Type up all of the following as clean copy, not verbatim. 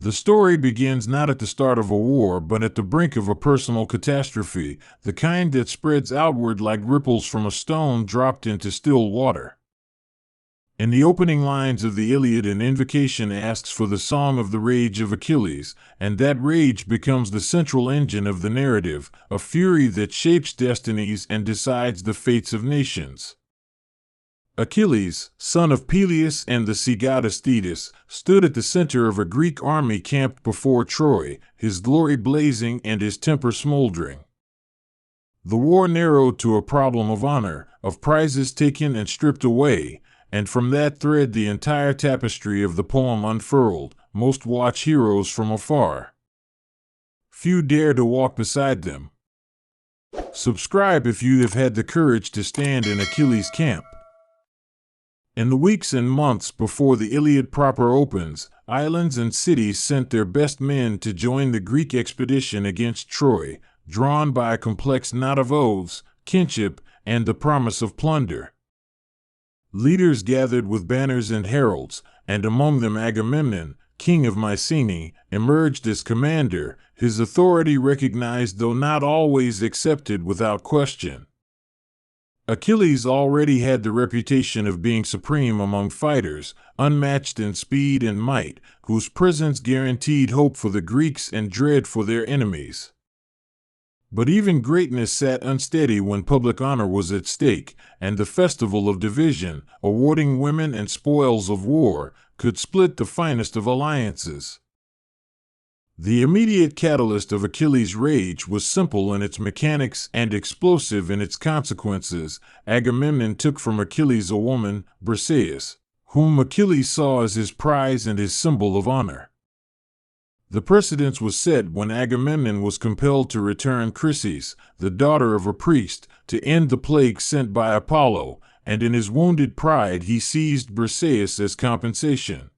The story begins not at the start of a war, but at the brink of a personal catastrophe, the kind that spreads outward like ripples from a stone dropped into still water. In the opening lines of the Iliad, an invocation asks for the song of the rage of Achilles, and that rage becomes the central engine of the narrative, a fury that shapes destinies and decides the fates of nations. Achilles, son of Peleus and the sea goddess Thetis, stood at the center of a Greek army camped before Troy, his glory blazing and his temper smoldering. The war narrowed to a problem of honor, of prizes taken and stripped away, and from that thread the entire tapestry of the poem unfurled. Most watch heroes from afar. Few dare to walk beside them. Subscribe if you have had the courage to stand in Achilles' camp. In the weeks and months before the Iliad proper opens, islands and cities sent their best men to join the Greek expedition against Troy, drawn by a complex knot of oaths, kinship, and the promise of plunder. Leaders gathered with banners and heralds, and among them Agamemnon, king of Mycenae, emerged as commander, his authority recognized though not always accepted without question. Achilles already had the reputation of being supreme among fighters, unmatched in speed and might, whose presence guaranteed hope for the Greeks and dread for their enemies. But even greatness sat unsteady when public honor was at stake, and the festival of division, awarding women and spoils of war, could split the finest of alliances. The immediate catalyst of Achilles' rage was simple in its mechanics and explosive in its consequences. Agamemnon took from Achilles a woman, Briseis, whom Achilles saw as his prize and his symbol of honor. The precedence was set when Agamemnon was compelled to return Chryseis, the daughter of a priest, to end the plague sent by Apollo, and in his wounded pride he seized Briseis as compensation.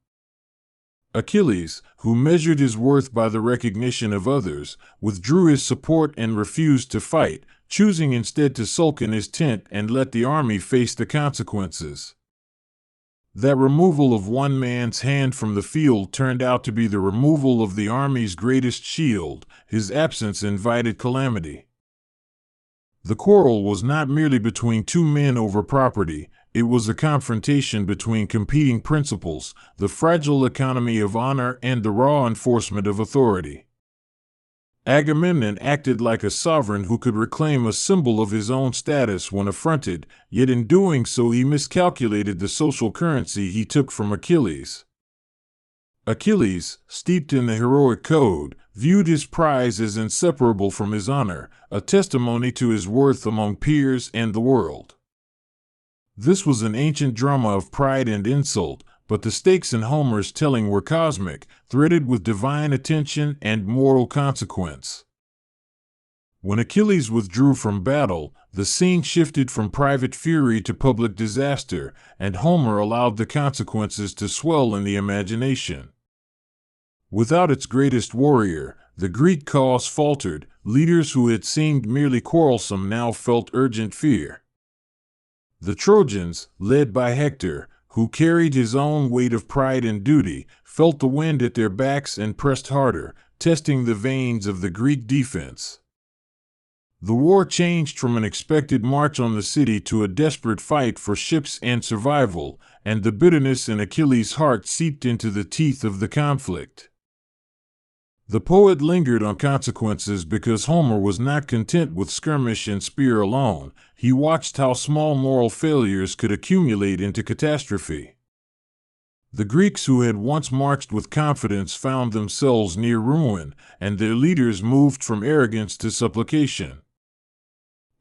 Achilles, who measured his worth by the recognition of others, withdrew his support and refused to fight, choosing instead to sulk in his tent and let the army face the consequences. That removal of one man's hand from the field turned out to be the removal of the army's greatest shield. His absence invited calamity. The quarrel was not merely between two men over property, it was a confrontation between competing principles, the fragile economy of honor and the raw enforcement of authority. Agamemnon acted like a sovereign who could reclaim a symbol of his own status when affronted, yet in doing so he miscalculated the social currency he took from Achilles. Achilles, steeped in the heroic code, viewed his prize as inseparable from his honor, a testimony to his worth among peers and the world. This was an ancient drama of pride and insult, but the stakes in Homer's telling were cosmic, threaded with divine attention and moral consequence. When Achilles withdrew from battle, the scene shifted from private fury to public disaster, and Homer allowed the consequences to swell in the imagination. Without its greatest warrior, the Greek cause faltered. Leaders who had seemed merely quarrelsome now felt urgent fear. The Trojans, led by Hector, who carried his own weight of pride and duty, felt the wind at their backs and pressed harder, testing the veins of the Greek defense. The war changed from an expected march on the city to a desperate fight for ships and survival, and the bitterness in Achilles' heart seeped into the teeth of the conflict. The poet lingered on consequences because Homer was not content with skirmish and spear alone. He watched how small moral failures could accumulate into catastrophe. The Greeks who had once marched with confidence found themselves near ruin, and their leaders moved from arrogance to supplication.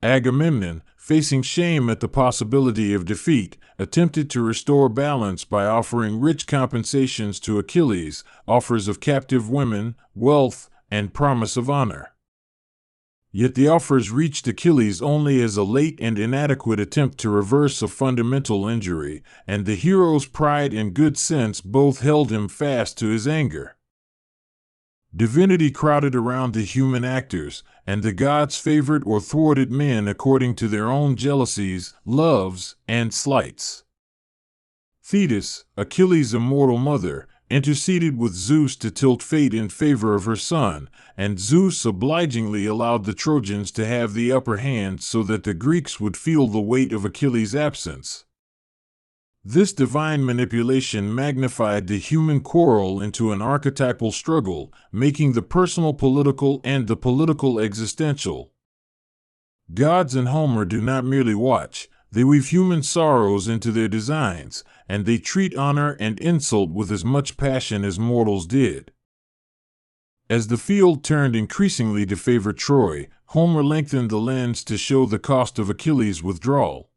Agamemnon, facing shame at the possibility of defeat, attempted to restore balance by offering rich compensations to Achilles, offers of captive women, wealth, and promise of honor. Yet the offers reached Achilles only as a late and inadequate attempt to reverse a fundamental injury, and the hero's pride and good sense both held him fast to his anger. Divinity crowded around the human actors, and the gods favored or thwarted men according to their own jealousies, loves, and slights. Thetis, Achilles' immortal mother, interceded with Zeus to tilt fate in favor of her son, and Zeus obligingly allowed the Trojans to have the upper hand so that the Greeks would feel the weight of Achilles' absence. This divine manipulation magnified the human quarrel into an archetypal struggle, making the personal political and the political existential. Gods in Homer do not merely watch, they weave human sorrows into their designs, and they treat honor and insult with as much passion as mortals did. As the field turned increasingly to favor Troy, Homer lengthened the lens to show the cost of Achilles' withdrawal.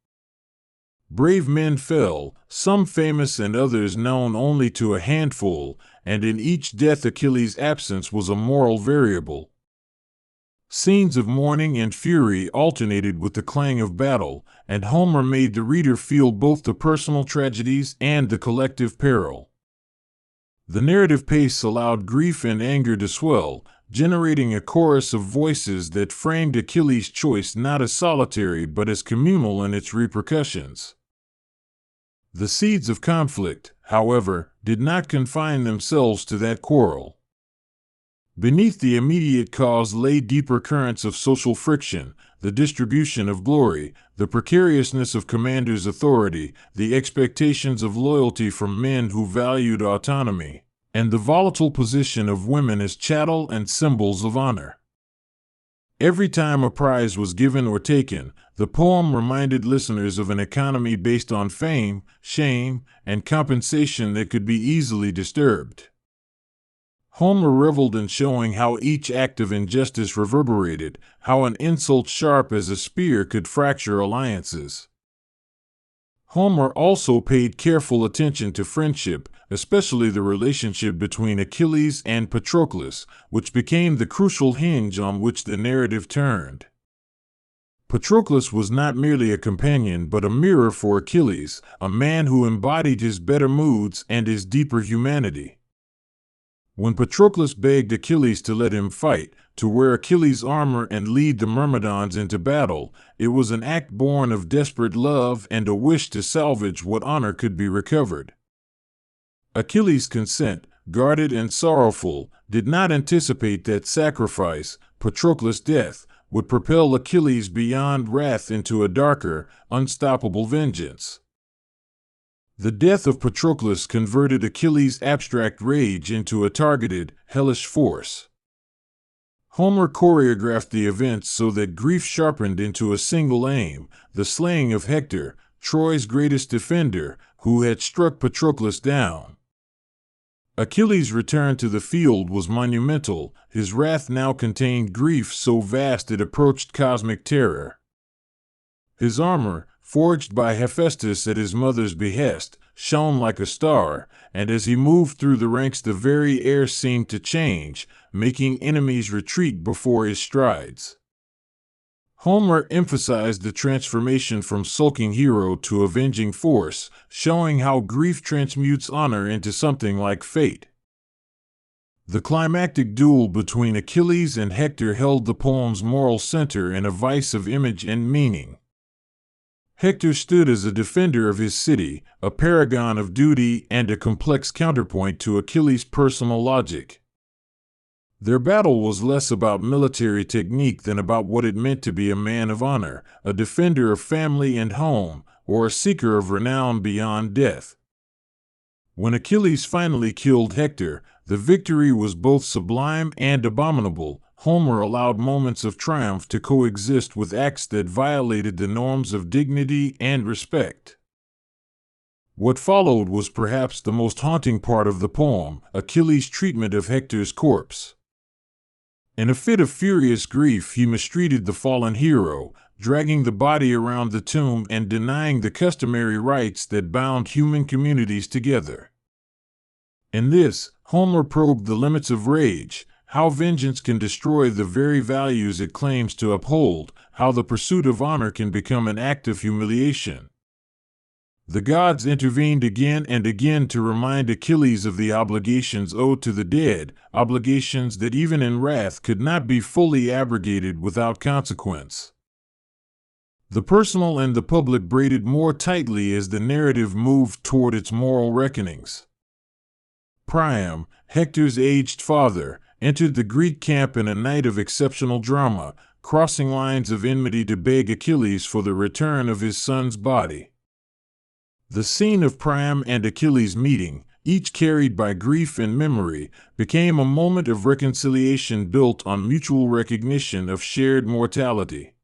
Brave men fell, some famous and others known only to a handful, and in each death Achilles' absence was a moral variable. Scenes of mourning and fury alternated with the clang of battle, and Homer made the reader feel both the personal tragedies and the collective peril. The narrative pace allowed grief and anger to swell, generating a chorus of voices that framed Achilles' choice not as solitary but as communal in its repercussions. The seeds of conflict, however, did not confine themselves to that quarrel. Beneath the immediate cause lay deeper currents of social friction, the distribution of glory, the precariousness of commanders' authority, the expectations of loyalty from men who valued autonomy, and the volatile position of women as chattel and symbols of honor. Every time a prize was given or taken, the poem reminded listeners of an economy based on fame, shame, and compensation that could be easily disturbed. Homer reveled in showing how each act of injustice reverberated, how an insult sharp as a spear could fracture alliances. Homer also paid careful attention to friendship, especially the relationship between Achilles and Patroclus, which became the crucial hinge on which the narrative turned. Patroclus was not merely a companion but a mirror for Achilles, a man who embodied his better moods and his deeper humanity. When Patroclus begged Achilles to let him fight, to wear Achilles' armor and lead the Myrmidons into battle, it was an act born of desperate love and a wish to salvage what honor could be recovered. Achilles' consent, guarded and sorrowful, did not anticipate that sacrifice, Patroclus' death, would propel Achilles beyond wrath into a darker, unstoppable vengeance. The death of Patroclus converted Achilles' abstract rage into a targeted, hellish force. Homer choreographed the events so that grief sharpened into a single aim, the slaying of Hector, Troy's greatest defender, who had struck Patroclus down. Achilles' return to the field was monumental, his wrath now contained grief so vast it approached cosmic terror. His armor, forged by Hephaestus at his mother's behest, shone like a star, and as he moved through the ranks the very air seemed to change, making enemies retreat before his strides. Homer emphasized the transformation from sulking hero to avenging force, showing how grief transmutes honor into something like fate. The climactic duel between Achilles and Hector held the poem's moral center in a vice of image and meaning. Hector stood as a defender of his city, a paragon of duty and a complex counterpoint to Achilles' personal logic. Their battle was less about military technique than about what it meant to be a man of honor, a defender of family and home, or a seeker of renown beyond death. When Achilles finally killed Hector, the victory was both sublime and abominable. Homer allowed moments of triumph to coexist with acts that violated the norms of dignity and respect. What followed was perhaps the most haunting part of the poem, Achilles' treatment of Hector's corpse. In a fit of furious grief, he mistreated the fallen hero, dragging the body around the tomb and denying the customary rites that bound human communities together. In this, Homer probed the limits of rage, how vengeance can destroy the very values it claims to uphold, how the pursuit of honor can become an act of humiliation. The gods intervened again and again to remind Achilles of the obligations owed to the dead, obligations that even in wrath could not be fully abrogated without consequence. The personal and the public braided more tightly as the narrative moved toward its moral reckonings. Priam, Hector's aged father, entered the Greek camp in a night of exceptional drama, crossing lines of enmity to beg Achilles for the return of his son's body. The scene of Priam and Achilles meeting, each carried by grief and memory, became a moment of reconciliation built on mutual recognition of shared mortality.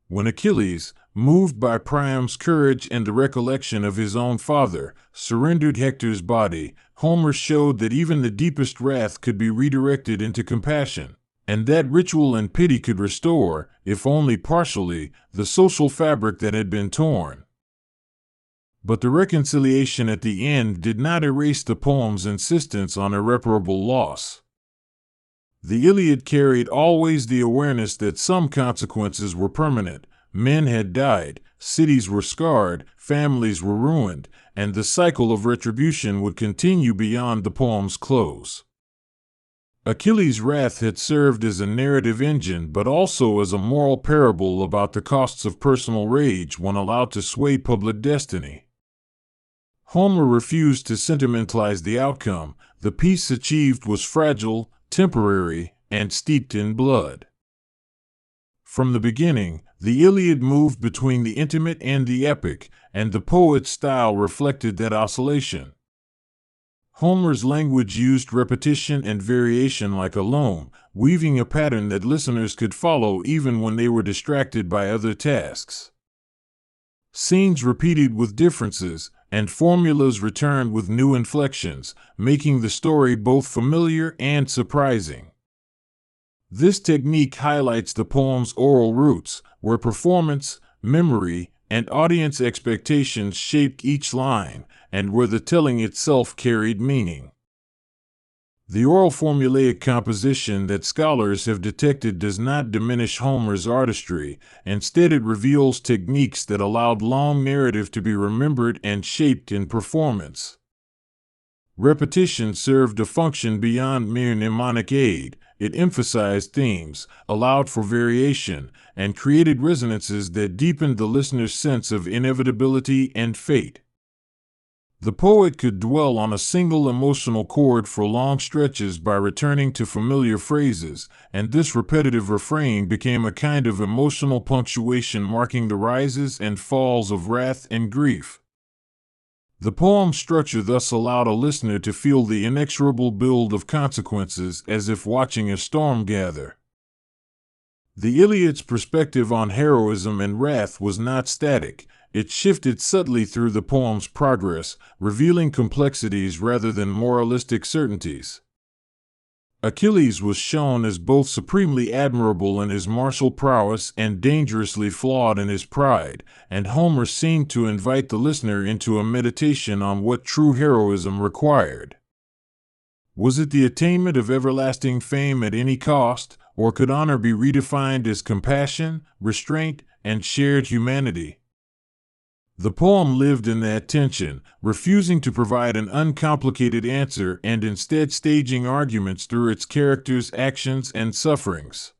When Achilles, moved by Priam's courage and the recollection of his own father, surrendered Hector's body, Homer showed that even the deepest wrath could be redirected into compassion, and that ritual and pity could restore, if only partially, the social fabric that had been torn. But the reconciliation at the end did not erase the poem's insistence on irreparable loss. The Iliad carried always the awareness that some consequences were permanent. Men had died, cities were scarred, families were ruined, and the cycle of retribution would continue beyond the poem's close. Achilles' wrath had served as a narrative engine but also as a moral parable about the costs of personal rage when allowed to sway public destiny. Homer refused to sentimentalize the outcome. The peace achieved was fragile, temporary, and steeped in blood. From the beginning, the Iliad moved between the intimate and the epic, and the poet's style reflected that oscillation. Homer's language used repetition and variation like a loom, weaving a pattern that listeners could follow even when they were distracted by other tasks. Scenes repeated with differences, and formulas returned with new inflections, making the story both familiar and surprising. This technique highlights the poem's oral roots, where performance, memory, and audience expectations shaped each line, and where the telling itself carried meaning. The oral formulaic composition that scholars have detected does not diminish Homer's artistry. Instead, it reveals techniques that allowed long narrative to be remembered and shaped in performance. Repetition served a function beyond mere mnemonic aid. It emphasized themes, allowed for variation, and created resonances that deepened the listener's sense of inevitability and fate. The poet could dwell on a single emotional chord for long stretches by returning to familiar phrases, and this repetitive refrain became a kind of emotional punctuation marking the rises and falls of wrath and grief. The poem's structure thus allowed a listener to feel the inexorable build of consequences as if watching a storm gather. The Iliad's perspective on heroism and wrath was not static. It shifted subtly through the poem's progress, revealing complexities rather than moralistic certainties. Achilles was shown as both supremely admirable in his martial prowess and dangerously flawed in his pride, and Homer seemed to invite the listener into a meditation on what true heroism required. Was it the attainment of everlasting fame at any cost, or could honor be redefined as compassion, restraint, and shared humanity? The poem lived in that tension, refusing to provide an uncomplicated answer and instead staging arguments through its characters' actions and sufferings.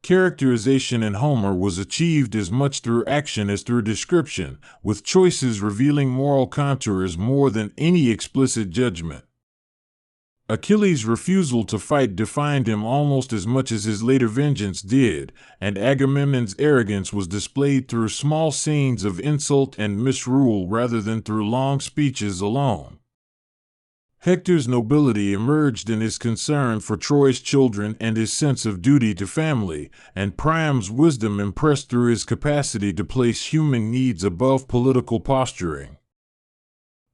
Characterization in Homer was achieved as much through action as through description, with choices revealing moral contours more than any explicit judgment. Achilles' refusal to fight defined him almost as much as his later vengeance did, and Agamemnon's arrogance was displayed through small scenes of insult and misrule rather than through long speeches alone. Hector's nobility emerged in his concern for Troy's children and his sense of duty to family, and Priam's wisdom impressed through his capacity to place human needs above political posturing.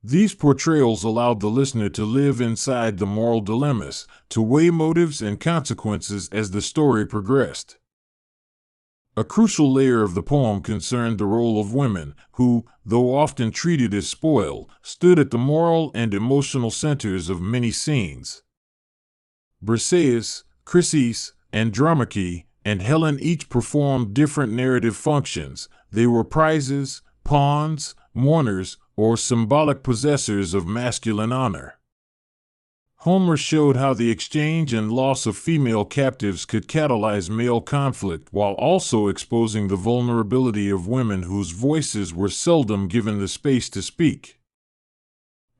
These portrayals allowed the listener to live inside the moral dilemmas, to weigh motives and consequences as the story progressed. A crucial layer of the poem concerned the role of women, who, though often treated as spoil, stood at the moral and emotional centers of many scenes. Briseis, Chryseis, Andromache, and Helen each performed different narrative functions. They were prizes, pawns, mourners, or symbolic possessors of masculine honor. Homer showed how the exchange and loss of female captives could catalyze male conflict while also exposing the vulnerability of women whose voices were seldom given the space to speak.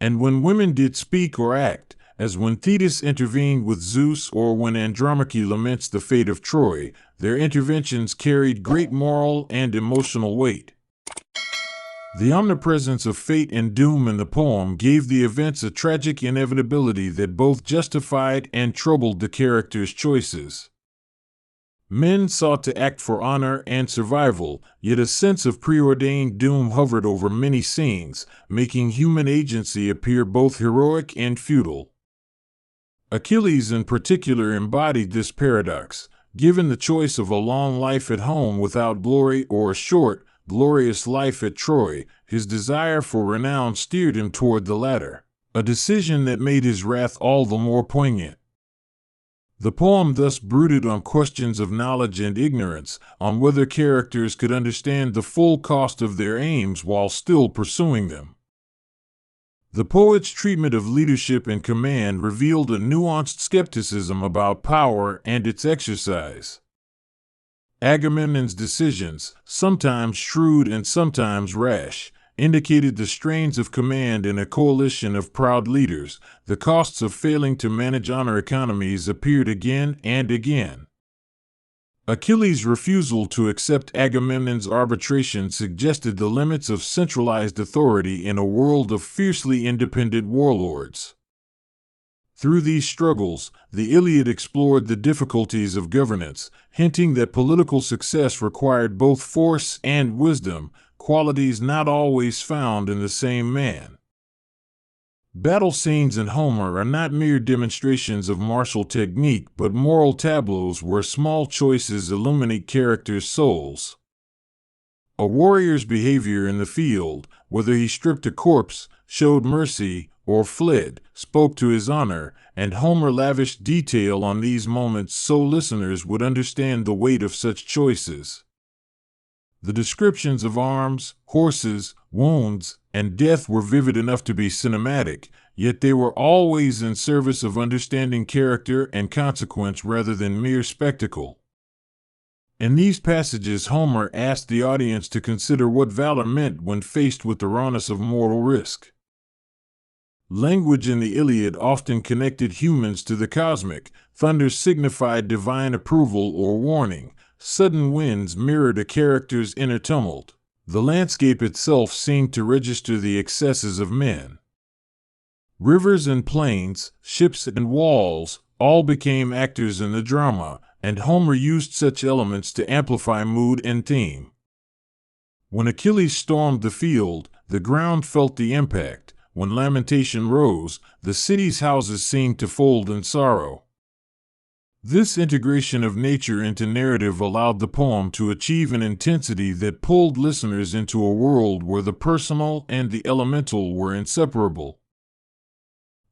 And when women did speak or act, as when Thetis intervened with Zeus or when Andromache laments the fate of Troy, their interventions carried great moral and emotional weight. The omnipresence of fate and doom in the poem gave the events a tragic inevitability that both justified and troubled the characters' choices. Men sought to act for honor and survival, yet a sense of preordained doom hovered over many scenes, making human agency appear both heroic and futile. Achilles in particular embodied this paradox. Given the choice of a long life at home without glory or a short, glorious life at Troy, his desire for renown steered him toward the latter, a decision that made his wrath all the more poignant. The poem thus brooded on questions of knowledge and ignorance, on whether characters could understand the full cost of their aims while still pursuing them. The poet's treatment of leadership and command revealed a nuanced skepticism about power and its exercise. Agamemnon's decisions, sometimes shrewd and sometimes rash, indicated the strains of command in a coalition of proud leaders. The costs of failing to manage honor economies appeared again and again. Achilles' refusal to accept Agamemnon's arbitration suggested the limits of centralized authority in a world of fiercely independent warlords. Through these struggles, the Iliad explored the difficulties of governance, hinting that political success required both force and wisdom, qualities not always found in the same man. Battle scenes in Homer are not mere demonstrations of martial technique but moral tableaus where small choices illuminate characters' souls. A warrior's behavior in the field, whether he stripped a corpse, showed mercy, or fled, spoke to his honor, and Homer lavished detail on these moments so listeners would understand the weight of such choices. The descriptions of arms, horses, wounds, and death were vivid enough to be cinematic, yet they were always in service of understanding character and consequence rather than mere spectacle. In these passages, Homer asked the audience to consider what valor meant when faced with the rawness of mortal risk. Language in the Iliad often connected humans to the cosmic. Thunder signified divine approval or warning. Sudden winds mirrored a character's inner tumult. The landscape itself seemed to register the excesses of men. Rivers and plains, ships and walls, all became actors in the drama, and Homer used such elements to amplify mood and theme. When Achilles stormed the field, the ground felt the impact. When lamentation rose, the city's houses seemed to fold in sorrow. This integration of nature into narrative allowed the poem to achieve an intensity that pulled listeners into a world where the personal and the elemental were inseparable.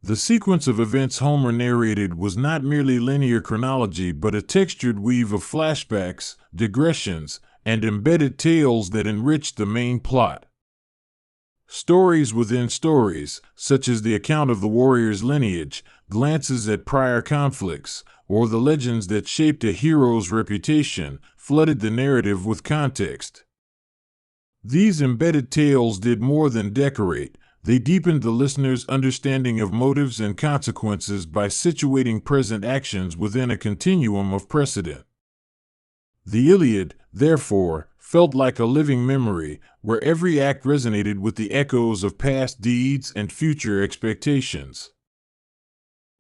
The sequence of events Homer narrated was not merely linear chronology but a textured weave of flashbacks, digressions, and embedded tales that enriched the main plot. Stories within stories, such as the account of the warrior's lineage, glances at prior conflicts, or the legends that shaped a hero's reputation, flooded the narrative with context. These embedded tales did more than decorate. They deepened the listener's understanding of motives and consequences by situating present actions within a continuum of precedent. The Iliad, therefore, felt like a living memory, where every act resonated with the echoes of past deeds and future expectations.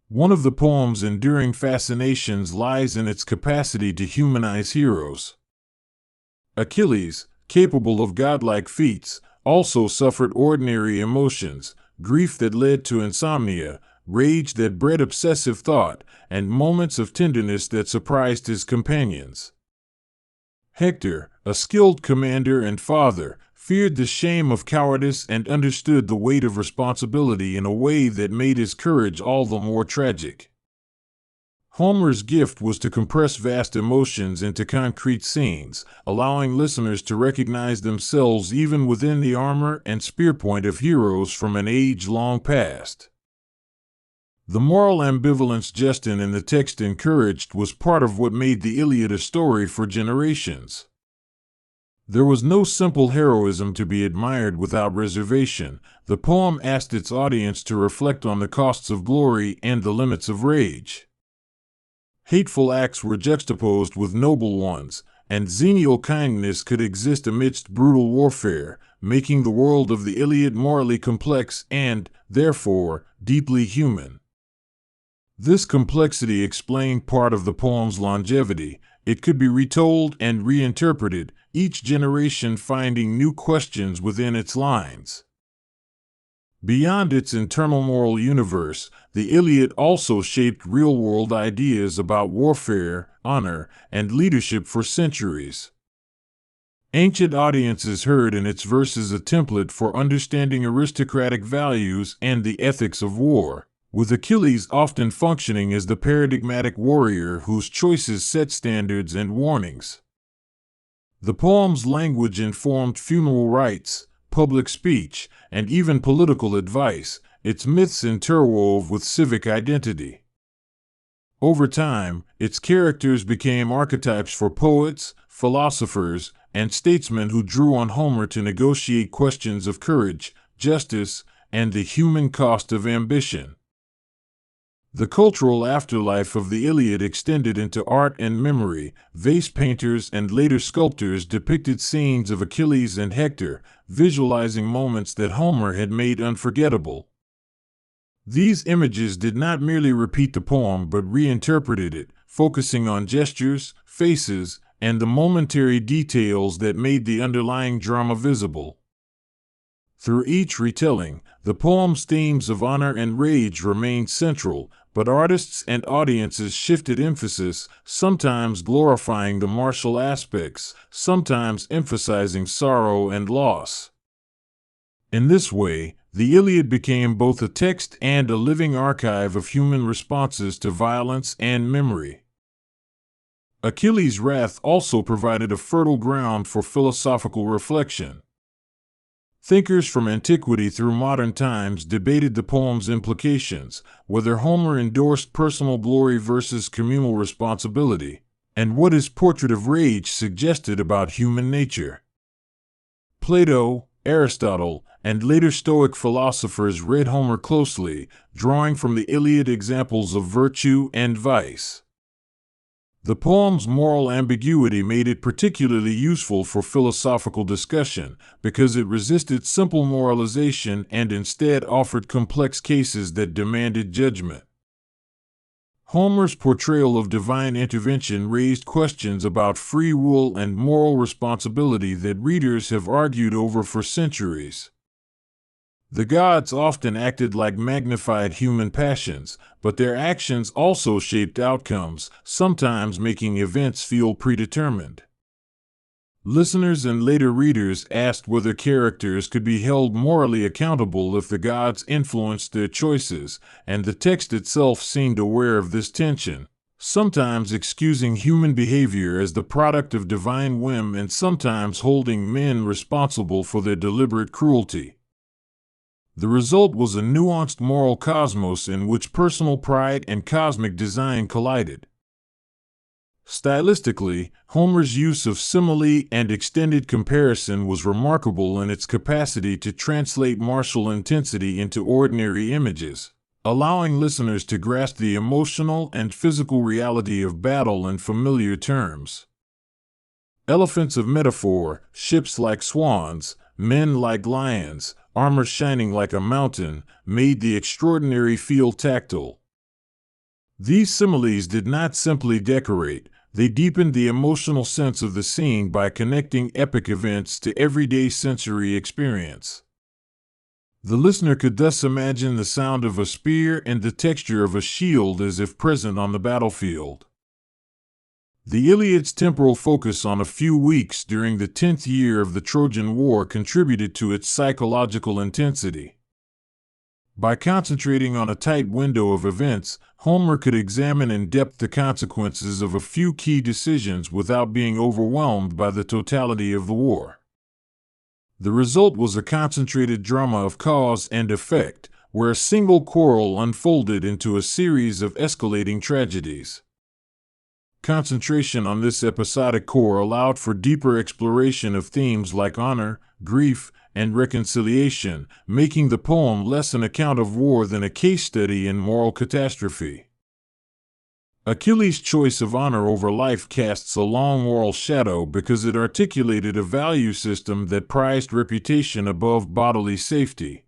One of the poem's enduring fascinations lies in its capacity to humanize heroes. Achilles, capable of godlike feats, also suffered ordinary emotions, grief that led to insomnia, rage that bred obsessive thought, and moments of tenderness that surprised his companions. Hector, a skilled commander and father, feared the shame of cowardice and understood the weight of responsibility in a way that made his courage all the more tragic. Homer's gift was to compress vast emotions into concrete scenes, allowing listeners to recognize themselves even within the armor and spearpoint of heroes from an age long past. The moral ambivalence Justin in the text encouraged was part of what made the Iliad a story for generations. There was no simple heroism to be admired without reservation. The poem asked its audience to reflect on the costs of glory and the limits of rage. Hateful acts were juxtaposed with noble ones, and genial kindness could exist amidst brutal warfare, making the world of the Iliad morally complex and, therefore, deeply human. This complexity explained part of the poem's longevity. It could be retold and reinterpreted, each generation finding new questions within its lines. Beyond its internal moral universe, the Iliad also shaped real-world ideas about warfare, honor, and leadership for centuries. Ancient audiences heard in its verses a template for understanding aristocratic values and the ethics of war, with Achilles often functioning as the paradigmatic warrior whose choices set standards and warnings. The poem's language informed funeral rites, public speech, and even political advice, its myths interwove with civic identity. Over time, its characters became archetypes for poets, philosophers, and statesmen who drew on Homer to negotiate questions of courage, justice, and the human cost of ambition. The cultural afterlife of the Iliad extended into art and memory. Vase painters and later sculptors depicted scenes of Achilles and Hector, visualizing moments that Homer had made unforgettable. These images did not merely repeat the poem but reinterpreted it, focusing on gestures, faces, and the momentary details that made the underlying drama visible. Through each retelling, the poem's themes of honor and rage remained central, but artists and audiences shifted emphasis, sometimes glorifying the martial aspects, sometimes emphasizing sorrow and loss. In this way, the Iliad became both a text and a living archive of human responses to violence and memory. Achilles' wrath also provided a fertile ground for philosophical reflection. Thinkers from antiquity through modern times debated the poem's implications, whether Homer endorsed personal glory versus communal responsibility, and what his portrait of rage suggested about human nature. Plato, Aristotle, and later Stoic philosophers read Homer closely, drawing from the Iliad examples of virtue and vice. The poem's moral ambiguity made it particularly useful for philosophical discussion because it resisted simple moralization and instead offered complex cases that demanded judgment. Homer's portrayal of divine intervention raised questions about free will and moral responsibility that readers have argued over for centuries. The gods often acted like magnified human passions, but their actions also shaped outcomes, sometimes making events feel predetermined. Listeners and later readers asked whether characters could be held morally accountable if the gods influenced their choices, and the text itself seemed aware of this tension, sometimes excusing human behavior as the product of divine whim and sometimes holding men responsible for their deliberate cruelty. The result was a nuanced moral cosmos in which personal pride and cosmic design collided. Stylistically, Homer's use of simile and extended comparison was remarkable in its capacity to translate martial intensity into ordinary images, allowing listeners to grasp the emotional and physical reality of battle in familiar terms. Elephants of metaphor, ships like swans, men like lions, armor shining like a mountain, made the extraordinary feel tactile. These similes did not simply decorate, they deepened the emotional sense of the scene by connecting epic events to everyday sensory experience. The listener could thus imagine the sound of a spear and the texture of a shield as if present on the battlefield. The Iliad's temporal focus on a few weeks during the 10th year of the Trojan War contributed to its psychological intensity. By concentrating on a tight window of events, Homer could examine in depth the consequences of a few key decisions without being overwhelmed by the totality of the war. The result was a concentrated drama of cause and effect, where a single quarrel unfolded into a series of escalating tragedies. Concentration on this episodic core allowed for deeper exploration of themes like honor, grief, and reconciliation, making the poem less an account of war than a case study in moral catastrophe. Achilles' choice of honor over life casts a long moral shadow because it articulated a value system that prized reputation above bodily safety.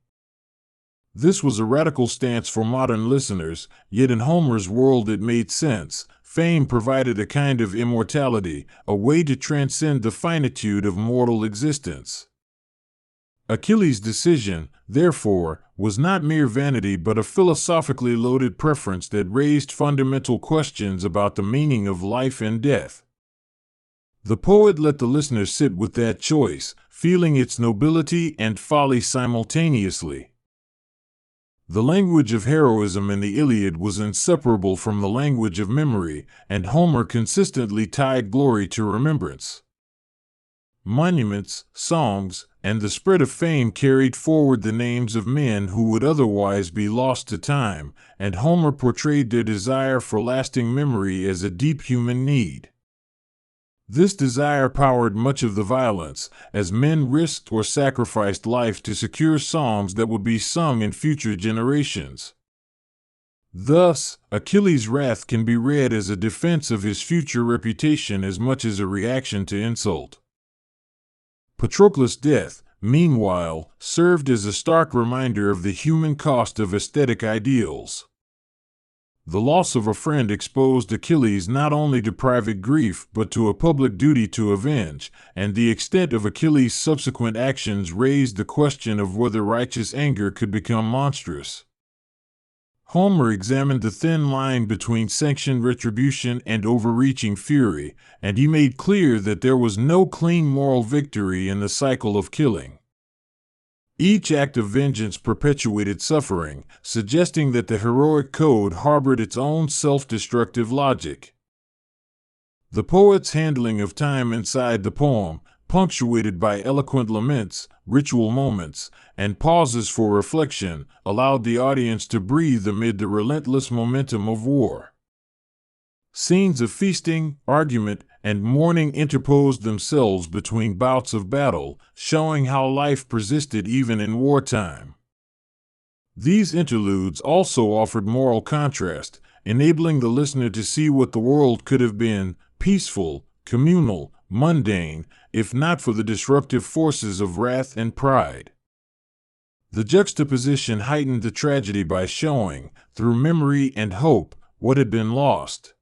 This was a radical stance for modern listeners, yet in Homer's world it made sense. Fame provided a kind of immortality, a way to transcend the finitude of mortal existence. Achilles' decision, therefore, was not mere vanity but a philosophically loaded preference that raised fundamental questions about the meaning of life and death. The poet let the listener sit with that choice, feeling its nobility and folly simultaneously. The language of heroism in the Iliad was inseparable from the language of memory, and Homer consistently tied glory to remembrance. Monuments, songs, and the spread of fame carried forward the names of men who would otherwise be lost to time, and Homer portrayed their desire for lasting memory as a deep human need. This desire powered much of the violence, as men risked or sacrificed life to secure songs that would be sung in future generations. Thus, Achilles' wrath can be read as a defense of his future reputation as much as a reaction to insult. Patroclus' death, meanwhile, served as a stark reminder of the human cost of aesthetic ideals. The loss of a friend exposed Achilles not only to private grief but to a public duty to avenge, and the extent of Achilles' subsequent actions raised the question of whether righteous anger could become monstrous. Homer examined the thin line between sanctioned retribution and overreaching fury, and he made clear that there was no clean moral victory in the cycle of killing. Each act of vengeance perpetuated suffering, suggesting that the heroic code harbored its own self-destructive logic. The poet's handling of time inside the poem, punctuated by eloquent laments, ritual moments, and pauses for reflection, allowed the audience to breathe amid the relentless momentum of war. Scenes of feasting, argument, and mourning interposed themselves between bouts of battle, showing how life persisted even in wartime. These interludes also offered moral contrast, enabling the listener to see what the world could have been: peaceful, communal, mundane, if not for the disruptive forces of wrath and pride. The juxtaposition heightened the tragedy by showing, through memory and hope, what had been lost.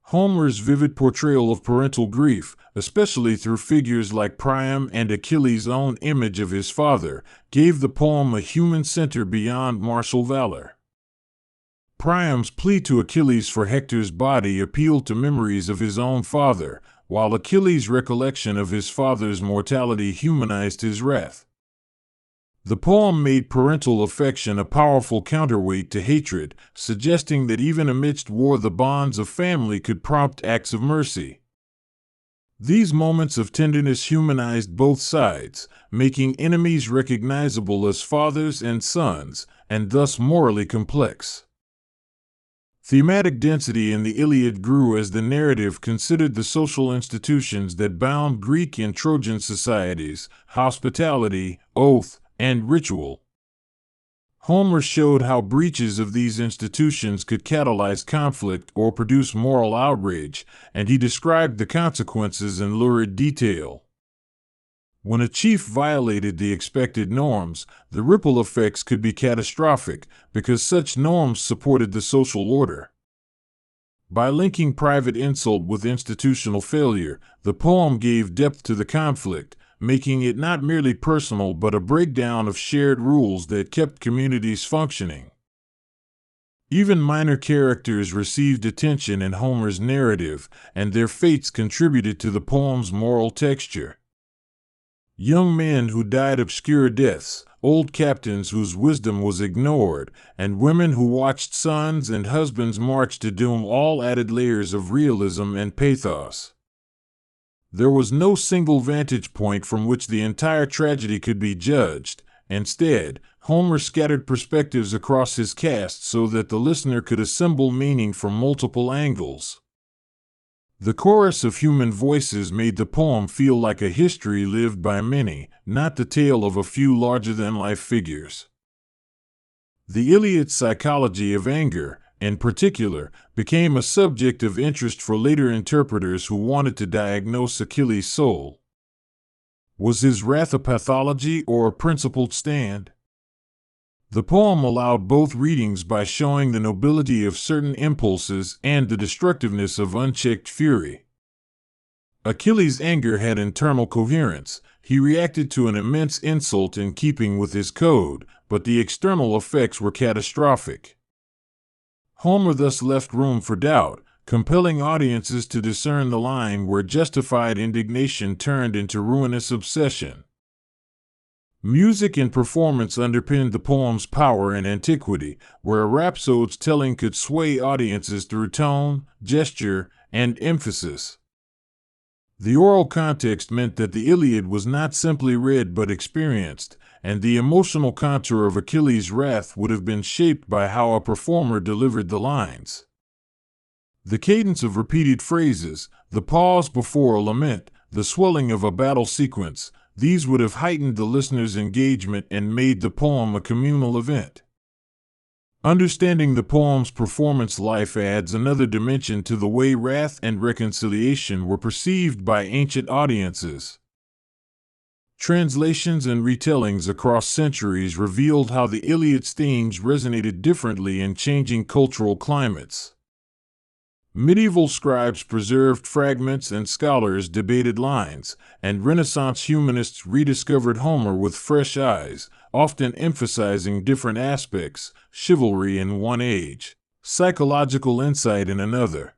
Homer's vivid portrayal of parental grief, especially through figures like Priam and Achilles' own image of his father, gave the poem a human center beyond martial valor. Priam's plea to Achilles for Hector's body appealed to memories of his own father, while Achilles' recollection of his father's mortality humanized his wrath. The poem made parental affection a powerful counterweight to hatred, suggesting that even amidst war the bonds of family could prompt acts of mercy. These moments of tenderness humanized both sides, making enemies recognizable as fathers and sons, and thus morally complex. Thematic density in the Iliad grew as the narrative considered the social institutions that bound Greek and Trojan societies: hospitality, oath, and ritual. Homer showed how breaches of these institutions could catalyze conflict or produce moral outrage, and he described the consequences in lurid detail. When a chief violated the expected norms, the ripple effects could be catastrophic, because such norms supported the social order. By linking private insult with institutional failure, the poem gave depth to the conflict, making it not merely personal but a breakdown of shared rules that kept communities functioning. Even minor characters received attention in Homer's narrative, and their fates contributed to the poem's moral texture. Young men who died obscure deaths, old captains whose wisdom was ignored, and women who watched sons and husbands march to doom all added layers of realism and pathos. There was no single vantage point from which the entire tragedy could be judged. Instead, Homer scattered perspectives across his cast so that the listener could assemble meaning from multiple angles. The chorus of human voices made the poem feel like a history lived by many, not the tale of a few larger-than-life figures. The Iliad's psychology of anger, in particular, became a subject of interest for later interpreters who wanted to diagnose Achilles' soul. Was his wrath a pathology or a principled stand? The poem allowed both readings by showing the nobility of certain impulses and the destructiveness of unchecked fury. Achilles' anger had internal coherence. He reacted to an immense insult in keeping with his code, but the external effects were catastrophic. Homer thus left room for doubt, compelling audiences to discern the line where justified indignation turned into ruinous obsession. Music and performance underpinned the poem's power in antiquity, where a rhapsode's telling could sway audiences through tone, gesture, and emphasis. The oral context meant that the Iliad was not simply read but experienced, and the emotional contour of Achilles' wrath would have been shaped by how a performer delivered the lines. The cadence of repeated phrases, the pause before a lament, the swelling of a battle sequence, these would have heightened the listener's engagement and made the poem a communal event. Understanding the poem's performance life adds another dimension to the way wrath and reconciliation were perceived by ancient audiences. Translations and retellings across centuries revealed how the Iliad's themes resonated differently in changing cultural climates. Medieval scribes preserved fragments and scholars debated lines, and Renaissance humanists rediscovered Homer with fresh eyes, often emphasizing different aspects: chivalry in one age, psychological insight in another.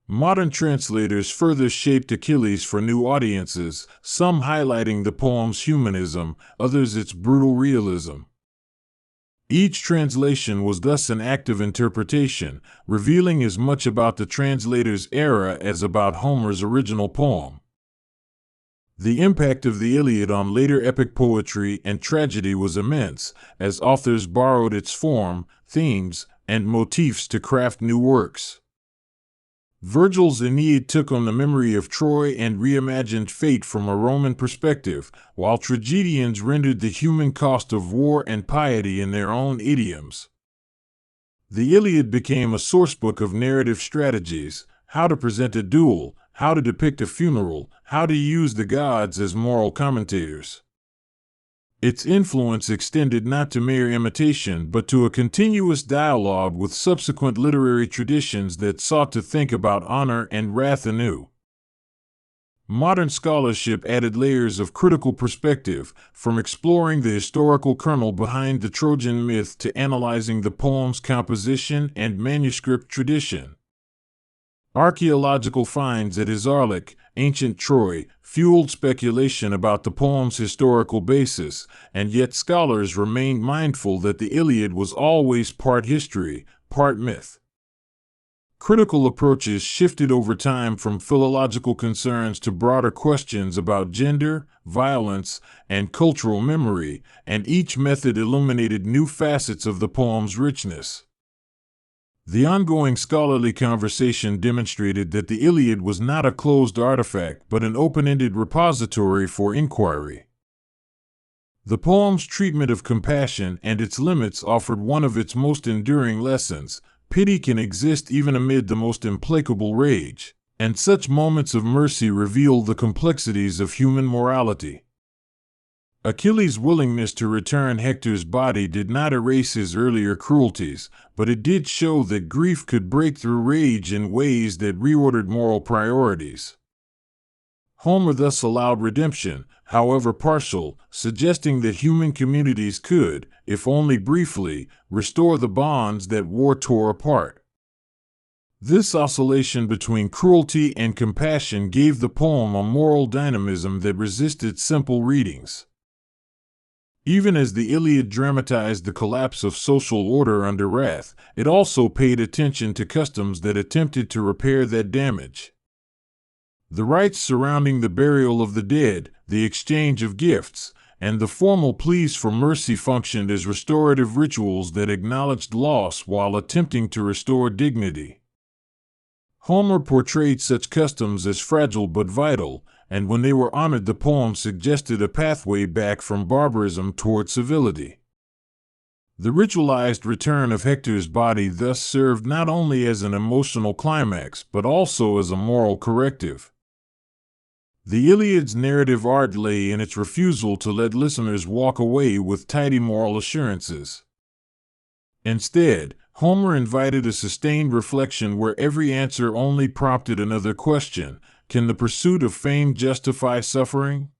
Modern translators further shaped Achilles for new audiences, some highlighting the poem's humanism, others its brutal realism. Each translation was thus an act of interpretation, revealing as much about the translator's era as about Homer's original poem. The impact of the Iliad on later epic poetry and tragedy was immense, as authors borrowed its form, themes, and motifs to craft new works. Virgil's Aeneid took on the memory of Troy and reimagined fate from a Roman perspective, while tragedians rendered the human cost of war and piety in their own idioms. The Iliad became a sourcebook of narrative strategies: how to present a duel, how to depict a funeral, how to use the gods as moral commentators. Its influence extended not to mere imitation but to a continuous dialogue with subsequent literary traditions that sought to think about honor and wrath anew. Modern scholarship added layers of critical perspective, from exploring the historical kernel behind the Trojan myth to analyzing the poem's composition and manuscript tradition. Archaeological finds at Isarlik, ancient Troy, fueled speculation about the poem's historical basis, and yet scholars remained mindful that the Iliad was always part history, part myth. Critical approaches shifted over time from philological concerns to broader questions about gender, violence, and cultural memory, and each method illuminated new facets of the poem's richness. The ongoing scholarly conversation demonstrated that the Iliad was not a closed artifact but an open-ended repository for inquiry. The poem's treatment of compassion and its limits offered one of its most enduring lessons: pity can exist even amid the most implacable rage, and such moments of mercy reveal the complexities of human morality. Achilles' willingness to return Hector's body did not erase his earlier cruelties, but it did show that grief could break through rage in ways that reordered moral priorities. Homer thus allowed redemption, however partial, suggesting that human communities could, if only briefly, restore the bonds that war tore apart. This oscillation between cruelty and compassion gave the poem a moral dynamism that resisted simple readings. Even as the Iliad dramatized the collapse of social order under wrath, it also paid attention to customs that attempted to repair that damage. The rites surrounding the burial of the dead, the exchange of gifts, and the formal pleas for mercy functioned as restorative rituals that acknowledged loss while attempting to restore dignity. Homer portrayed such customs as fragile but vital, and when they were honored, the poem suggested a pathway back from barbarism toward civility. The ritualized return of Hector's body thus served not only as an emotional climax but also as a moral corrective. The Iliad's narrative art lay in its refusal to let listeners walk away with tidy moral assurances. Instead, Homer invited a sustained reflection where every answer only prompted another question: can the pursuit of fame justify suffering?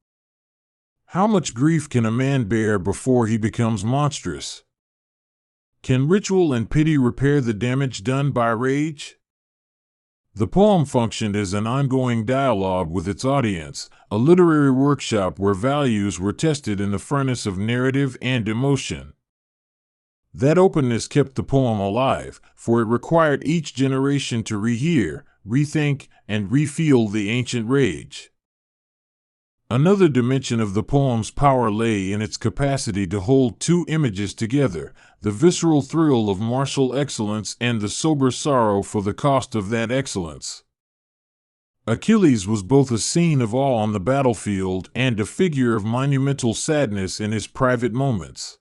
How much grief can a man bear before he becomes monstrous? Can ritual and pity repair the damage done by rage? The poem functioned as an ongoing dialogue with its audience, a literary workshop where values were tested in the furnace of narrative and emotion. That openness kept the poem alive, for it required each generation to rehear, rethink, and refeel the ancient rage. Another dimension of the poem's power lay in its capacity to hold two images together: the visceral thrill of martial excellence and the sober sorrow for the cost of that excellence. Achilles was both a scene of awe on the battlefield and a figure of monumental sadness in his private moments.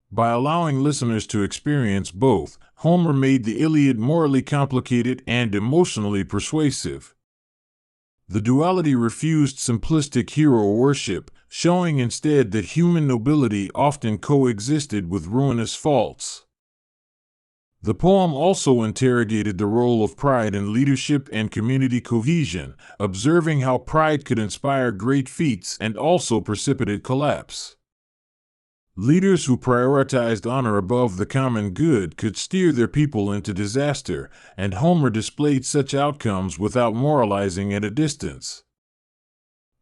By allowing listeners to experience both, Homer made the Iliad morally complicated and emotionally persuasive. The duality refused simplistic hero worship, showing instead that human nobility often coexisted with ruinous faults. The poem also interrogated the role of pride in leadership and community cohesion, observing how pride could inspire great feats and also precipitate collapse. Leaders who prioritized honor above the common good could steer their people into disaster, and Homer displayed such outcomes without moralizing at a distance.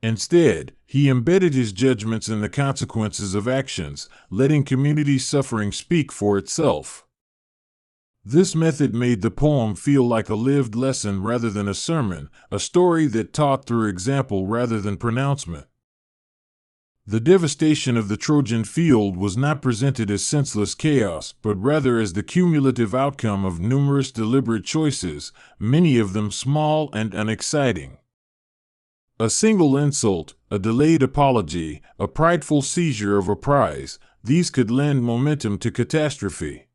Instead, he embedded his judgments in the consequences of actions, letting community suffering speak for itself. This method made the poem feel like a lived lesson rather than a sermon, a story that taught through example rather than pronouncement. The devastation of the Trojan field was not presented as senseless chaos, but rather as the cumulative outcome of numerous deliberate choices, many of them small and unexciting. A single insult, a delayed apology, a prideful seizure of a prize, these could lend momentum to catastrophe.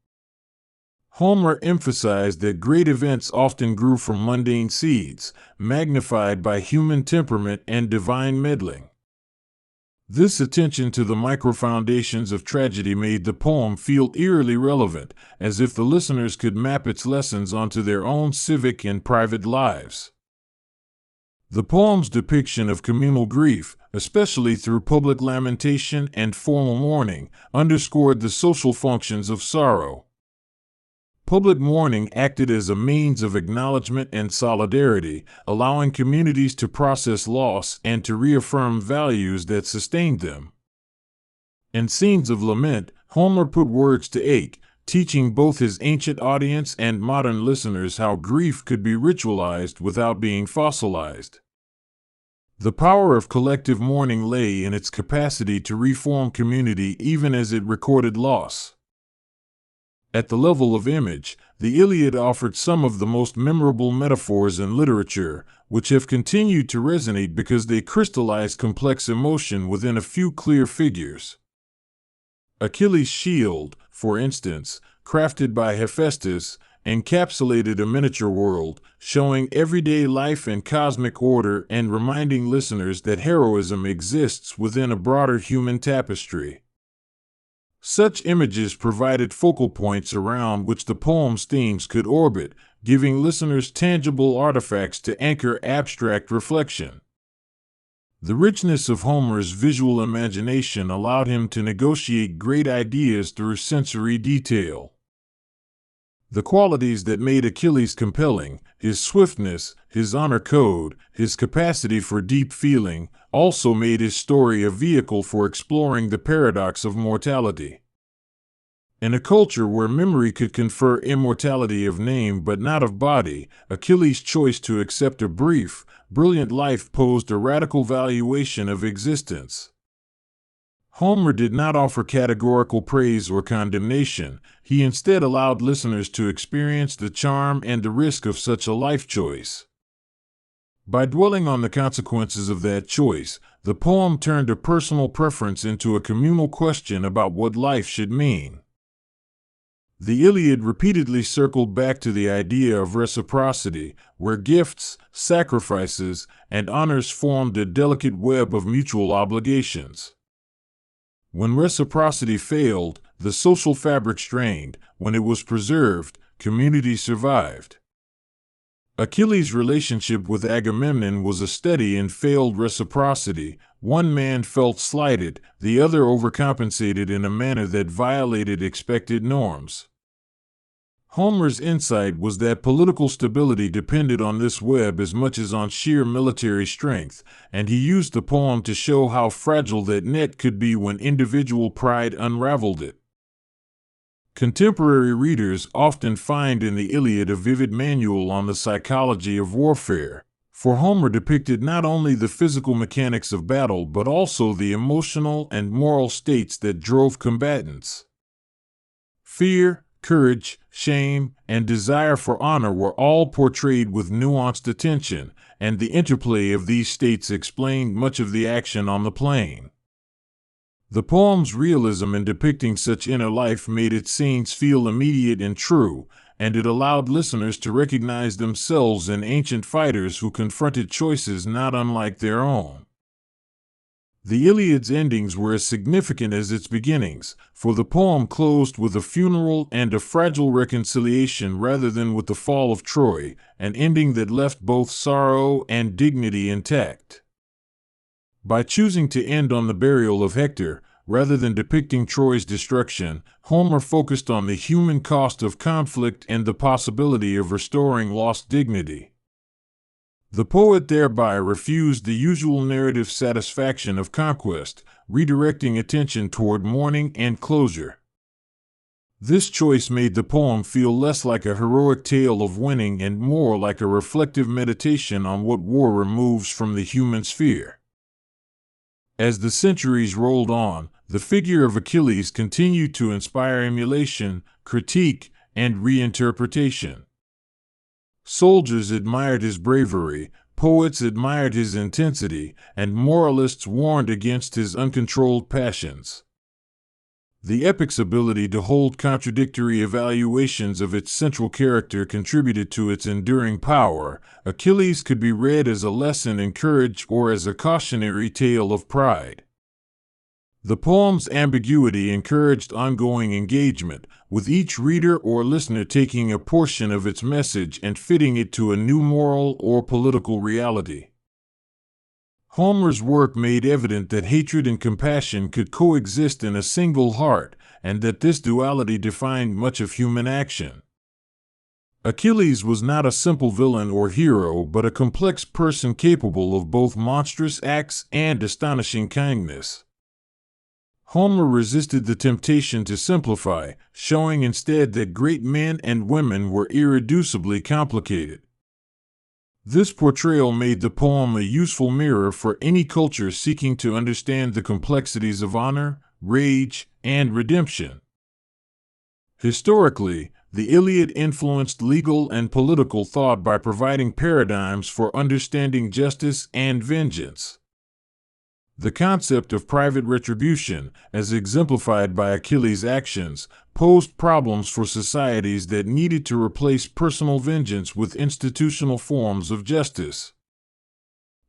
Homer emphasized that great events often grew from mundane seeds, magnified by human temperament and divine meddling. This attention to the microfoundations of tragedy made the poem feel eerily relevant, as if the listeners could map its lessons onto their own civic and private lives. The poem's depiction of communal grief, especially through public lamentation and formal mourning, underscored the social functions of sorrow. Public mourning acted as a means of acknowledgement and solidarity, allowing communities to process loss and to reaffirm values that sustained them. In scenes of lament, Homer put words to ache, teaching both his ancient audience and modern listeners how grief could be ritualized without being fossilized. The power of collective mourning lay in its capacity to reform community even as it recorded loss. At the level of image, the Iliad offered some of the most memorable metaphors in literature, which have continued to resonate because they crystallized complex emotion within a few clear figures. Achilles' shield, for instance, crafted by Hephaestus, encapsulated a miniature world, showing everyday life and cosmic order and reminding listeners that heroism exists within a broader human tapestry. Such images provided focal points around which the poem's themes could orbit, giving listeners tangible artifacts to anchor abstract reflection. The richness of Homer's visual imagination allowed him to negotiate great ideas through sensory detail. The qualities that made Achilles compelling, his swiftness, his honor code, his capacity for deep feeling, also made his story a vehicle for exploring the paradox of mortality. In a culture where memory could confer immortality of name but not of body, Achilles' choice to accept a brief, brilliant life posed a radical valuation of existence. Homer did not offer categorical praise or condemnation. He instead allowed listeners to experience the charm and the risk of such a life choice. By dwelling on the consequences of that choice, the poem turned a personal preference into a communal question about what life should mean. The Iliad repeatedly circled back to the idea of reciprocity, where gifts, sacrifices, and honors formed a delicate web of mutual obligations. When reciprocity failed, the social fabric strained. When it was preserved, community survived. Achilles' relationship with Agamemnon was a study in failed reciprocity. One man felt slighted, the other overcompensated in a manner that violated expected norms. Homer's insight was that political stability depended on this web as much as on sheer military strength, and he used the poem to show how fragile that net could be when individual pride unraveled it. Contemporary readers often find in the Iliad a vivid manual on the psychology of warfare, for Homer depicted not only the physical mechanics of battle but also the emotional and moral states that drove combatants. Fear, courage, shame, and desire for honor were all portrayed with nuanced attention, and the interplay of these states explained much of the action on the plain. The poem's realism in depicting such inner life made its scenes feel immediate and true, and it allowed listeners to recognize themselves in ancient fighters who confronted choices not unlike their own. The Iliad's endings were as significant as its beginnings, for the poem closed with a funeral and a fragile reconciliation rather than with the fall of Troy, an ending that left both sorrow and dignity intact. By choosing to end on the burial of Hector, rather than depicting Troy's destruction, Homer focused on the human cost of conflict and the possibility of restoring lost dignity. The poet thereby refused the usual narrative satisfaction of conquest, redirecting attention toward mourning and closure. This choice made the poem feel less like a heroic tale of winning and more like a reflective meditation on what war removes from the human sphere. As the centuries rolled on, the figure of Achilles continued to inspire emulation, critique, and reinterpretation. Soldiers admired his bravery, poets admired his intensity, and moralists warned against his uncontrolled passions. The epic's ability to hold contradictory evaluations of its central character contributed to its enduring power. Achilles could be read as a lesson in courage or as a cautionary tale of pride. The poem's ambiguity encouraged ongoing engagement, with each reader or listener taking a portion of its message and fitting it to a new moral or political reality. Homer's work made evident that hatred and compassion could coexist in a single heart, and that this duality defined much of human action. Achilles was not a simple villain or hero, but a complex person capable of both monstrous acts and astonishing kindness. Homer resisted the temptation to simplify, showing instead that great men and women were irreducibly complicated. This portrayal made the poem a useful mirror for any culture seeking to understand the complexities of honor, rage, and redemption. Historically, the Iliad influenced legal and political thought by providing paradigms for understanding justice and vengeance. The concept of private retribution, as exemplified by Achilles' actions, posed problems for societies that needed to replace personal vengeance with institutional forms of justice.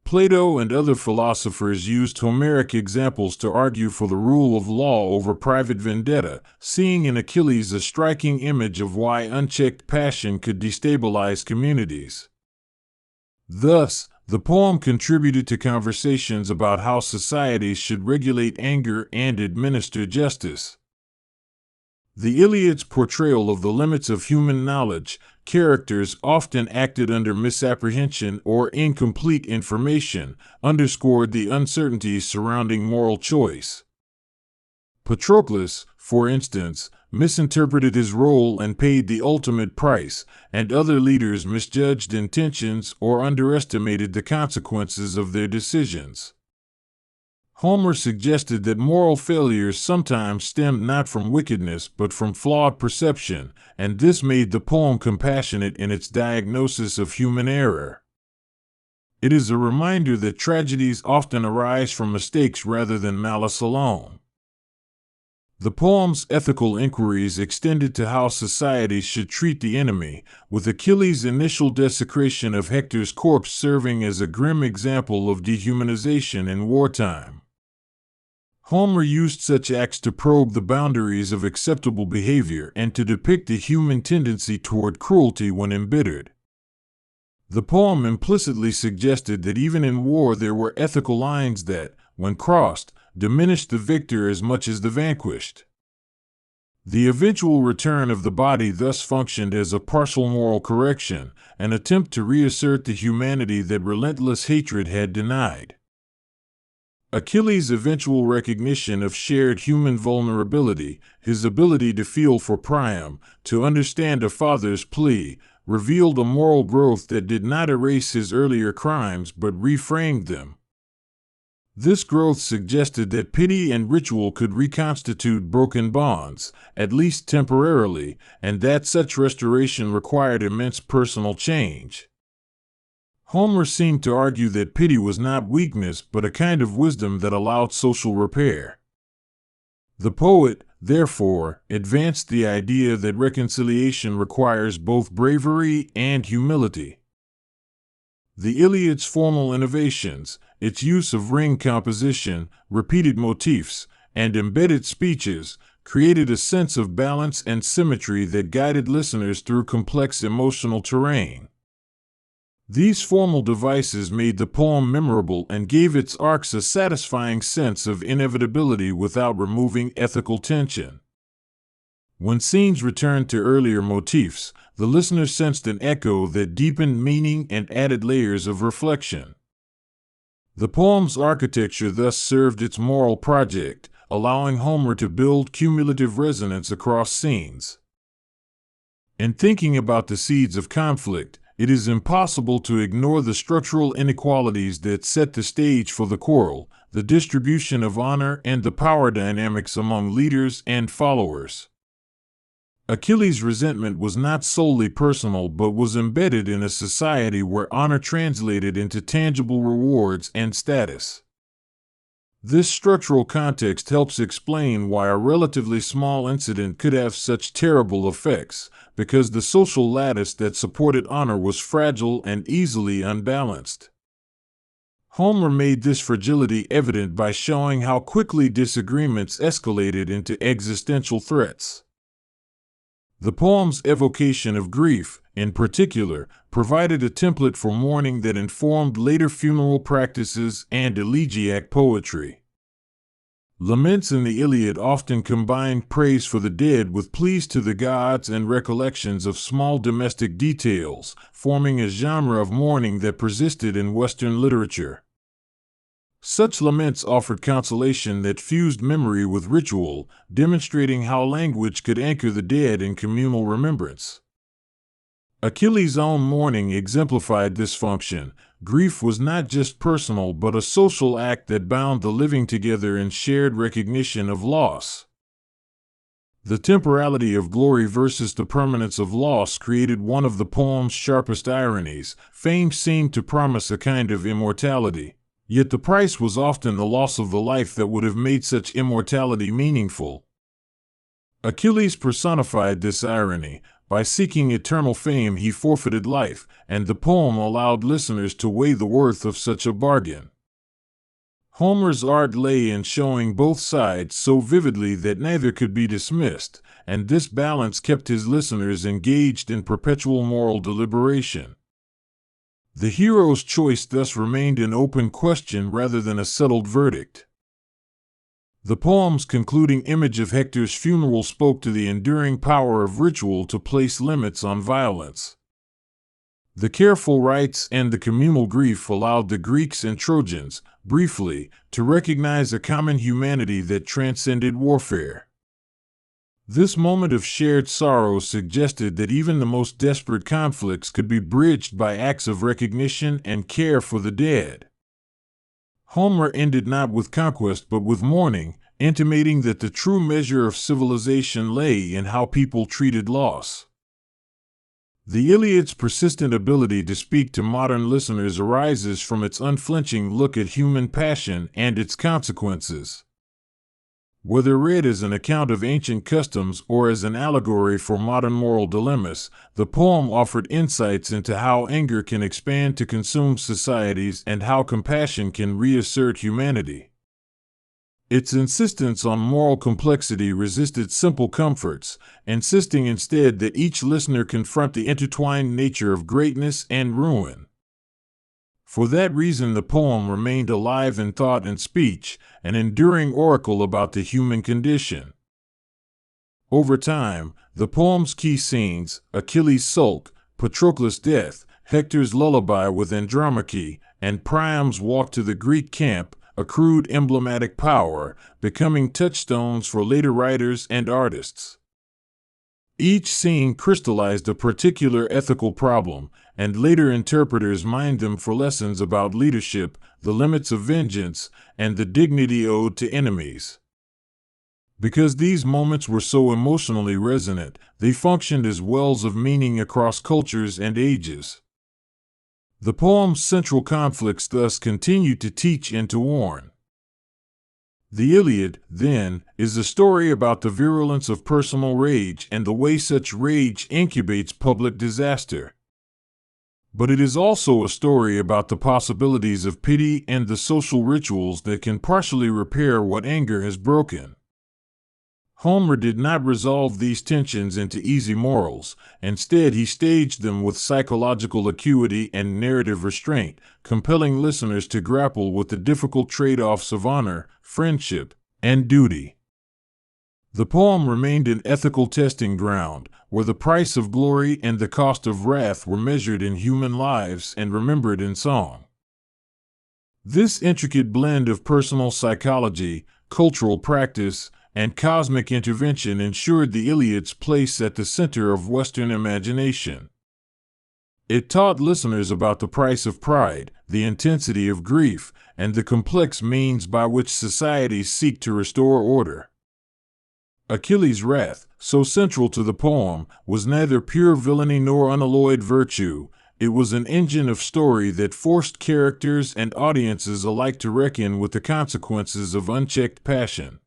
Plato and other philosophers used Homeric examples to argue for the rule of law over private vendetta, seeing in Achilles a striking image of why unchecked passion could destabilize communities. Thus, the poem contributed to conversations about how societies should regulate anger and administer justice. The Iliad's portrayal of the limits of human knowledge, characters often acted under misapprehension or incomplete information, underscored the uncertainties surrounding moral choice. Patroclus, for instance, misinterpreted his role and paid the ultimate price, and other leaders misjudged intentions or underestimated the consequences of their decisions. Homer suggested that moral failures sometimes stemmed not from wickedness but from flawed perception, and this made the poem compassionate in its diagnosis of human error. It is a reminder that tragedies often arise from mistakes rather than malice alone. The poem's ethical inquiries extended to how societies should treat the enemy, with Achilles' initial desecration of Hector's corpse serving as a grim example of dehumanization in wartime. Homer used such acts to probe the boundaries of acceptable behavior and to depict the human tendency toward cruelty when embittered. The poem implicitly suggested that even in war there were ethical lines that, when crossed, diminished the victor as much as the vanquished. The eventual return of the body thus functioned as a partial moral correction, an attempt to reassert the humanity that relentless hatred had denied. Achilles' eventual recognition of shared human vulnerability, his ability to feel for Priam, to understand a father's plea, revealed a moral growth that did not erase his earlier crimes but reframed them. This growth suggested that pity and ritual could reconstitute broken bonds, at least temporarily, and that such restoration required immense personal change. Homer seemed to argue that pity was not weakness but a kind of wisdom that allowed social repair. The poet, therefore, advanced the idea that reconciliation requires both bravery and humility. The Iliad's formal innovations, its use of ring composition, repeated motifs, and embedded speeches, created a sense of balance and symmetry that guided listeners through complex emotional terrain. These formal devices made the poem memorable and gave its arcs a satisfying sense of inevitability without removing ethical tension. When scenes returned to earlier motifs, the listener sensed an echo that deepened meaning and added layers of reflection. The poem's architecture thus served its moral project, allowing Homer to build cumulative resonance across scenes. In thinking about the seeds of conflict, it is impossible to ignore the structural inequalities that set the stage for the quarrel, the distribution of honor, and the power dynamics among leaders and followers. Achilles' resentment was not solely personal but was embedded in a society where honor translated into tangible rewards and status. This structural context helps explain why a relatively small incident could have such terrible effects, because the social lattice that supported honor was fragile and easily unbalanced. Homer made this fragility evident by showing how quickly disagreements escalated into existential threats. The poem's evocation of grief, in particular, provided a template for mourning that informed later funeral practices and elegiac poetry. Laments in the Iliad often combined praise for the dead with pleas to the gods and recollections of small domestic details, forming a genre of mourning that persisted in Western literature. Such laments offered consolation that fused memory with ritual, demonstrating how language could anchor the dead in communal remembrance. Achilles' own mourning exemplified this function. Grief was not just personal but a social act that bound the living together in shared recognition of loss. The temporality of glory versus the permanence of loss created one of the poem's sharpest ironies. Fame seemed to promise a kind of immortality, yet the price was often the loss of the life that would have made such immortality meaningful. Achilles personified this irony. By seeking eternal fame he forfeited life, and the poem allowed listeners to weigh the worth of such a bargain. Homer's art lay in showing both sides so vividly that neither could be dismissed, and this balance kept his listeners engaged in perpetual moral deliberation. The hero's choice thus remained an open question rather than a settled verdict. The poem's concluding image of Hector's funeral spoke to the enduring power of ritual to place limits on violence. The careful rites and the communal grief allowed the Greeks and Trojans, briefly, to recognize a common humanity that transcended warfare. This moment of shared sorrow suggested that even the most desperate conflicts could be bridged by acts of recognition and care for the dead. Homer ended not with conquest but with mourning, intimating that the true measure of civilization lay in how people treated loss. The Iliad's persistent ability to speak to modern listeners arises from its unflinching look at human passion and its consequences. Whether read as an account of ancient customs or as an allegory for modern moral dilemmas, the poem offered insights into how anger can expand to consume societies and how compassion can reassert humanity. Its insistence on moral complexity resisted simple comforts, insisting instead that each listener confront the intertwined nature of greatness and ruin. For that reason, the poem remained alive in thought and speech, an enduring oracle about the human condition. Over time, the poem's key scenes, Achilles' sulk, Patroclus' death, Hector's lullaby with Andromache, and Priam's walk to the Greek camp, accrued emblematic power, becoming touchstones for later writers and artists. Each scene crystallized a particular ethical problem, and later interpreters mined them for lessons about leadership, the limits of vengeance, and the dignity owed to enemies. Because these moments were so emotionally resonant, they functioned as wells of meaning across cultures and ages. The poem's central conflicts thus continue to teach and to warn. The Iliad, then, is a story about the virulence of personal rage and the way such rage incubates public disaster. But it is also a story about the possibilities of pity and the social rituals that can partially repair what anger has broken. Homer did not resolve these tensions into easy morals. Instead, he staged them with psychological acuity and narrative restraint, compelling listeners to grapple with the difficult trade-offs of honor, friendship, and duty. The poem remained an ethical testing ground, where the price of glory and the cost of wrath were measured in human lives and remembered in song. This intricate blend of personal psychology, cultural practice, and cosmic intervention ensured the Iliad's place at the center of Western imagination. It taught listeners about the price of pride, the intensity of grief, and the complex means by which societies seek to restore order. Achilles' wrath, so central to the poem, was neither pure villainy nor unalloyed virtue. It was an engine of story that forced characters and audiences alike to reckon with the consequences of unchecked passion.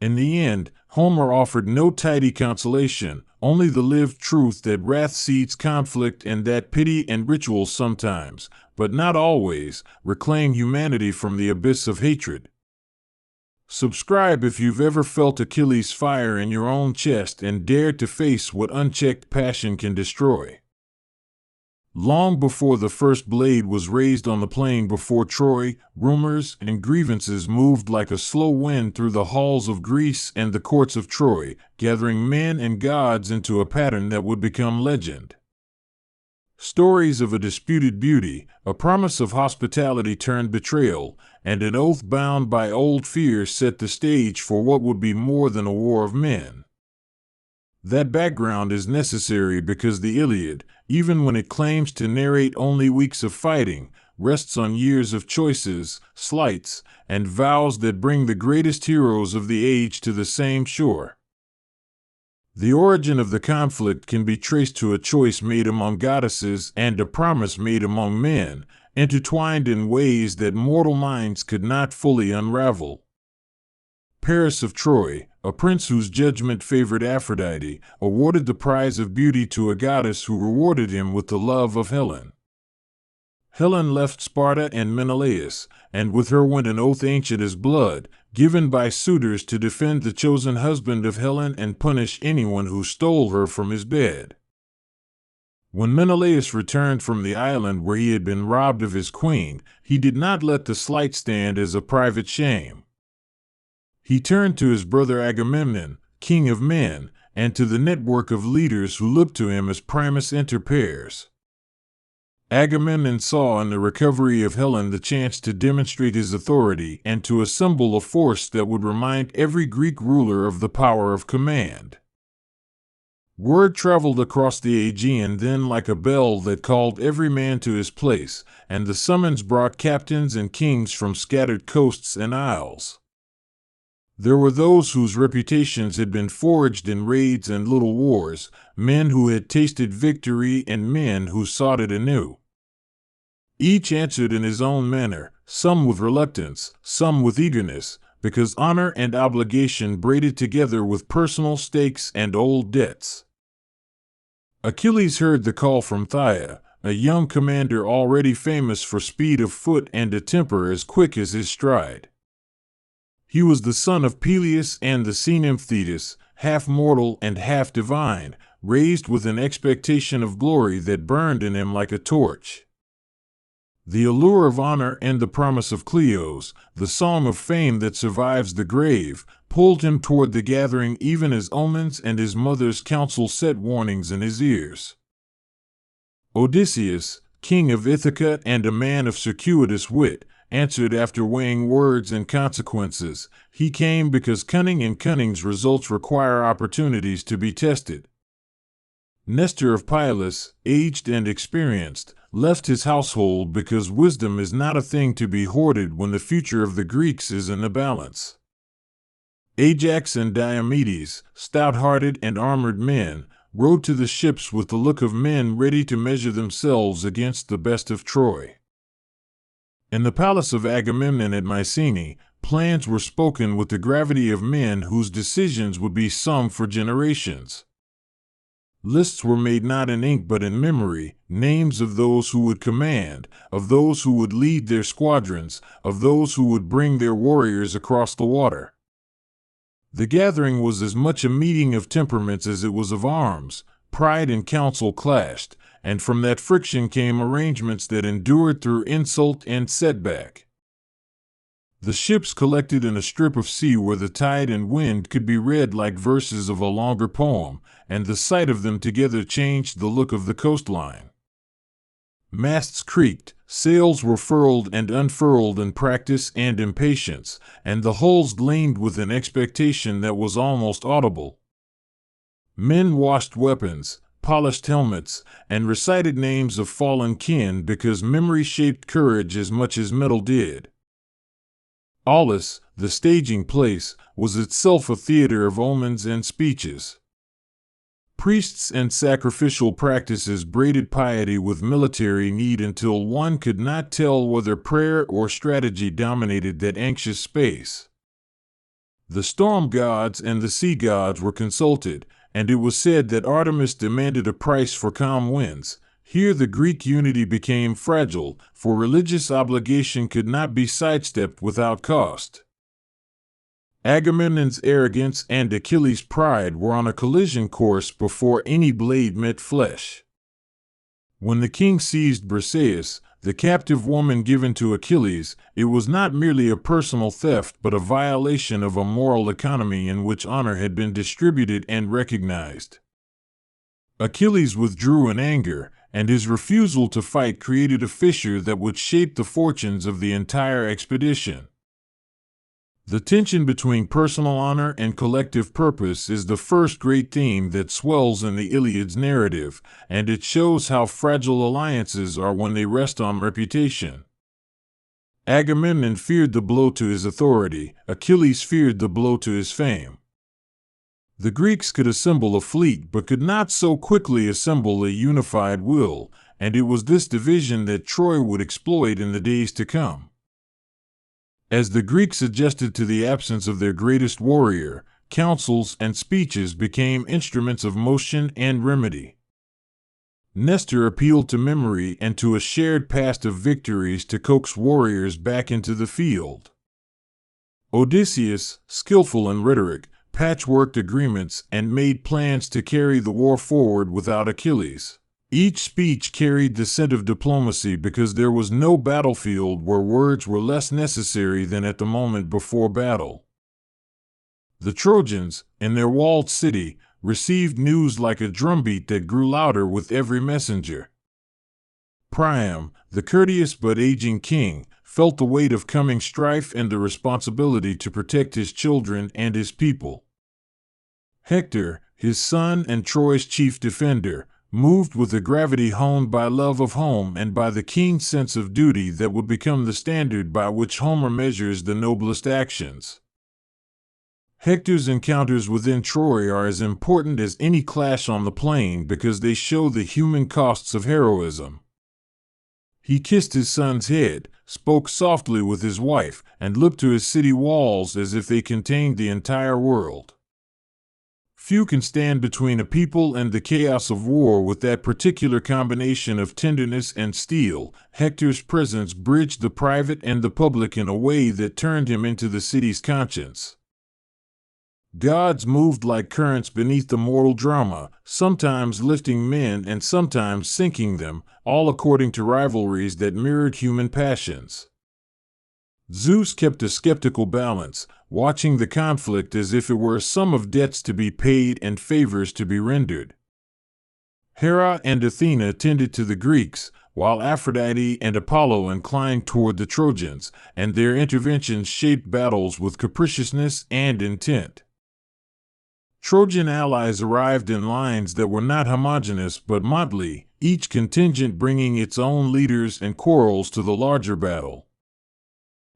In the end, Homer offered no tidy consolation, only the lived truth that wrath seeds conflict and that pity and ritual sometimes, but not always, reclaim humanity from the abyss of hatred. Subscribe if you've ever felt Achilles' fire in your own chest and dared to face what unchecked passion can destroy. Long before the first blade was raised on the plain before Troy, rumors and grievances moved like a slow wind through the halls of Greece and the courts of Troy, gathering men and gods into a pattern that would become legend. Stories of a disputed beauty, a promise of hospitality turned betrayal, and an oath bound by old fear set the stage for what would be more than a war of men. That background is necessary because the Iliad, even when it claims to narrate only weeks of fighting, rests on years of choices, slights, and vows that bring the greatest heroes of the age to the same shore. The origin of the conflict can be traced to a choice made among goddesses and a promise made among men, intertwined in ways that mortal minds could not fully unravel. Paris of Troy, a prince whose judgment favored Aphrodite, awarded the prize of beauty to a goddess who rewarded him with the love of Helen. Helen left Sparta and Menelaus, and with her went an oath ancient as blood, given by suitors to defend the chosen husband of Helen and punish anyone who stole her from his bed. When Menelaus returned from the island where he had been robbed of his queen, he did not let the slight stand as a private shame. He turned to his brother Agamemnon, king of men, and to the network of leaders who looked to him as primus inter pares. Agamemnon saw in the recovery of Helen the chance to demonstrate his authority and to assemble a force that would remind every Greek ruler of the power of command. Word traveled across the Aegean then like a bell that called every man to his place, and the summons brought captains and kings from scattered coasts and isles. There were those whose reputations had been forged in raids and little wars, men who had tasted victory and men who sought it anew. Each answered in his own manner, some with reluctance, some with eagerness, because honor and obligation braided together with personal stakes and old debts. Achilles heard the call from Phthia, a young commander already famous for speed of foot and a temper as quick as his stride. He was the son of Peleus and the sea nymph Thetis, half mortal and half divine, raised with an expectation of glory that burned in him like a torch. The allure of honor and the promise of Cleos, the song of fame that survives the grave, pulled him toward the gathering even as omens and his mother's counsel set warnings in his ears. Odysseus, king of Ithaca and a man of circuitous wit, answered after weighing words and consequences. He came because cunning and cunning's results require opportunities to be tested. Nestor of Pylus, aged and experienced, left his household because wisdom is not a thing to be hoarded when the future of the Greeks is in the balance. Ajax and Diomedes, stout-hearted and armored men, rode to the ships with the look of men ready to measure themselves against the best of Troy. In the palace of Agamemnon at Mycenae, plans were spoken with the gravity of men whose decisions would be summed for generations. Lists were made not in ink but in memory, names of those who would command, of those who would lead their squadrons, of those who would bring their warriors across the water. The gathering was as much a meeting of temperaments as it was of arms. Pride and counsel clashed, and from that friction came arrangements that endured through insult and setback. The ships collected in a strip of sea where the tide and wind could be read like verses of a longer poem, and the sight of them together changed the look of the coastline. Masts creaked, sails were furled and unfurled in practice and impatience, and the hulls gleamed with an expectation that was almost audible. Men washed weapons, polished helmets, and recited names of fallen kin because memory shaped courage as much as metal did. Aulis, the staging place, was itself a theater of omens and speeches. Priests and sacrificial practices braided piety with military need until one could not tell whether prayer or strategy dominated that anxious space. The storm gods and the sea gods were consulted, and it was said that Artemis demanded a price for calm winds. Here the Greek unity became fragile, for religious obligation could not be sidestepped without cost. Agamemnon's arrogance and Achilles' pride were on a collision course before any blade met flesh. When the king seized Briseis, the captive woman given to Achilles, it was not merely a personal theft but a violation of a moral economy in which honor had been distributed and recognized. Achilles withdrew in anger, and his refusal to fight created a fissure that would shape the fortunes of the entire expedition. The tension between personal honor and collective purpose is the first great theme that swells in the Iliad's narrative, and it shows how fragile alliances are when they rest on reputation. Agamemnon feared the blow to his authority, Achilles feared the blow to his fame. The Greeks could assemble a fleet but could not so quickly assemble a unified will, and it was this division that Troy would exploit in the days to come. As the Greeks adjusted to the absence of their greatest warrior, counsels and speeches became instruments of motion and remedy. Nestor appealed to memory and to a shared past of victories to coax warriors back into the field. Odysseus, skillful in rhetoric, patchworked agreements and made plans to carry the war forward without Achilles. Each speech carried the scent of diplomacy because there was no battlefield where words were less necessary than at the moment before battle. The Trojans, in their walled city, received news like a drumbeat that grew louder with every messenger. Priam, the courteous but aging king, felt the weight of coming strife and the responsibility to protect his children and his people. Hector, his son and Troy's chief defender, moved with a gravity honed by love of home and by the keen sense of duty that would become the standard by which Homer measures the noblest actions. Hector's encounters within Troy are as important as any clash on the plain because they show the human costs of heroism. He kissed his son's head, spoke softly with his wife, and looked to his city walls as if they contained the entire world. Few can stand between a people and the chaos of war with that particular combination of tenderness and steel. Hector's presence bridged the private and the public in a way that turned him into the city's conscience. Gods moved like currents beneath the mortal drama, sometimes lifting men and sometimes sinking them, all according to rivalries that mirrored human passions. Zeus kept a skeptical balance, watching the conflict as if it were a sum of debts to be paid and favors to be rendered. Hera and Athena tended to the Greeks, while Aphrodite and Apollo inclined toward the Trojans, and their interventions shaped battles with capriciousness and intent. Trojan allies arrived in lines that were not homogeneous but motley, each contingent bringing its own leaders and quarrels to the larger battle.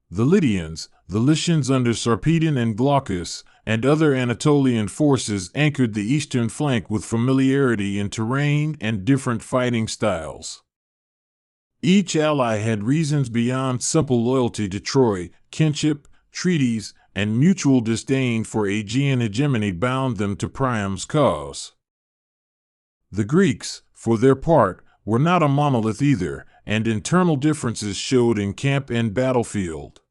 The Lydians, the Lycians under Sarpedon and Glaucus, and other Anatolian forces anchored the eastern flank with familiarity in terrain and different fighting styles. Each ally had reasons beyond simple loyalty to Troy, kinship, treaties, and mutual disdain for Aegean hegemony bound them to Priam's cause. The Greeks, for their part, were not a monolith either, and internal differences showed in camp and battlefield.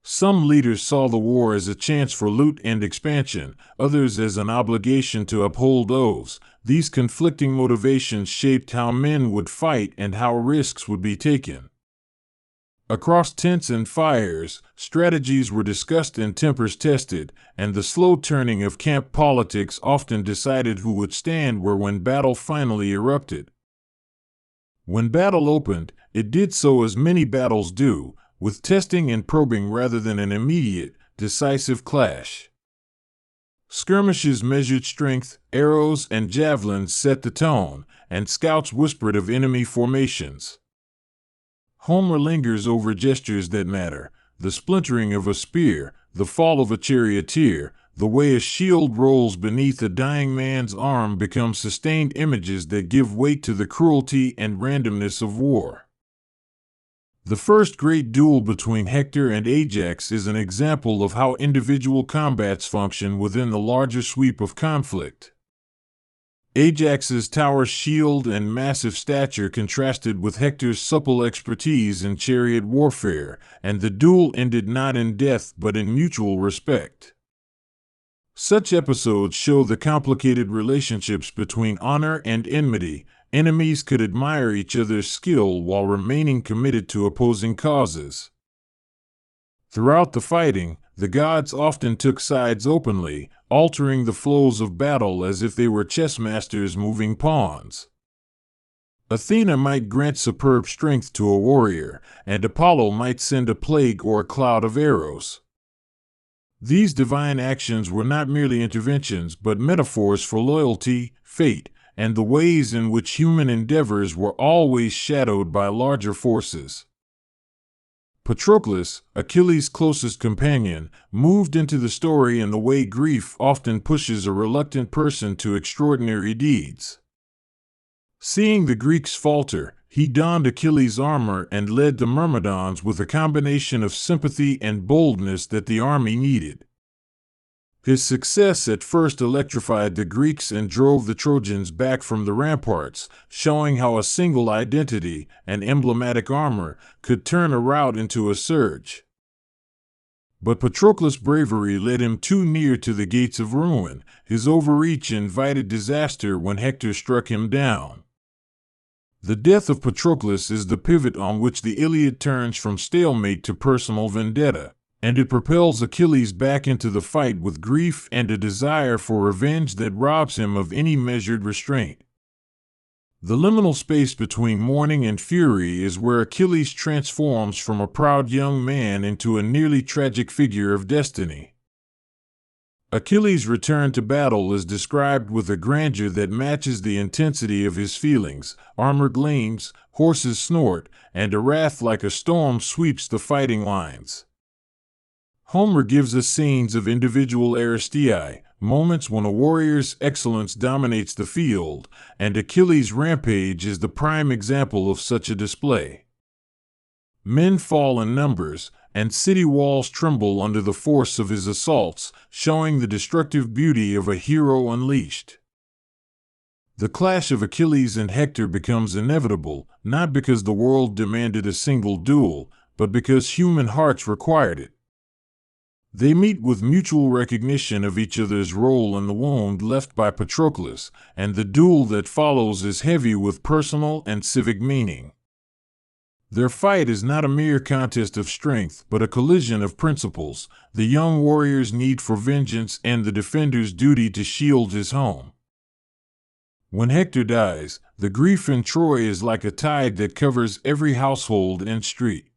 Some leaders saw the war as a chance for loot and expansion, others as an obligation to uphold oaths. These conflicting motivations shaped how men would fight and how risks would be taken. Across tents and fires, strategies were discussed and tempers tested, and the slow turning of camp politics often decided who would stand where when battle finally erupted. When battle opened, it did so as many battles do, with testing and probing rather than an immediate, decisive clash. Skirmishes measured strength, arrows and javelins set the tone, and scouts whispered of enemy formations. Homer lingers over gestures that matter, the splintering of a spear, the fall of a charioteer, the way a shield rolls beneath a dying man's arm become sustained images that give weight to the cruelty and randomness of war. The first great duel between Hector and Ajax is an example of how individual combats function within the larger sweep of conflict. Ajax's tower shield and massive stature contrasted with Hector's supple expertise in chariot warfare, and the duel ended not in death but in mutual respect. Such episodes show the complicated relationships between honor and enmity. Enemies could admire each other's skill while remaining committed to opposing causes. Throughout the fighting, the gods often took sides openly, altering the flows of battle as if they were chess masters moving pawns. Athena might grant superb strength to a warrior, and Apollo might send a plague or a cloud of arrows. These divine actions were not merely interventions but metaphors for loyalty, fate, and the ways in which human endeavors were always shadowed by larger forces. Patroclus, Achilles' closest companion, moved into the story in the way grief often pushes a reluctant person to extraordinary deeds. Seeing the Greeks falter, he donned Achilles' armor and led the Myrmidons with a combination of sympathy and boldness that the army needed. His success at first electrified the Greeks and drove the Trojans back from the ramparts, showing how a single identity, an emblematic armor, could turn a rout into a surge. But Patroclus' bravery led him too near to the gates of ruin. His overreach invited disaster when Hector struck him down. The death of Patroclus is the pivot on which the Iliad turns from stalemate to personal vendetta, and it propels Achilles back into the fight with grief and a desire for revenge that robs him of any measured restraint. The liminal space between mourning and fury is where Achilles transforms from a proud young man into a nearly tragic figure of destiny. Achilles' return to battle is described with a grandeur that matches the intensity of his feelings. Armor gleams, horses snort, and a wrath like a storm sweeps the fighting lines. Homer gives us scenes of individual Aristii, moments when a warrior's excellence dominates the field, and Achilles' rampage is the prime example of such a display. Men fall in numbers, and city walls tremble under the force of his assaults, showing the destructive beauty of a hero unleashed. The clash of Achilles and Hector becomes inevitable, not because the world demanded a single duel, but because human hearts required it. They meet with mutual recognition of each other's role in the wound left by Patroclus, and the duel that follows is heavy with personal and civic meaning. Their fight is not a mere contest of strength, but a collision of principles, the young warrior's need for vengeance and the defender's duty to shield his home. When Hector dies, the grief in Troy is like a tide that covers every household and street.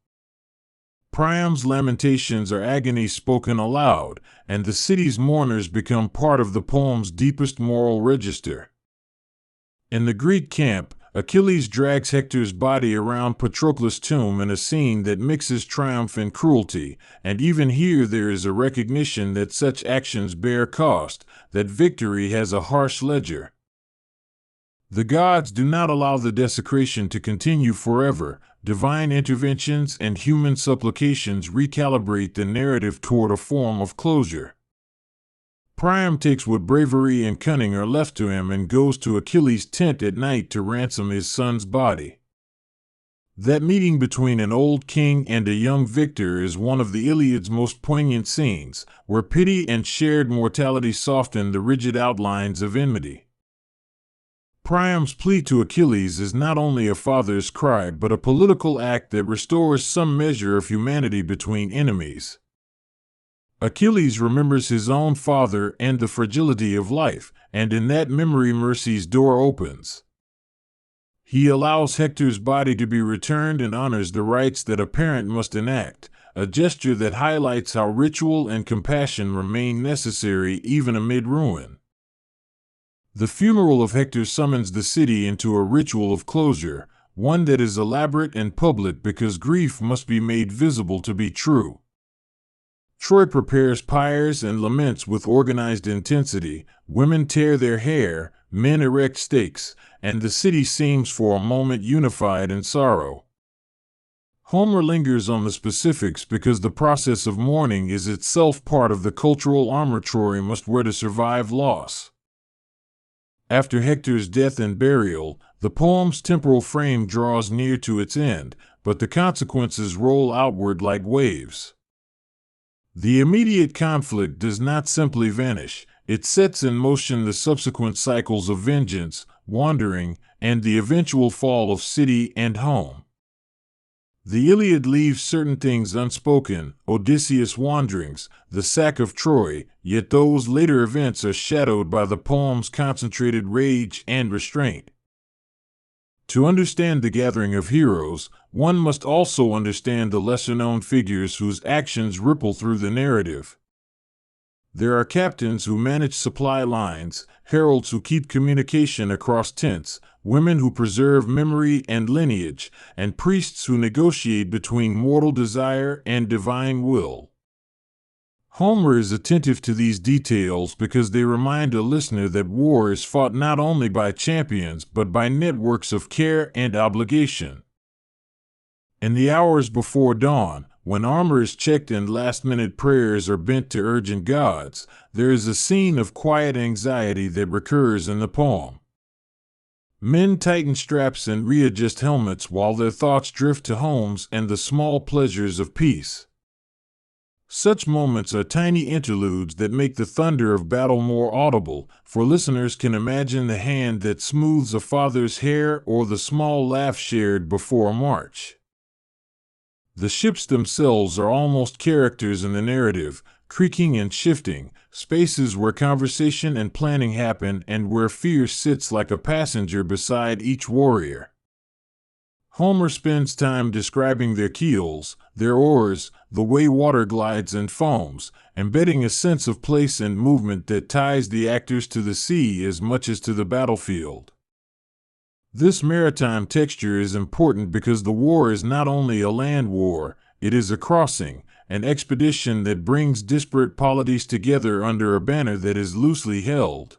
Priam's lamentations are agony spoken aloud, and the city's mourners become part of the poem's deepest moral register. In the Greek camp, Achilles drags Hector's body around Patroclus' tomb in a scene that mixes triumph and cruelty, and even here there is a recognition that such actions bear cost, that victory has a harsh ledger. The gods do not allow the desecration to continue forever. Divine interventions and human supplications recalibrate the narrative toward a form of closure. Priam takes what bravery and cunning are left to him and goes to Achilles' tent at night to ransom his son's body. That meeting between an old king and a young victor is one of the Iliad's most poignant scenes, where pity and shared mortality soften the rigid outlines of enmity. Priam's plea to Achilles is not only a father's cry but a political act that restores some measure of humanity between enemies. Achilles remembers his own father and the fragility of life, and in that memory mercy's door opens. He allows Hector's body to be returned and honors the rites that a parent must enact, a gesture that highlights how ritual and compassion remain necessary even amid ruin. The funeral of Hector summons the city into a ritual of closure, one that is elaborate and public because grief must be made visible to be true. Troy prepares pyres and laments with organized intensity, women tear their hair, men erect stakes, and the city seems for a moment unified in sorrow. Homer lingers on the specifics because the process of mourning is itself part of the cultural armor Troy must wear to survive loss. After Hector's death and burial, the poem's temporal frame draws near to its end, but the consequences roll outward like waves. The immediate conflict does not simply vanish, it sets in motion the subsequent cycles of vengeance, wandering, and the eventual fall of city and home. The Iliad leaves certain things unspoken, Odysseus' wanderings, the sack of Troy, yet those later events are shadowed by the poem's concentrated rage and restraint. To understand the gathering of heroes, one must also understand the lesser-known figures whose actions ripple through the narrative. There are captains who manage supply lines, heralds who keep communication across tents, women who preserve memory and lineage, and priests who negotiate between mortal desire and divine will. Homer is attentive to these details because they remind a listener that war is fought not only by champions but by networks of care and obligation. In the hours before dawn, when armor is checked and last-minute prayers are bent to urgent gods, there is a scene of quiet anxiety that recurs in the poem. Men tighten straps and readjust helmets while their thoughts drift to homes and the small pleasures of peace. Such moments are tiny interludes that make the thunder of battle more audible, for listeners can imagine the hand that smooths a father's hair or the small laugh shared before a march. The ships themselves are almost characters in the narrative, creaking and shifting, spaces where conversation and planning happen and where fear sits like a passenger beside each warrior. Homer spends time describing their keels, their oars, the way water glides and foams, embedding a sense of place and movement that ties the actors to the sea as much as to the battlefield. This maritime texture is important because the war is not only a land war, it is a crossing, an expedition that brings disparate polities together under a banner that is loosely held.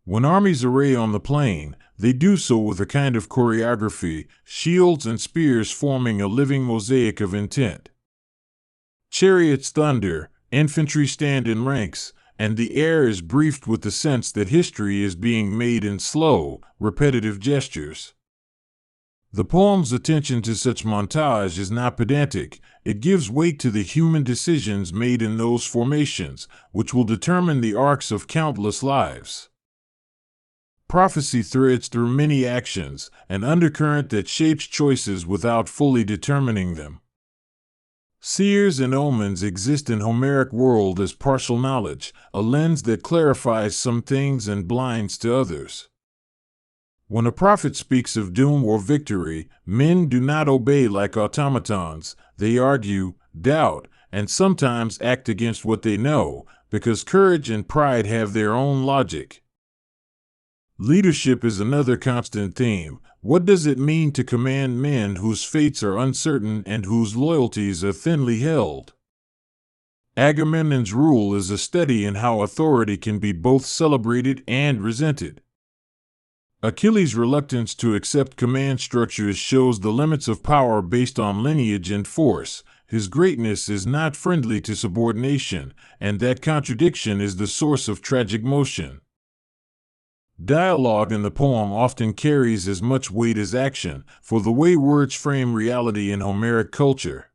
When armies array on the plain, they do so with a kind of choreography, shields and spears forming a living mosaic of intent. Chariots thunder, infantry stand in ranks, and the air is briefed with the sense that history is being made in slow, repetitive gestures. The poem's attention to such montage is not pedantic. It gives weight to the human decisions made in those formations, which will determine the arcs of countless lives. Prophecy threads through many actions, an undercurrent that shapes choices without fully determining them. Seers and omens exist in Homeric world as partial knowledge, a lens that clarifies some things and blinds to others. When a prophet speaks of doom or victory, men do not obey like automatons. They argue, doubt, and sometimes act against what they know, because courage and pride have their own logic. Leadership is another constant theme. What does it mean to command men whose fates are uncertain and whose loyalties are thinly held? Agamemnon's rule is a study in how authority can be both celebrated and resented. Achilles' reluctance to accept command structures shows the limits of power based on lineage and force. His greatness is not friendly to subordination, and that contradiction is the source of tragic motion. Dialogue in the poem often carries as much weight as action, for the way words frame reality in Homeric culture.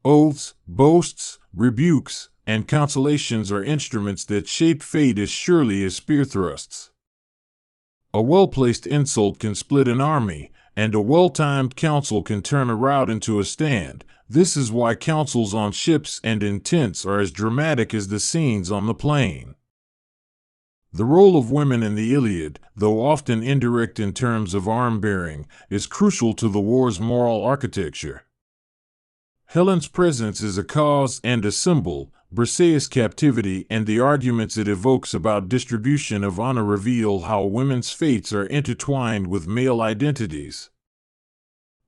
Oaths, boasts, rebukes, and consolations are instruments that shape fate as surely as spear thrusts. A well-placed insult can split an army, and a well-timed counsel can turn a rout into a stand. This is why councils on ships and in tents are as dramatic as the scenes on the plain. The role of women in the Iliad, though often indirect in terms of arm-bearing, is crucial to the war's moral architecture. Helen's presence is a cause and a symbol. Briseis' captivity and the arguments it evokes about distribution of honor reveal how women's fates are intertwined with male identities.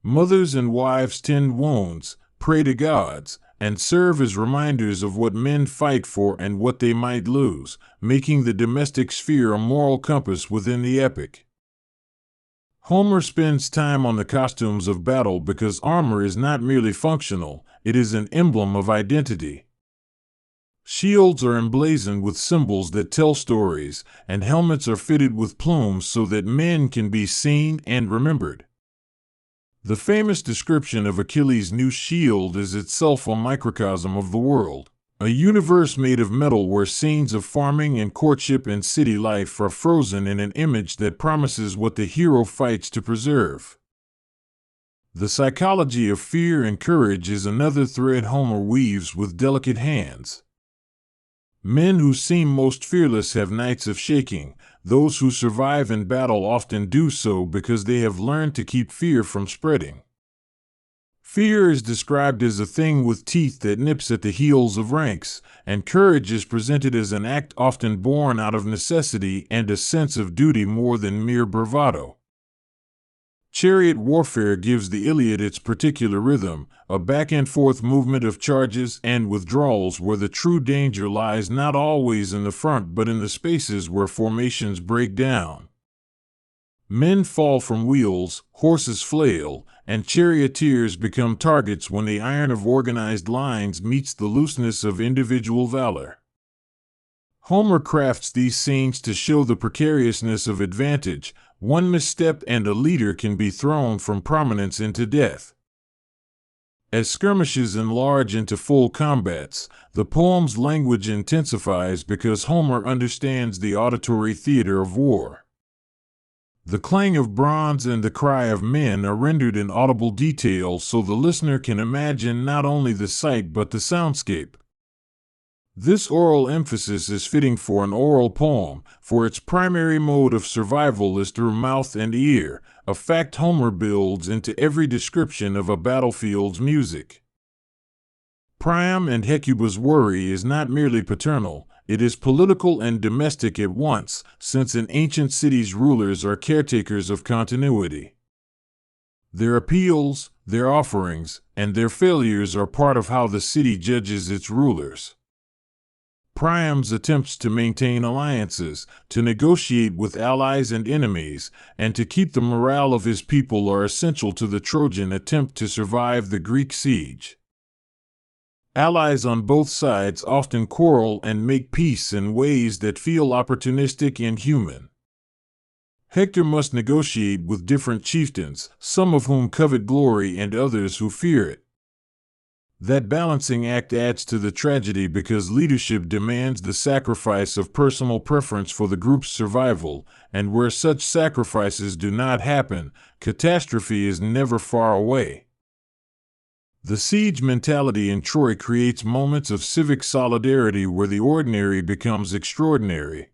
Mothers and wives tend wounds, pray to gods, and serve as reminders of what men fight for and what they might lose, making the domestic sphere a moral compass within the epic. Homer spends time on the costumes of battle because armor is not merely functional, it is an emblem of identity. Shields are emblazoned with symbols that tell stories, and helmets are fitted with plumes so that men can be seen and remembered. The famous description of Achilles' new shield is itself a microcosm of the world, a universe made of metal where scenes of farming and courtship and city life are frozen in an image that promises what the hero fights to preserve. The psychology of fear and courage is another thread Homer weaves with delicate hands. Men who seem most fearless have nights of shaking. Those who survive in battle often do so because they have learned to keep fear from spreading. Fear is described as a thing with teeth that nips at the heels of ranks, and courage is presented as an act often born out of necessity and a sense of duty more than mere bravado. Chariot warfare gives the Iliad its particular rhythm, a back-and-forth movement of charges and withdrawals where the true danger lies not always in the front but in the spaces where formations break down. Men fall from wheels, horses flail, and charioteers become targets when the iron of organized lines meets the looseness of individual valor. Homer crafts these scenes to show the precariousness of advantage. One misstep and a leader can be thrown from prominence into death. As skirmishes enlarge into full combats, the poem's language intensifies because Homer understands the auditory theater of war. The clang of bronze and the cry of men are rendered in audible detail so the listener can imagine not only the sight but the soundscape. This oral emphasis is fitting for an oral poem, for its primary mode of survival is through mouth and ear, a fact Homer builds into every description of a battlefield's music. Priam and Hecuba's worry is not merely paternal, it is political and domestic at once, since in ancient cities rulers are caretakers of continuity. Their appeals, their offerings, and their failures are part of how the city judges its rulers. Priam's attempts to maintain alliances, to negotiate with allies and enemies, and to keep the morale of his people are essential to the Trojan attempt to survive the Greek siege. Allies on both sides often quarrel and make peace in ways that feel opportunistic and human. Hector must negotiate with different chieftains, some of whom covet glory and others who fear it. That balancing act adds to the tragedy because leadership demands the sacrifice of personal preference for the group's survival, and where such sacrifices do not happen, catastrophe is never far away. The siege mentality in Troy creates moments of civic solidarity where the ordinary becomes extraordinary.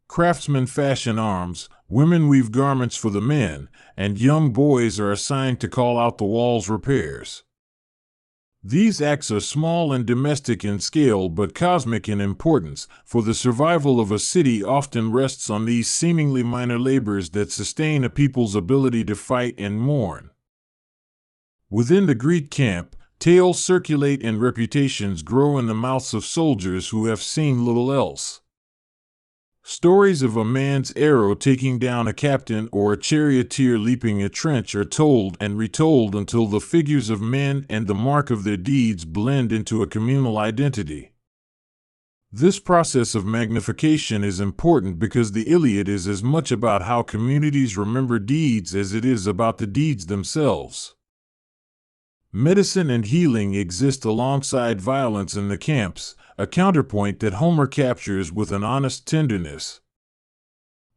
Craftsmen fashion arms, women weave garments for the men, and young boys are assigned to call out the wall's repairs. These acts are small and domestic in scale but cosmic in importance, for the survival of a city often rests on these seemingly minor labors that sustain a people's ability to fight and mourn. Within the Greek camp, tales circulate and reputations grow in the mouths of soldiers who have seen little else. Stories of a man's arrow taking down a captain or a charioteer leaping a trench are told and retold until the figures of men and the mark of their deeds blend into a communal identity. This process of magnification is important because the Iliad is as much about how communities remember deeds as it is about the deeds themselves. Medicine and healing exist alongside violence in the camps, a counterpoint that Homer captures with an honest tenderness.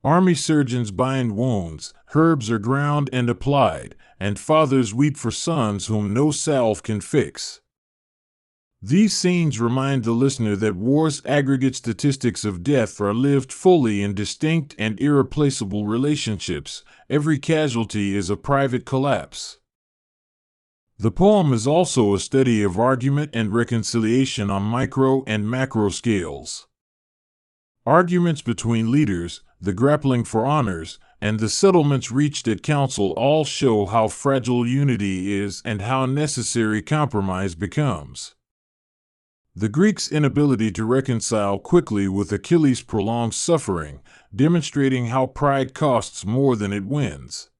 Army surgeons bind wounds, herbs are ground and applied, and fathers weep for sons whom no salve can fix. These scenes remind the listener that war's aggregate statistics of death are lived fully in distinct and irreplaceable relationships. Every casualty is a private collapse. The poem is also a study of argument and reconciliation on micro and macro scales. Arguments between leaders, the grappling for honors, and the settlements reached at council all show how fragile unity is and how necessary compromise becomes. The Greeks' inability to reconcile quickly with Achilles' prolonged suffering, demonstrating how pride costs more than it wins.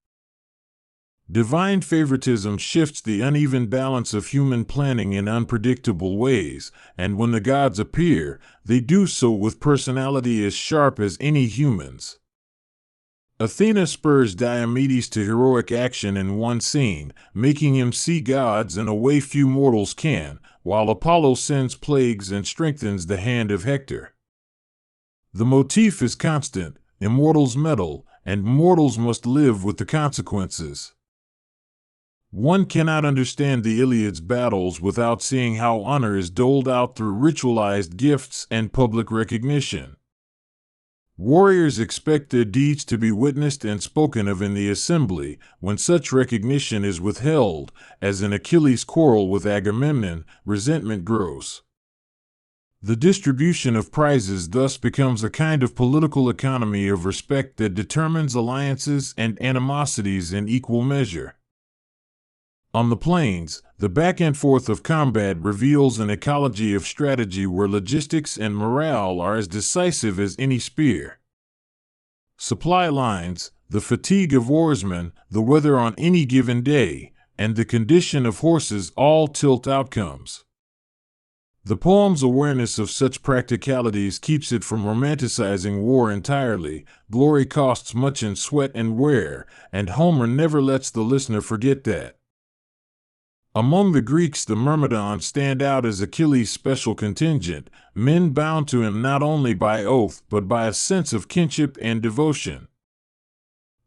Divine favoritism shifts the uneven balance of human planning in unpredictable ways, and when the gods appear, they do so with personality as sharp as any human's. Athena spurs Diomedes to heroic action in one scene, making him see gods in a way few mortals can, while Apollo sends plagues and strengthens the hand of Hector. The motif is constant: immortals meddle, and mortals must live with the consequences. One cannot understand the Iliad's battles without seeing how honor is doled out through ritualized gifts and public recognition. Warriors expect their deeds to be witnessed and spoken of in the assembly. When such recognition is withheld, as in Achilles' quarrel with Agamemnon, resentment grows. The distribution of prizes thus becomes a kind of political economy of respect that determines alliances and animosities in equal measure. On the plains, the back and forth of combat reveals an ecology of strategy where logistics and morale are as decisive as any spear. Supply lines, the fatigue of oarsmen, the weather on any given day, and the condition of horses all tilt outcomes. The poem's awareness of such practicalities keeps it from romanticizing war entirely. Glory costs much in sweat and wear, and Homer never lets the listener forget that. Among the Greeks, the Myrmidons stand out as Achilles' special contingent, men bound to him not only by oath but by a sense of kinship and devotion.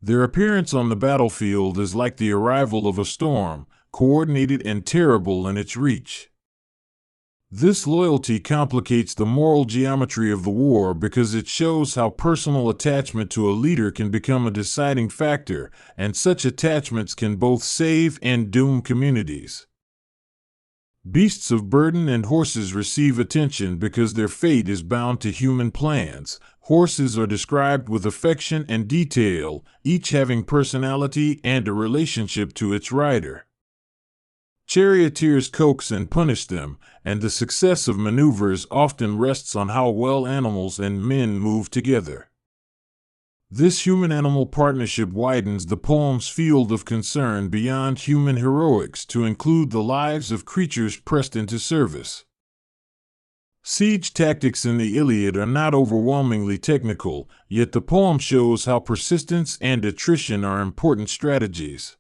Their appearance on the battlefield is like the arrival of a storm, coordinated and terrible in its reach. This loyalty complicates the moral geometry of the war because it shows how personal attachment to a leader can become a deciding factor, and such attachments can both save and doom communities. Beasts of burden and horses receive attention because their fate is bound to human plans. Horses are described with affection and detail, each having personality and a relationship to its rider. Charioteers coax and punish them, and the success of maneuvers often rests on how well animals and men move together. This human-animal partnership widens the poem's field of concern beyond human heroics to include the lives of creatures pressed into service. Siege tactics in the Iliad are not overwhelmingly technical, yet the poem shows how persistence and attrition are important strategies.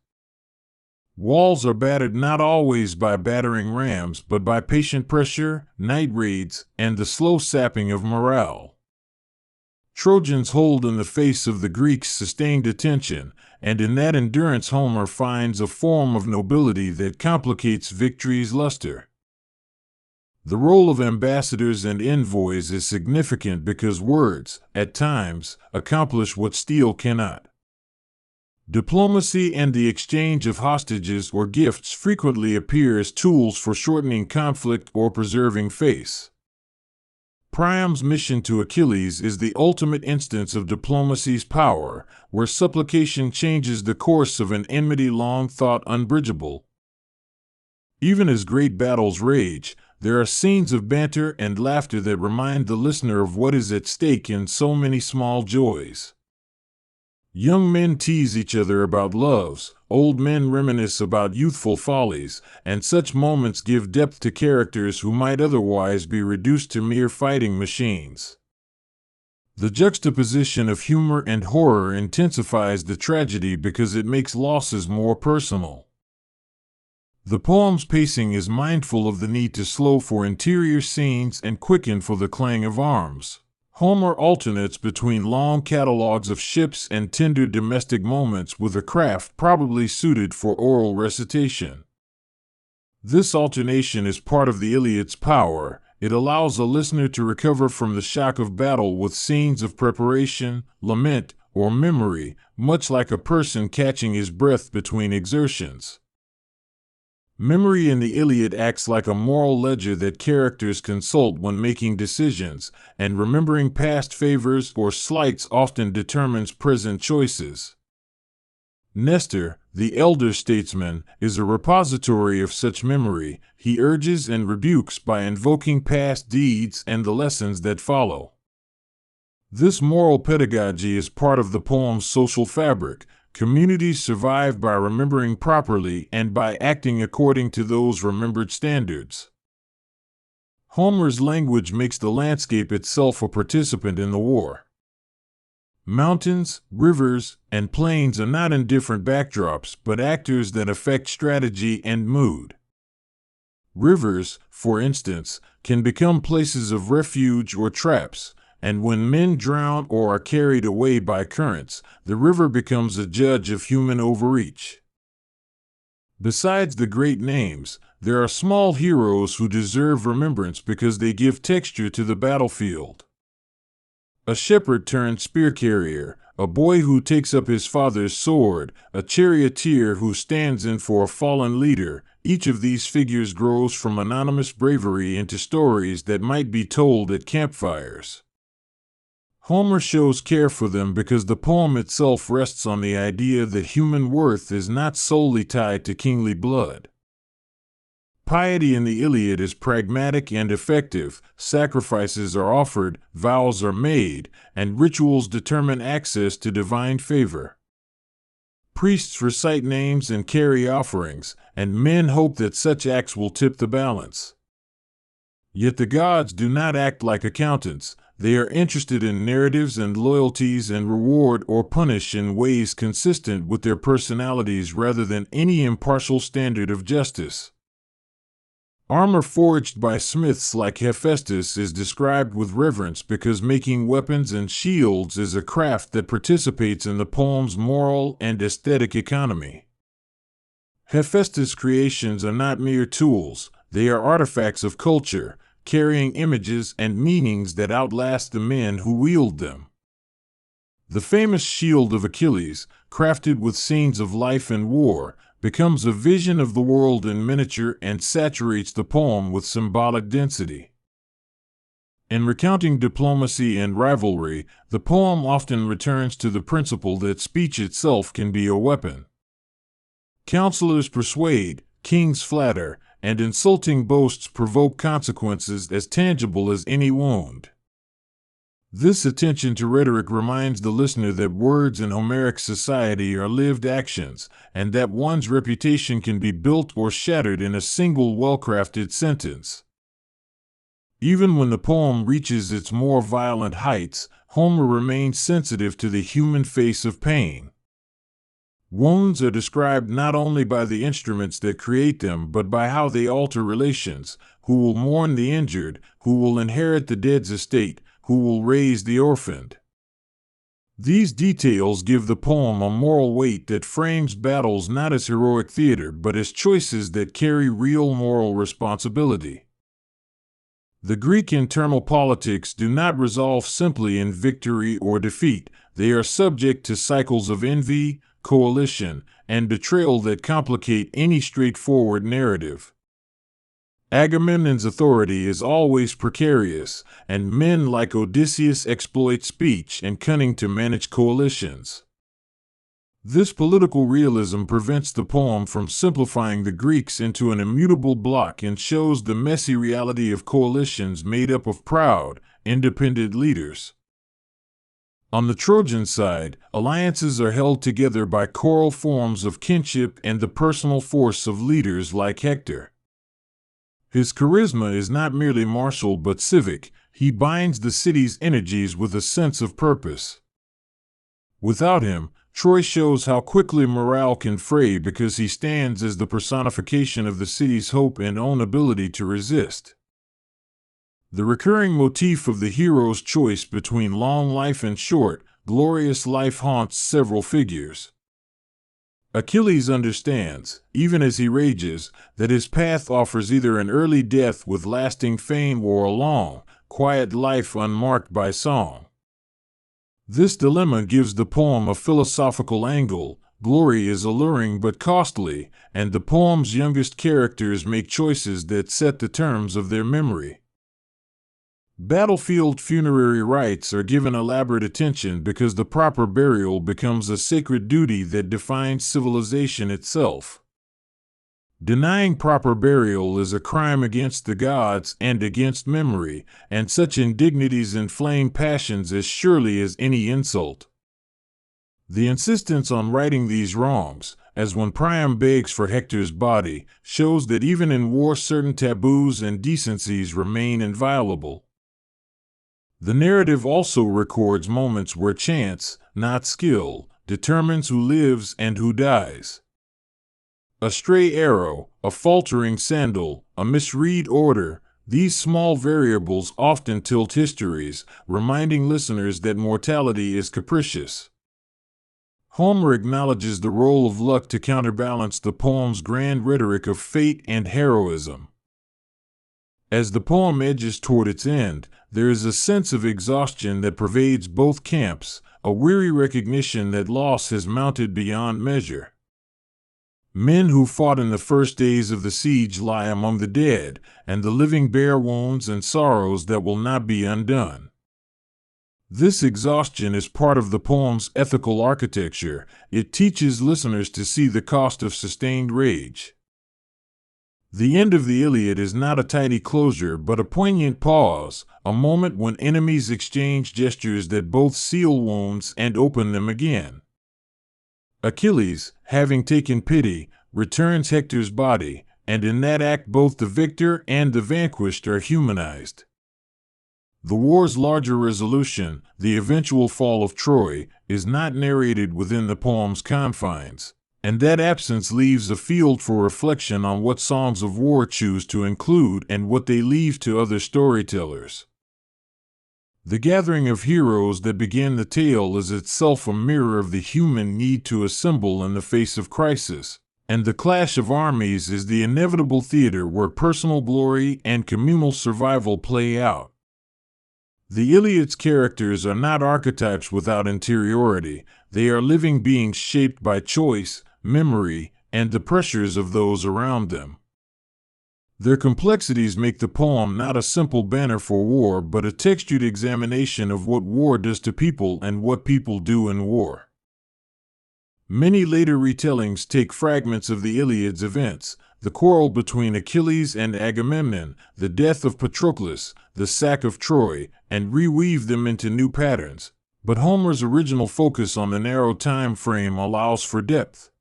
Walls are battered not always by battering rams, but by patient pressure, night raids, and the slow sapping of morale. Trojans hold in the face of the Greeks' sustained attention, and in that endurance Homer finds a form of nobility that complicates victory's luster. The role of ambassadors and envoys is significant because words, at times, accomplish what steel cannot. Diplomacy and the exchange of hostages or gifts frequently appear as tools for shortening conflict or preserving face. Priam's mission to Achilles is the ultimate instance of diplomacy's power, where supplication changes the course of an enmity long thought unbridgeable. Even as great battles rage, there are scenes of banter and laughter that remind the listener of what is at stake in so many small joys. Young men tease each other about loves, old men reminisce about youthful follies, and such moments give depth to characters who might otherwise be reduced to mere fighting machines. The juxtaposition of humor and horror intensifies the tragedy because it makes losses more personal. The poem's pacing is mindful of the need to slow for interior scenes and quicken for the clang of arms. Homer alternates between long catalogues of ships and tender domestic moments with a craft probably suited for oral recitation. This alternation is part of the Iliad's power. It allows a listener to recover from the shock of battle with scenes of preparation, lament, or memory, much like a person catching his breath between exertions. Memory in the Iliad acts like a moral ledger that characters consult when making decisions, and remembering past favors or slights often determines present choices. Nestor, the elder statesman, is a repository of such memory. He urges and rebukes by invoking past deeds and the lessons that follow. This moral pedagogy is part of the poem's social fabric. Communities survive by remembering properly and by acting according to those remembered standards. Homer's language makes the landscape itself a participant in the war. Mountains, rivers, and plains are not indifferent backdrops, but actors that affect strategy and mood. Rivers, for instance, can become places of refuge or traps, and when men drown or are carried away by currents, the river becomes a judge of human overreach. Besides the great names, there are small heroes who deserve remembrance because they give texture to the battlefield. A shepherd turned spear carrier, a boy who takes up his father's sword, a charioteer who stands in for a fallen leader, each of these figures grows from anonymous bravery into stories that might be told at campfires. Homer shows care for them because the poem itself rests on the idea that human worth is not solely tied to kingly blood. Piety in the Iliad is pragmatic and effective. Sacrifices are offered, vows are made, and rituals determine access to divine favor. Priests recite names and carry offerings, and men hope that such acts will tip the balance. Yet the gods do not act like accountants. They are interested in narratives and loyalties and reward or punish in ways consistent with their personalities rather than any impartial standard of justice. Armor forged by smiths like Hephaestus is described with reverence because making weapons and shields is a craft that participates in the poem's moral and aesthetic economy. Hephaestus' creations are not mere tools, They are artifacts of culture, carrying images and meanings that outlast the men who wield them. The famous shield of Achilles, crafted with scenes of life and war, becomes a vision of the world in miniature and saturates the poem with symbolic density. In recounting diplomacy and rivalry, the poem often returns to the principle that speech itself can be a weapon. Counselors persuade, kings flatter, and insulting boasts provoke consequences as tangible as any wound. This attention to rhetoric reminds the listener that words in Homeric society are lived actions, and that one's reputation can be built or shattered in a single well-crafted sentence. Even when the poem reaches its more violent heights, Homer remains sensitive to the human face of pain. Wounds are described not only by the instruments that create them, but by how they alter relations: who will mourn the injured, who will inherit the dead's estate, who will raise the orphaned. These details give the poem a moral weight that frames battles not as heroic theater, but as choices that carry real moral responsibility. The Greek internal politics do not resolve simply in victory or defeat. They are subject to cycles of envy, coalition, and betrayal that complicate any straightforward narrative. Agamemnon's authority is always precarious, and men like Odysseus exploit speech and cunning to manage coalitions. This political realism prevents the poem from simplifying the Greeks into an immutable block and shows the messy reality of coalitions made up of proud, independent leaders. On the Trojan side, alliances are held together by choral forms of kinship and the personal force of leaders like Hector. His charisma is not merely martial but civic. He binds the city's energies with a sense of purpose. Without him, Troy shows how quickly morale can fray because he stands as the personification of the city's hope and own ability to resist. The recurring motif of the hero's choice between long life and short, glorious life haunts several figures. Achilles understands, even as he rages, that his path offers either an early death with lasting fame or a long, quiet life unmarked by song. This dilemma gives the poem a philosophical angle. Glory is alluring but costly, and the poem's youngest characters make choices that set the terms of their memory. Battlefield funerary rites are given elaborate attention because the proper burial becomes a sacred duty that defines civilization itself. Denying proper burial is a crime against the gods and against memory, and such indignities inflame passions as surely as any insult. The insistence on righting these wrongs, as when Priam begs for Hector's body, shows that even in war certain taboos and decencies remain inviolable. The narrative also records moments where chance, not skill, determines who lives and who dies. A stray arrow, a faltering sandal, a misread order, these small variables often tilt histories, reminding listeners that mortality is capricious. Homer acknowledges the role of luck to counterbalance the poem's grand rhetoric of fate and heroism. As the poem edges toward its end, there is a sense of exhaustion that pervades both camps, a weary recognition that loss has mounted beyond measure. Men who fought in the first days of the siege lie among the dead, and the living bear wounds and sorrows that will not be undone. This exhaustion is part of the poem's ethical architecture. It teaches listeners to see the cost of sustained rage. The end of the Iliad is not a tidy closure but a poignant pause, a moment when enemies exchange gestures that both seal wounds and open them again. Achilles, having taken pity, returns Hector's body, and in that act both the victor and the vanquished are humanized. The war's larger resolution, the eventual fall of Troy, is not narrated within the poem's confines, and that absence leaves a field for reflection on what songs of war choose to include and what they leave to other storytellers. The gathering of heroes that begin the tale is itself a mirror of the human need to assemble in the face of crisis, And the clash of armies is the inevitable theater where personal glory and communal survival play out. The Iliad's characters are not archetypes without interiority. They are living beings shaped by choice, memory, and the pressures of those around them. Their complexities make the poem not a simple banner for war, but a textured examination of what war does to people and what people do in war. Many later retellings take fragments of the Iliad's events, the quarrel between Achilles and Agamemnon, the death of Patroclus, the sack of Troy, and reweave them into new patterns, but Homer's original focus on the narrow time frame allows for depth.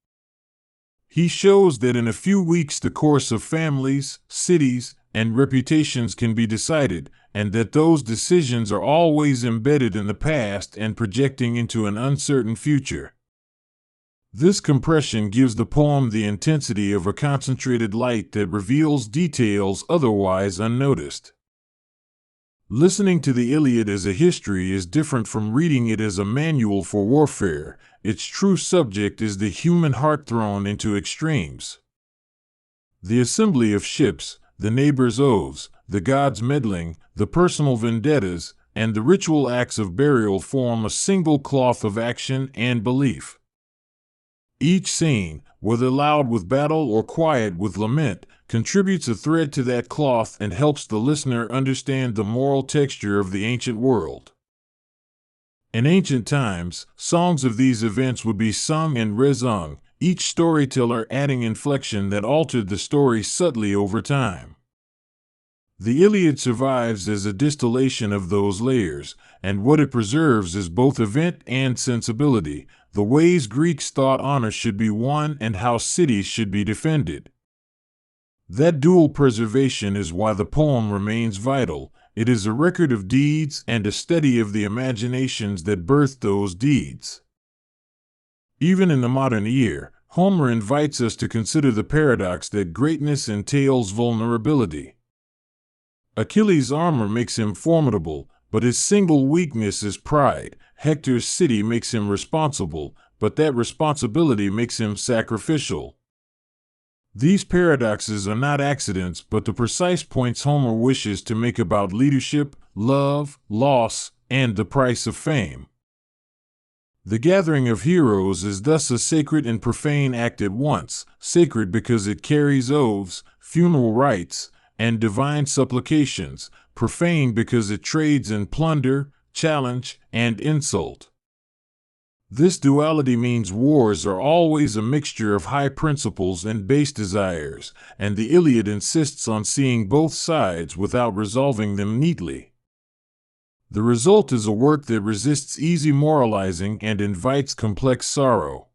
He shows that in a few weeks the course of families, cities, and reputations can be decided, and that those decisions are always embedded in the past and projecting into an uncertain future. This compression gives the poem the intensity of a concentrated light that reveals details otherwise unnoticed. Listening to the Iliad as a history is different from reading it as a manual for warfare. Its true subject is the human heart thrown into extremes. The assembly of ships, the neighbors' oaths, the gods' meddling, the personal vendettas, and the ritual acts of burial form a single cloth of action and belief. Each scene, whether loud with battle or quiet with lament, contributes a thread to that cloth and helps the listener understand the moral texture of the ancient world. In ancient times, songs of these events would be sung and resung, each storyteller adding inflection that altered the story subtly over time. The Iliad survives as a distillation of those layers, and what it preserves is both event and sensibility, the ways Greeks thought honor should be won and how cities should be defended. That dual preservation is why the poem remains vital. It is a record of deeds and a study of the imaginations that birthed those deeds. Even in the modern year, Homer invites us to consider the paradox that greatness entails vulnerability. Achilles' armor makes him formidable, but his single weakness is pride. Hector's city makes him responsible, but that responsibility makes him sacrificial. These paradoxes are not accidents, but the precise points Homer wishes to make about leadership, love, loss, and the price of fame. The gathering of heroes is thus a sacred and profane act at once, sacred because it carries oaths, funeral rites, and divine supplications, profane because it trades in plunder, challenge, and insult. This duality means wars are always a mixture of high principles and base desires, and the Iliad insists on seeing both sides without resolving them neatly. The result is a work that resists easy moralizing and invites complex sorrow.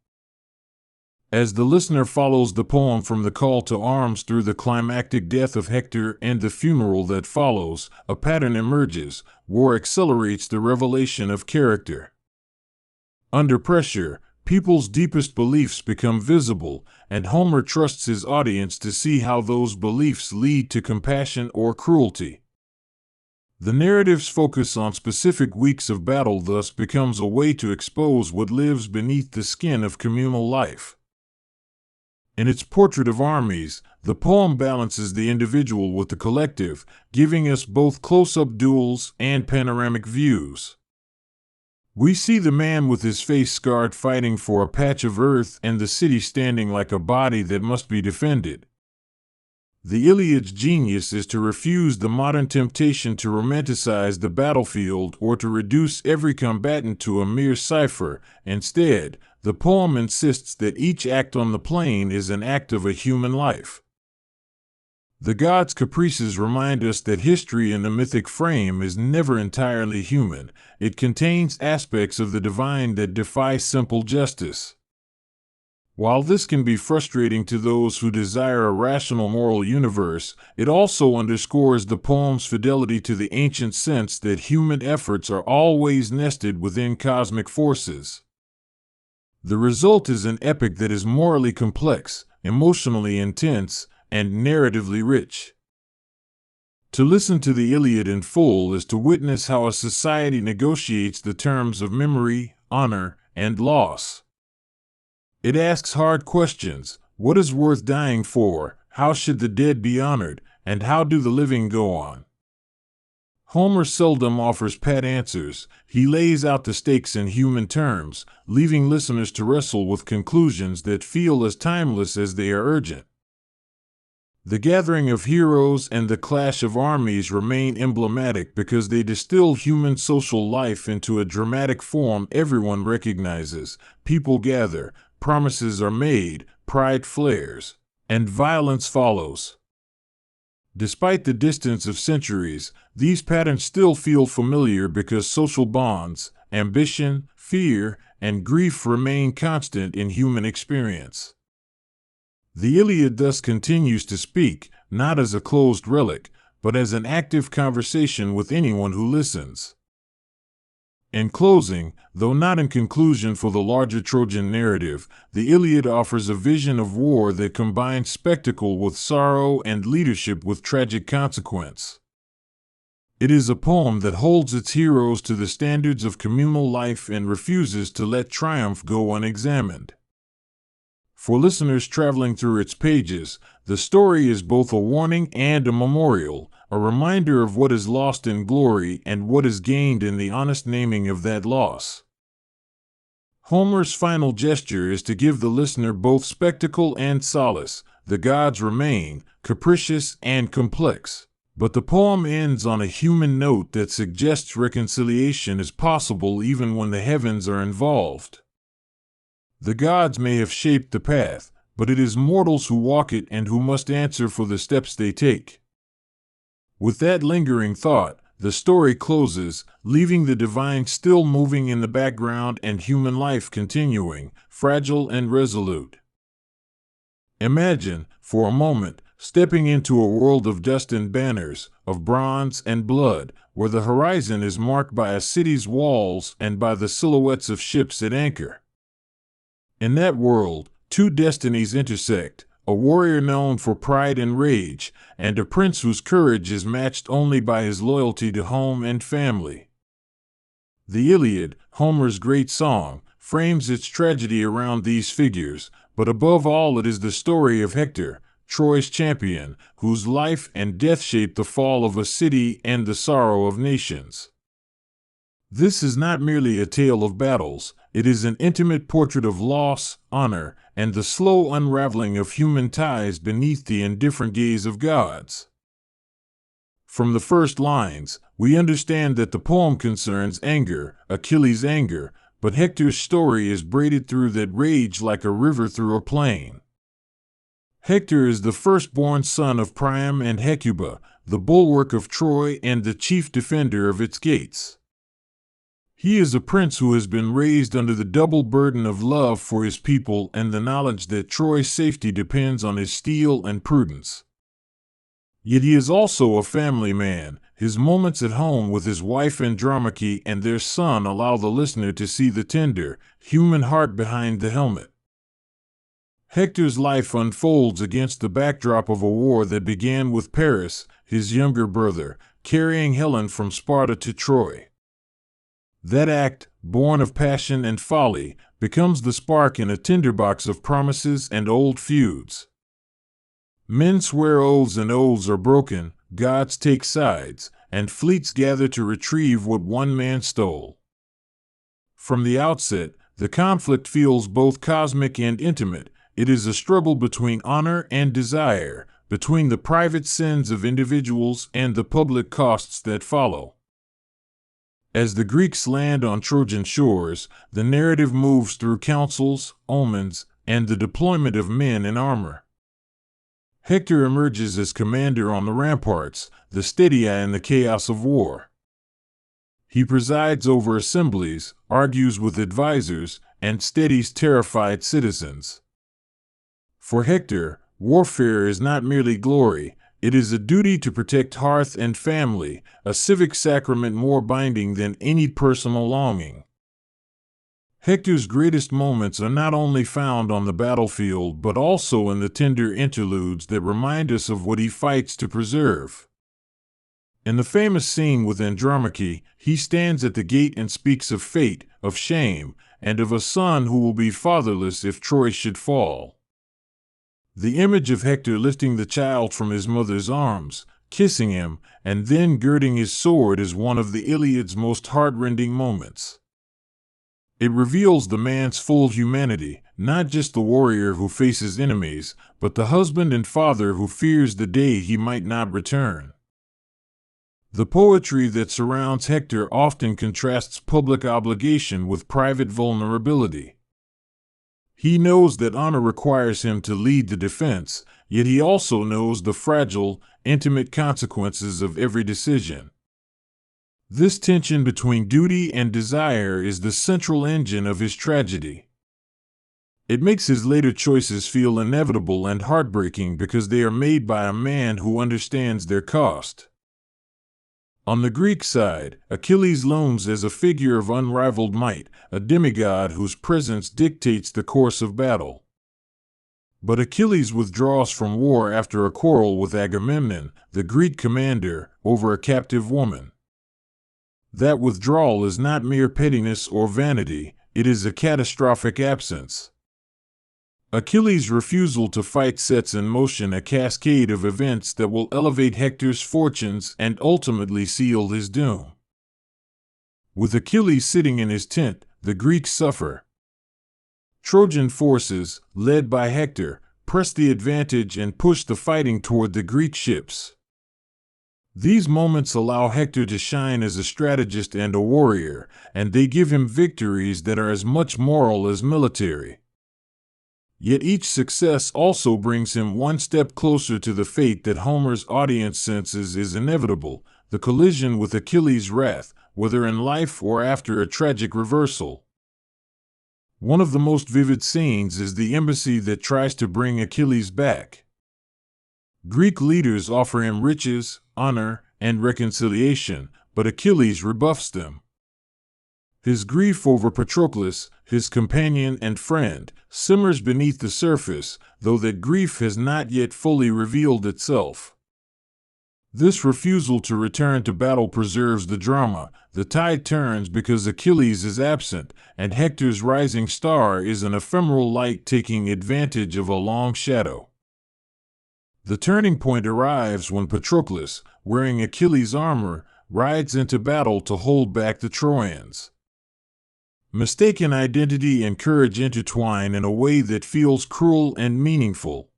As the listener follows the poem from the call to arms through the climactic death of Hector and the funeral that follows, a pattern emerges. War accelerates the revelation of character. Under pressure, people's deepest beliefs become visible, and Homer trusts his audience to see how those beliefs lead to compassion or cruelty. The narrative's focus on specific weeks of battle thus becomes a way to expose what lives beneath the skin of communal life. In its portrait of armies, the poem balances the individual with the collective, giving us both close-up duels and panoramic views. We see the man with his face scarred fighting for a patch of earth and the city standing like a body that must be defended. The Iliad's genius is to refuse the modern temptation to romanticize the battlefield or to reduce every combatant to a mere cipher. Instead, the poem insists that each act on the plain is an act of a human life. The gods' caprices remind us that history in the mythic frame is never entirely human. It contains aspects of the divine that defy simple justice. While this can be frustrating to those who desire a rational moral universe, it also underscores the poem's fidelity to the ancient sense that human efforts are always nested within cosmic forces. The result is an epic that is morally complex, emotionally intense, and narratively rich. To listen to the Iliad in full is to witness how a society negotiates the terms of memory, honor, and loss. It asks hard questions. What is worth dying for? How should the dead be honored? And how do the living go on? Homer seldom offers pat answers. He lays out the stakes in human terms, leaving listeners to wrestle with conclusions that feel as timeless as they are urgent. The gathering of heroes and the clash of armies remain emblematic because they distill human social life into a dramatic form everyone recognizes. People gather, promises are made, pride flares, and violence follows. Despite the distance of centuries, these patterns still feel familiar because social bonds, ambition, fear, and grief remain constant in human experience. The Iliad thus continues to speak, not as a closed relic, but as an active conversation with anyone who listens. In closing, though not in conclusion for the larger Trojan narrative, the Iliad offers a vision of war that combines spectacle with sorrow and leadership with tragic consequence. It is a poem that holds its heroes to the standards of communal life and refuses to let triumph go unexamined. For listeners traveling through its pages, the story is both a warning and a memorial, a reminder of what is lost in glory and what is gained in the honest naming of that loss. Homer's final gesture is to give the listener both spectacle and solace. The gods remain, capricious and complex. But the poem ends on a human note that suggests reconciliation is possible even when the heavens are involved. The gods may have shaped the path, but it is mortals who walk it and who must answer for the steps they take. With that lingering thought, the story closes, leaving the divine still moving in the background and human life continuing, fragile and resolute. Imagine, for a moment, stepping into a world of dust and banners, of bronze and blood, where the horizon is marked by a city's walls and by the silhouettes of ships at anchor. In that world, two destinies intersect, a warrior known for pride and rage, and a prince whose courage is matched only by his loyalty to home and family. The Iliad, Homer's great song, frames its tragedy around these figures, but above all it is the story of Hector, Troy's champion, whose life and death shaped the fall of a city and the sorrow of nations. This is not merely a tale of battles, it is an intimate portrait of loss, honor, and the slow unraveling of human ties beneath the indifferent gaze of gods. From the first lines, we understand that the poem concerns anger, Achilles' anger, but Hector's story is braided through that rage like a river through a plain. Hector is the firstborn son of Priam and Hecuba, the bulwark of Troy and the chief defender of its gates. He is a prince who has been raised under the double burden of love for his people and the knowledge that Troy's safety depends on his steel and prudence. Yet he is also a family man. His moments at home with his wife Andromache and their son allow the listener to see the tender, human heart behind the helmet. Hector's life unfolds against the backdrop of a war that began with Paris, his younger brother, carrying Helen from Sparta to Troy. That act, born of passion and folly, becomes the spark in a tinderbox of promises and old feuds. Men swear oaths and oaths are broken, gods take sides, and fleets gather to retrieve what one man stole. From the outset, the conflict feels both cosmic and intimate. It is a struggle between honor and desire, between the private sins of individuals and the public costs that follow. As the Greeks land on Trojan shores, the narrative moves through councils, omens, and the deployment of men in armor. Hector emerges as commander on the ramparts, the steadia in the chaos of war. He presides over assemblies, argues with advisors, and steadies terrified citizens. For Hector, warfare is not merely glory, it is a duty to protect hearth and family, a civic sacrament more binding than any personal longing. Hector's greatest moments are not only found on the battlefield but also in the tender interludes that remind us of what he fights to preserve. In the famous scene with Andromache, he stands at the gate and speaks of fate, of shame, and of a son who will be fatherless if Troy should fall. The image of Hector lifting the child from his mother's arms, kissing him, and then girding his sword is one of the Iliad's most heartrending moments. It reveals the man's full humanity, not just the warrior who faces enemies, but the husband and father who fears the day he might not return. The poetry that surrounds Hector often contrasts public obligation with private vulnerability. He knows that honor requires him to lead the defense, yet he also knows the fragile, intimate consequences of every decision. This tension between duty and desire is the central engine of his tragedy. It makes his later choices feel inevitable and heartbreaking because they are made by a man who understands their cost. On the Greek side, Achilles looms as a figure of unrivaled might, a demigod whose presence dictates the course of battle. But Achilles withdraws from war after a quarrel with Agamemnon, the Greek commander, over a captive woman. That withdrawal is not mere pettiness or vanity, it is a catastrophic absence. Achilles' refusal to fight sets in motion a cascade of events that will elevate Hector's fortunes and ultimately seal his doom. With Achilles sitting in his tent, the Greeks suffer. Trojan forces, led by Hector, press the advantage and push the fighting toward the Greek ships. These moments allow Hector to shine as a strategist and a warrior, and they give him victories that are as much moral as military. Yet each success also brings him one step closer to the fate that Homer's audience senses is inevitable, the collision with Achilles' wrath, whether in life or after a tragic reversal. One of the most vivid scenes is the embassy that tries to bring Achilles back. Greek leaders offer him riches, honor, and reconciliation, but Achilles rebuffs them. His grief over Patroclus, his companion and friend, simmers beneath the surface, though that grief has not yet fully revealed itself. This refusal to return to battle preserves the drama. The tide turns because Achilles is absent, and Hector's rising star is an ephemeral light taking advantage of a long shadow. The turning point arrives when Patroclus, wearing Achilles' armor, rides into battle to hold back the Trojans. Mistaken identity and courage intertwine in a way that feels cruel and meaningful.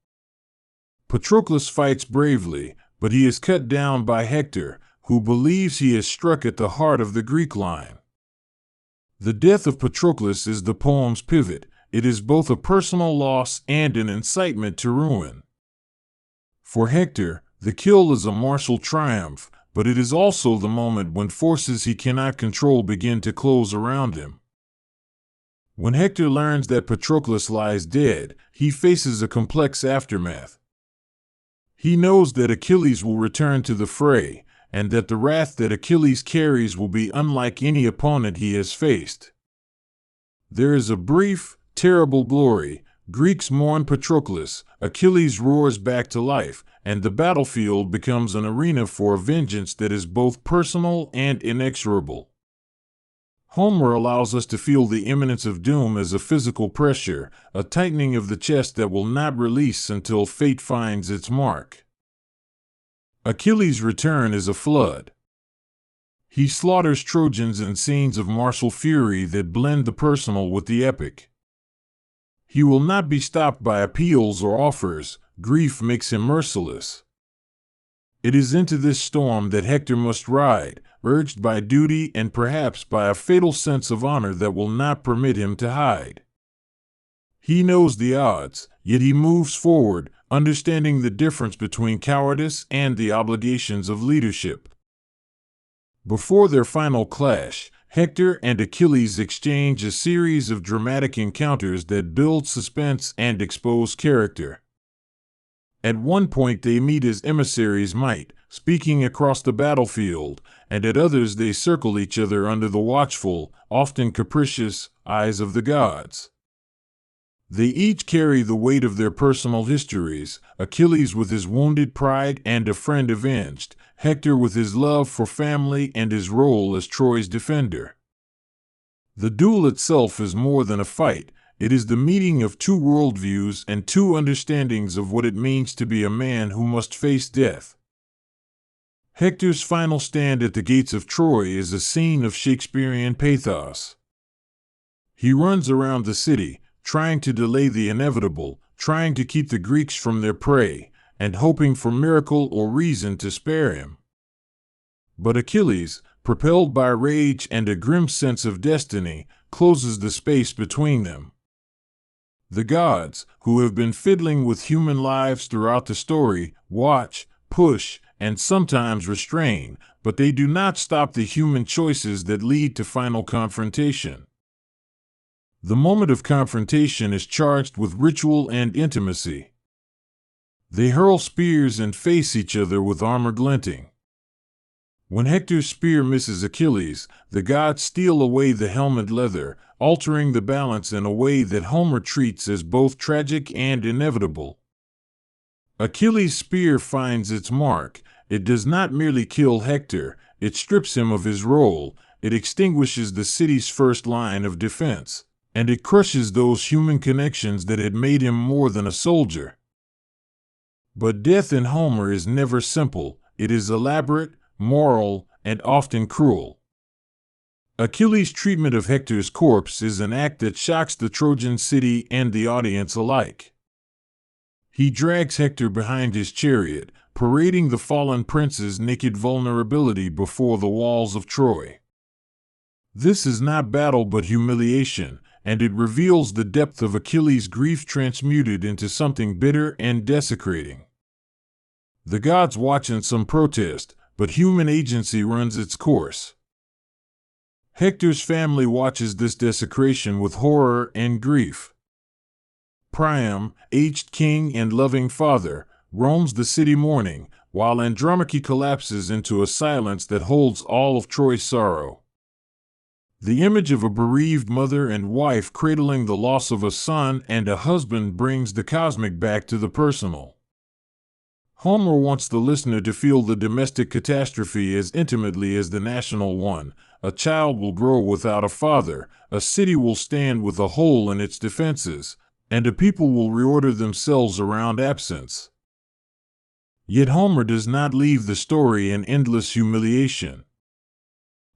Patroclus fights bravely, but he is cut down by Hector, who believes he has struck at the heart of the Greek line. The death of Patroclus is the poem's pivot. It is both a personal loss and an incitement to ruin. For Hector, the kill is a martial triumph, but it is also the moment when forces he cannot control begin to close around him. When Hector learns that Patroclus lies dead, he faces a complex aftermath. He knows that Achilles will return to the fray, and that the wrath that Achilles carries will be unlike any opponent he has faced. There is a brief, terrible glory. Greeks mourn Patroclus, Achilles roars back to life, and the battlefield becomes an arena for a vengeance that is both personal and inexorable. Homer allows us to feel the imminence of doom as a physical pressure, a tightening of the chest that will not release until fate finds its mark. Achilles' return is a flood. He slaughters Trojans in scenes of martial fury that blend the personal with the epic. He will not be stopped by appeals or offers. Grief makes him merciless. It is into this storm that Hector must ride, urged by duty and perhaps by a fatal sense of honor that will not permit him to hide. He knows the odds, yet he moves forward, understanding the difference between cowardice and the obligations of leadership. Before their final clash, Hector and Achilles exchange a series of dramatic encounters that build suspense and expose character. At one point they meet as emissaries might, speaking across the battlefield, and at others they circle each other under the watchful, often capricious, eyes of the gods. They each carry the weight of their personal histories, Achilles with his wounded pride and a friend avenged, Hector with his love for family and his role as Troy's defender. The duel itself is more than a fight, It is the meeting of two worldviews and two understandings of what it means to be a man who must face death. Hector's final stand at the gates of Troy is a scene of Shakespearean pathos. He runs around the city, trying to delay the inevitable, trying to keep the Greeks from their prey, and hoping for miracle or reason to spare him. But Achilles, propelled by rage and a grim sense of destiny, closes the space between them. The gods, who have been fiddling with human lives throughout the story, watch, push, and sometimes restrain, but they do not stop the human choices that lead to final confrontation. The moment of confrontation is charged with ritual and intimacy. They hurl spears and face each other with armor glinting. When Hector's spear misses Achilles, the gods steal away the helmet leather, altering the balance in a way that Homer treats as both tragic and inevitable. Achilles' spear finds its mark. It does not merely kill Hector, it strips him of his role, it extinguishes the city's first line of defense, and it crushes those human connections that had made him more than a soldier. But death in Homer is never simple. It is elaborate, moral, and often cruel. Achilles' treatment of Hector's corpse is an act that shocks the Trojan city and the audience alike. He drags Hector behind his chariot, parading the fallen prince's naked vulnerability before the walls of Troy. This is not battle but humiliation, and it reveals the depth of Achilles' grief transmuted into something bitter and desecrating. The gods watch in some protest, but human agency runs its course. Hector's family watches this desecration with horror and grief. Priam, aged king and loving father, roams the city mourning, while Andromache collapses into a silence that holds all of Troy's sorrow. The image of a bereaved mother and wife cradling the loss of a son and a husband brings the cosmic back to the personal. Homer wants the listener to feel the domestic catastrophe as intimately as the national one. A child will grow without a father, a city will stand with a hole in its defenses, and a people will reorder themselves around absence. Yet Homer does not leave the story in endless humiliation.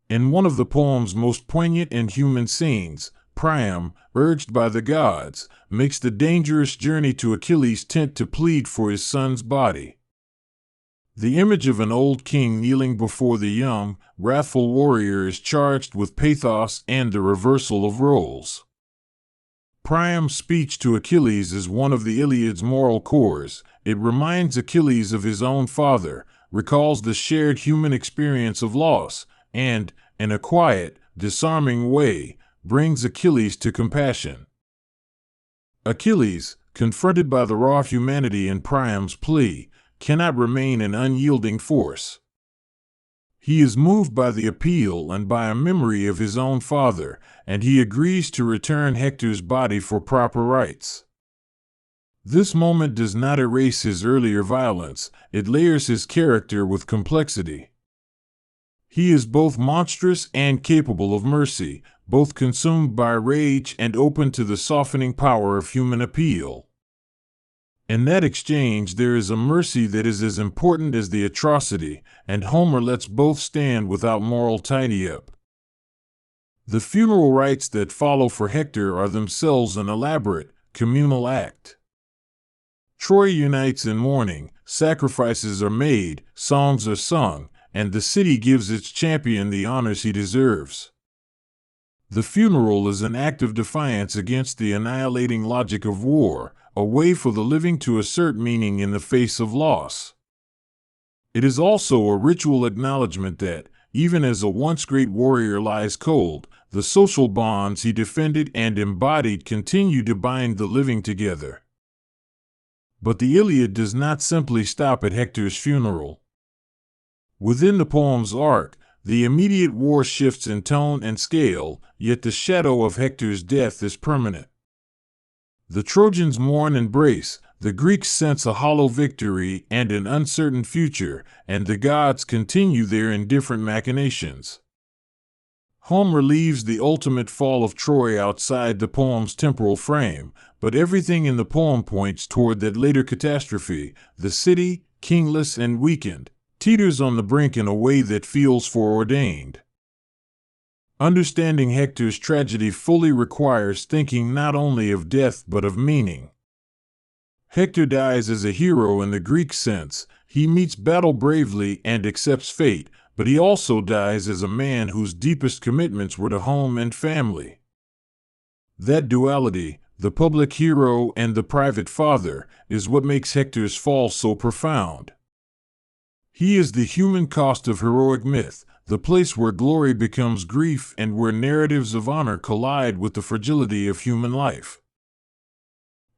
In one of the poem's most poignant and human scenes, Priam, urged by the gods, makes the dangerous journey to Achilles' tent to plead for his son's body. The image of an old king kneeling before the young, wrathful warrior is charged with pathos and the reversal of roles. Priam's speech to Achilles is one of the Iliad's moral cores. It reminds Achilles of his own father, recalls the shared human experience of loss, and, in a quiet, disarming way, brings Achilles to compassion. Achilles, confronted by the raw humanity in Priam's plea, cannot remain an unyielding force. He is moved by the appeal and by a memory of his own father, and he agrees to return Hector's body for proper rites. This moment does not erase his earlier violence, it layers his character with complexity. He is both monstrous and capable of mercy, both consumed by rage and open to the softening power of human appeal. In that exchange there is a mercy that is as important as the atrocity, and Homer lets both stand without moral tidy-up. The funeral rites that follow for Hector are themselves an elaborate, communal act. Troy unites in mourning, sacrifices are made, songs are sung, and the city gives its champion the honors he deserves. The funeral is an act of defiance against the annihilating logic of war, a way for the living to assert meaning in the face of loss. It is also a ritual acknowledgement that, even as a once great warrior lies cold, the social bonds he defended and embodied continue to bind the living together. But the Iliad does not simply stop at Hector's funeral. Within the poem's arc, the immediate war shifts in tone and scale, yet the shadow of Hector's death is permanent. The Trojans mourn and brace, the Greeks sense a hollow victory and an uncertain future, and the gods continue their indifferent machinations. Homer leaves the ultimate fall of Troy outside the poem's temporal frame, but everything in the poem points toward that later catastrophe. The city, kingless and weakened, teeters on the brink in a way that feels foreordained. Understanding Hector's tragedy fully requires thinking not only of death but of meaning. Hector dies as a hero in the Greek sense. He meets battle bravely and accepts fate, but he also dies as a man whose deepest commitments were to home and family. That duality, the public hero and the private father, is what makes Hector's fall so profound. He is the human cost of heroic myth, the place where glory becomes grief and where narratives of honor collide with the fragility of human life.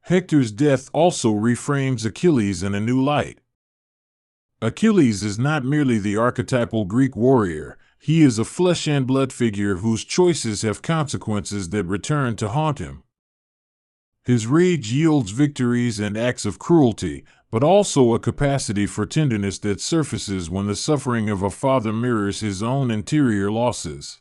Hector's death also reframes Achilles in a new light. Achilles is not merely the archetypal Greek warrior, he is a flesh and blood figure whose choices have consequences that return to haunt him. His rage yields victories and acts of cruelty, but also a capacity for tenderness that surfaces when the suffering of a father mirrors his own interior losses.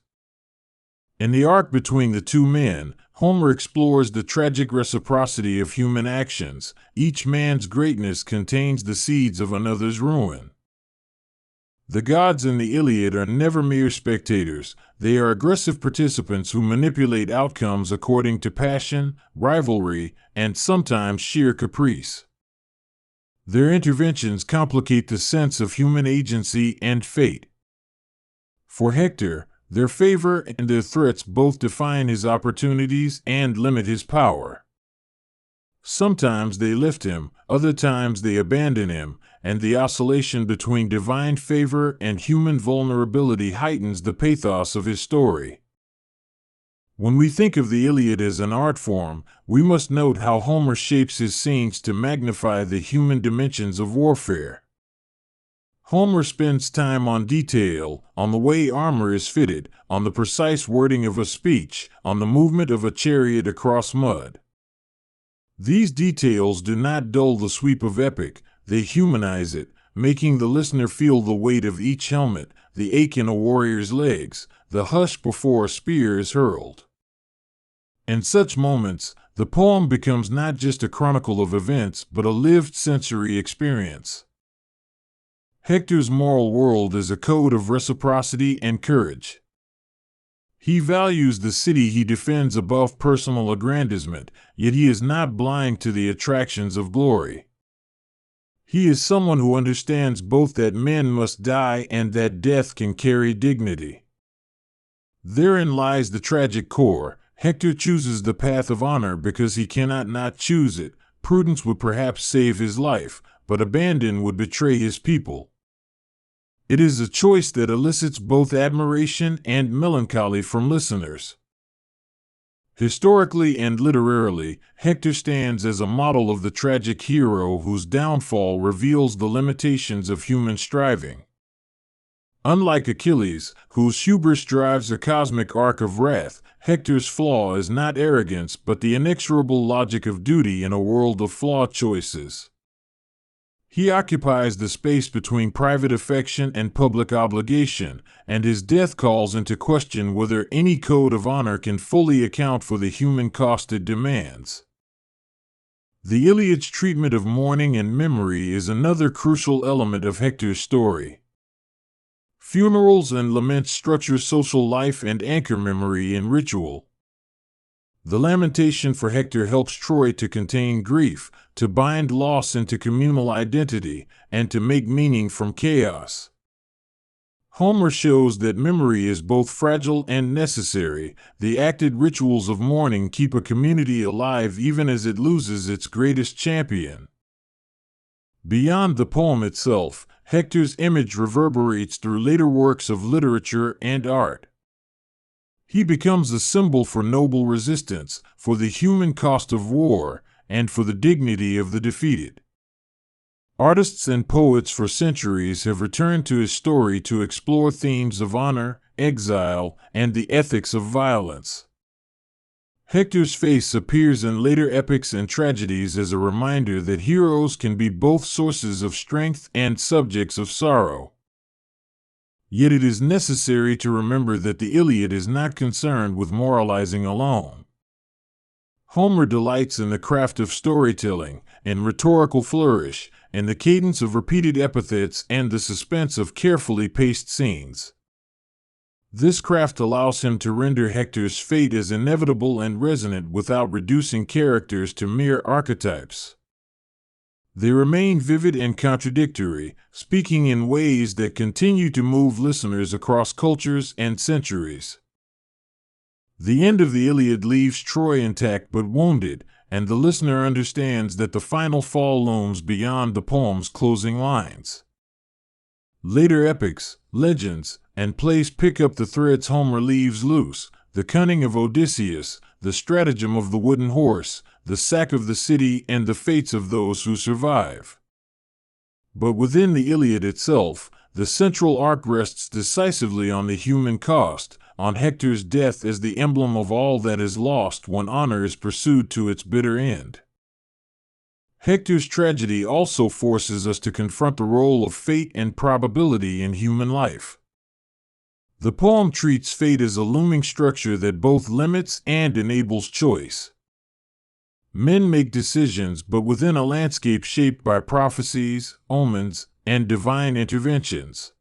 In the arc between the two men, Homer explores the tragic reciprocity of human actions. Each man's greatness contains the seeds of another's ruin. The gods in the Iliad are never mere spectators, they are aggressive participants who manipulate outcomes according to passion, rivalry, and sometimes sheer caprice. Their interventions complicate the sense of human agency and fate. For Hector, their favor and their threats both define his opportunities and limit his power. Sometimes they lift him, other times they abandon him, and the oscillation between divine favor and human vulnerability heightens the pathos of his story. When we think of the Iliad as an art form, we must note how Homer shapes his scenes to magnify the human dimensions of warfare. Homer spends time on detail, on the way armor is fitted, on the precise wording of a speech, on the movement of a chariot across mud. These details do not dull the sweep of epic, they humanize it, making the listener feel the weight of each helmet, the ache in a warrior's legs, the hush before a spear is hurled. In such moments, the poem becomes not just a chronicle of events but a lived sensory experience. Hector's moral world is a code of reciprocity and courage. He values the city he defends above personal aggrandizement, yet he is not blind to the attractions of glory. He is someone who understands both that men must die and that death can carry dignity. Therein lies the tragic core. Hector chooses the path of honor because he cannot not choose it. Prudence would perhaps save his life, but abandon would betray his people. It is a choice that elicits both admiration and melancholy from listeners. Historically and literarily, Hector stands as a model of the tragic hero whose downfall reveals the limitations of human striving. Unlike Achilles, whose hubris drives a cosmic arc of wrath, Hector's flaw is not arrogance but the inexorable logic of duty in a world of flawed choices. He occupies the space between private affection and public obligation, and his death calls into question whether any code of honor can fully account for the human cost it demands. The Iliad's treatment of mourning and memory is another crucial element of Hector's story. Funerals and laments structure social life and anchor memory in ritual. The lamentation for Hector helps Troy to contain grief, to bind loss into communal identity, and to make meaning from chaos. Homer shows that memory is both fragile and necessary. The acted rituals of mourning keep a community alive even as it loses its greatest champion. Beyond the poem itself, Hector's image reverberates through later works of literature and art. He becomes a symbol for noble resistance, for the human cost of war, and for the dignity of the defeated. Artists and poets for centuries have returned to his story to explore themes of honor, exile, and the ethics of violence. Hector's face appears in later epics and tragedies as a reminder that heroes can be both sources of strength and subjects of sorrow. Yet it is necessary to remember that the Iliad is not concerned with moralizing alone. Homer delights in the craft of storytelling, in rhetorical flourish, in the cadence of repeated epithets and the suspense of carefully paced scenes. This craft allows him to render Hector's fate as inevitable and resonant without reducing characters to mere archetypes. They remain vivid and contradictory, speaking in ways that continue to move listeners across cultures and centuries. The end of the Iliad leaves Troy intact but wounded, and the listener understands that the final fall looms beyond the poem's closing lines. Later epics, legends, and plays pick up the threads Homer leaves loose: the cunning of Odysseus, the stratagem of the wooden horse, the sack of the city, and the fates of those who survive. But within the Iliad itself, the central arc rests decisively on the human cost, on Hector's death as the emblem of all that is lost when honor is pursued to its bitter end. Hector's tragedy also forces us to confront the role of fate and probability in human life. The poem treats fate as a looming structure that both limits and enables choice. Men make decisions, but within a landscape shaped by prophecies, omens, and divine interventions.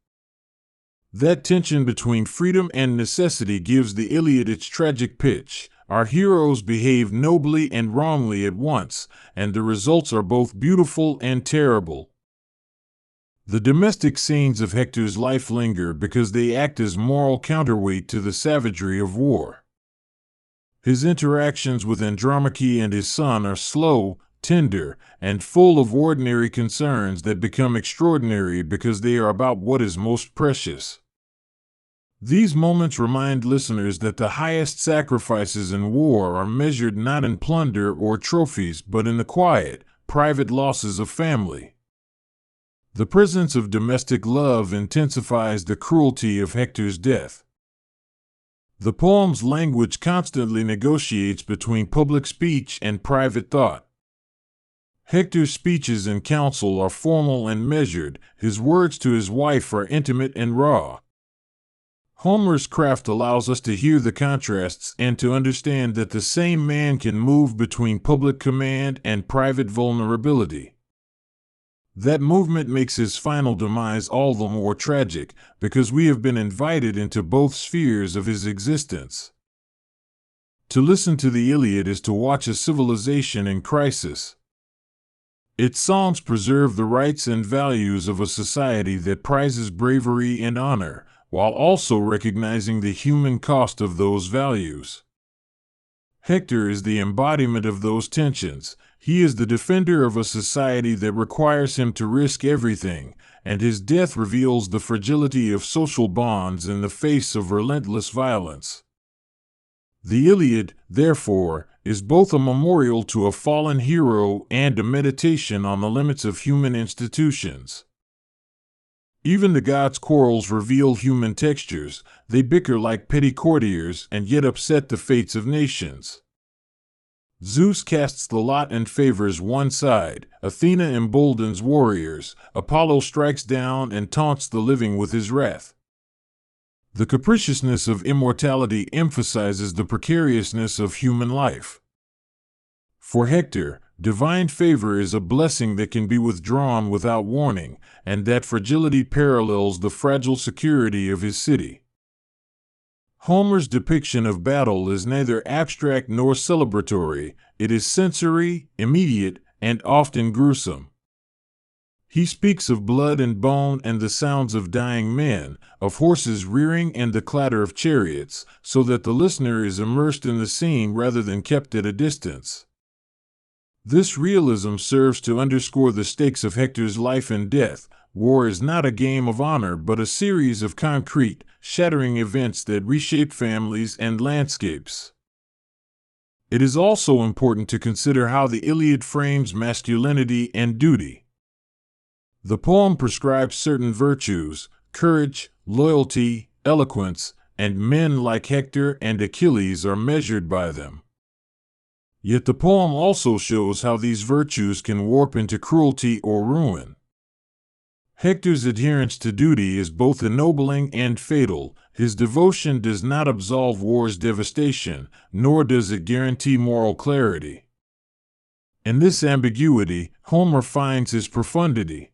That tension between freedom and necessity gives the Iliad its tragic pitch. Our heroes behave nobly and wrongly at once, and the results are both beautiful and terrible. The domestic scenes of Hector's life linger because they act as moral counterweight to the savagery of war. His interactions with Andromache and his son are slow, tender, and full of ordinary concerns that become extraordinary because they are about what is most precious. These moments remind listeners that the highest sacrifices in war are measured not in plunder or trophies but in the quiet, private losses of family. The presence of domestic love intensifies the cruelty of Hector's death. The poem's language constantly negotiates between public speech and private thought. Hector's speeches in council are formal and measured, his words to his wife are intimate and raw. Homer's craft allows us to hear the contrasts and to understand that the same man can move between public command and private vulnerability. That movement makes his final demise all the more tragic, because we have been invited into both spheres of his existence. To listen to the Iliad is to watch a civilization in crisis. Its songs preserve the rights and values of a society that prizes bravery and honor, while also recognizing the human cost of those values. Hector is the embodiment of those tensions. He is the defender of a society that requires him to risk everything, and his death reveals the fragility of social bonds in the face of relentless violence. The Iliad, therefore, is both a memorial to a fallen hero and a meditation on the limits of human institutions. Even the gods' quarrels reveal human textures. They bicker like petty courtiers and yet upset the fates of nations. Zeus casts the lot and favors one side, Athena emboldens warriors, Apollo strikes down and taunts the living with his wrath. The capriciousness of immortality emphasizes the precariousness of human life. For Hector, divine favor is a blessing that can be withdrawn without warning, and that fragility parallels the fragile security of his city. Homer's depiction of battle is neither abstract nor celebratory. It is sensory, immediate, and often gruesome. He speaks of blood and bone and the sounds of dying men, of horses rearing and the clatter of chariots, so that the listener is immersed in the scene rather than kept at a distance. This realism serves to underscore the stakes of Hector's life and death. War is not a game of honor but a series of concrete, shattering events that reshape families and landscapes. It is also important to consider how the Iliad frames masculinity and duty. The poem prescribes certain virtues: courage, loyalty, eloquence, and men like Hector and Achilles are measured by them. Yet the poem also shows how these virtues can warp into cruelty or ruin. Hector's adherence to duty is both ennobling and fatal. His devotion does not absolve war's devastation, nor does it guarantee moral clarity. In this ambiguity, Homer finds his profundity.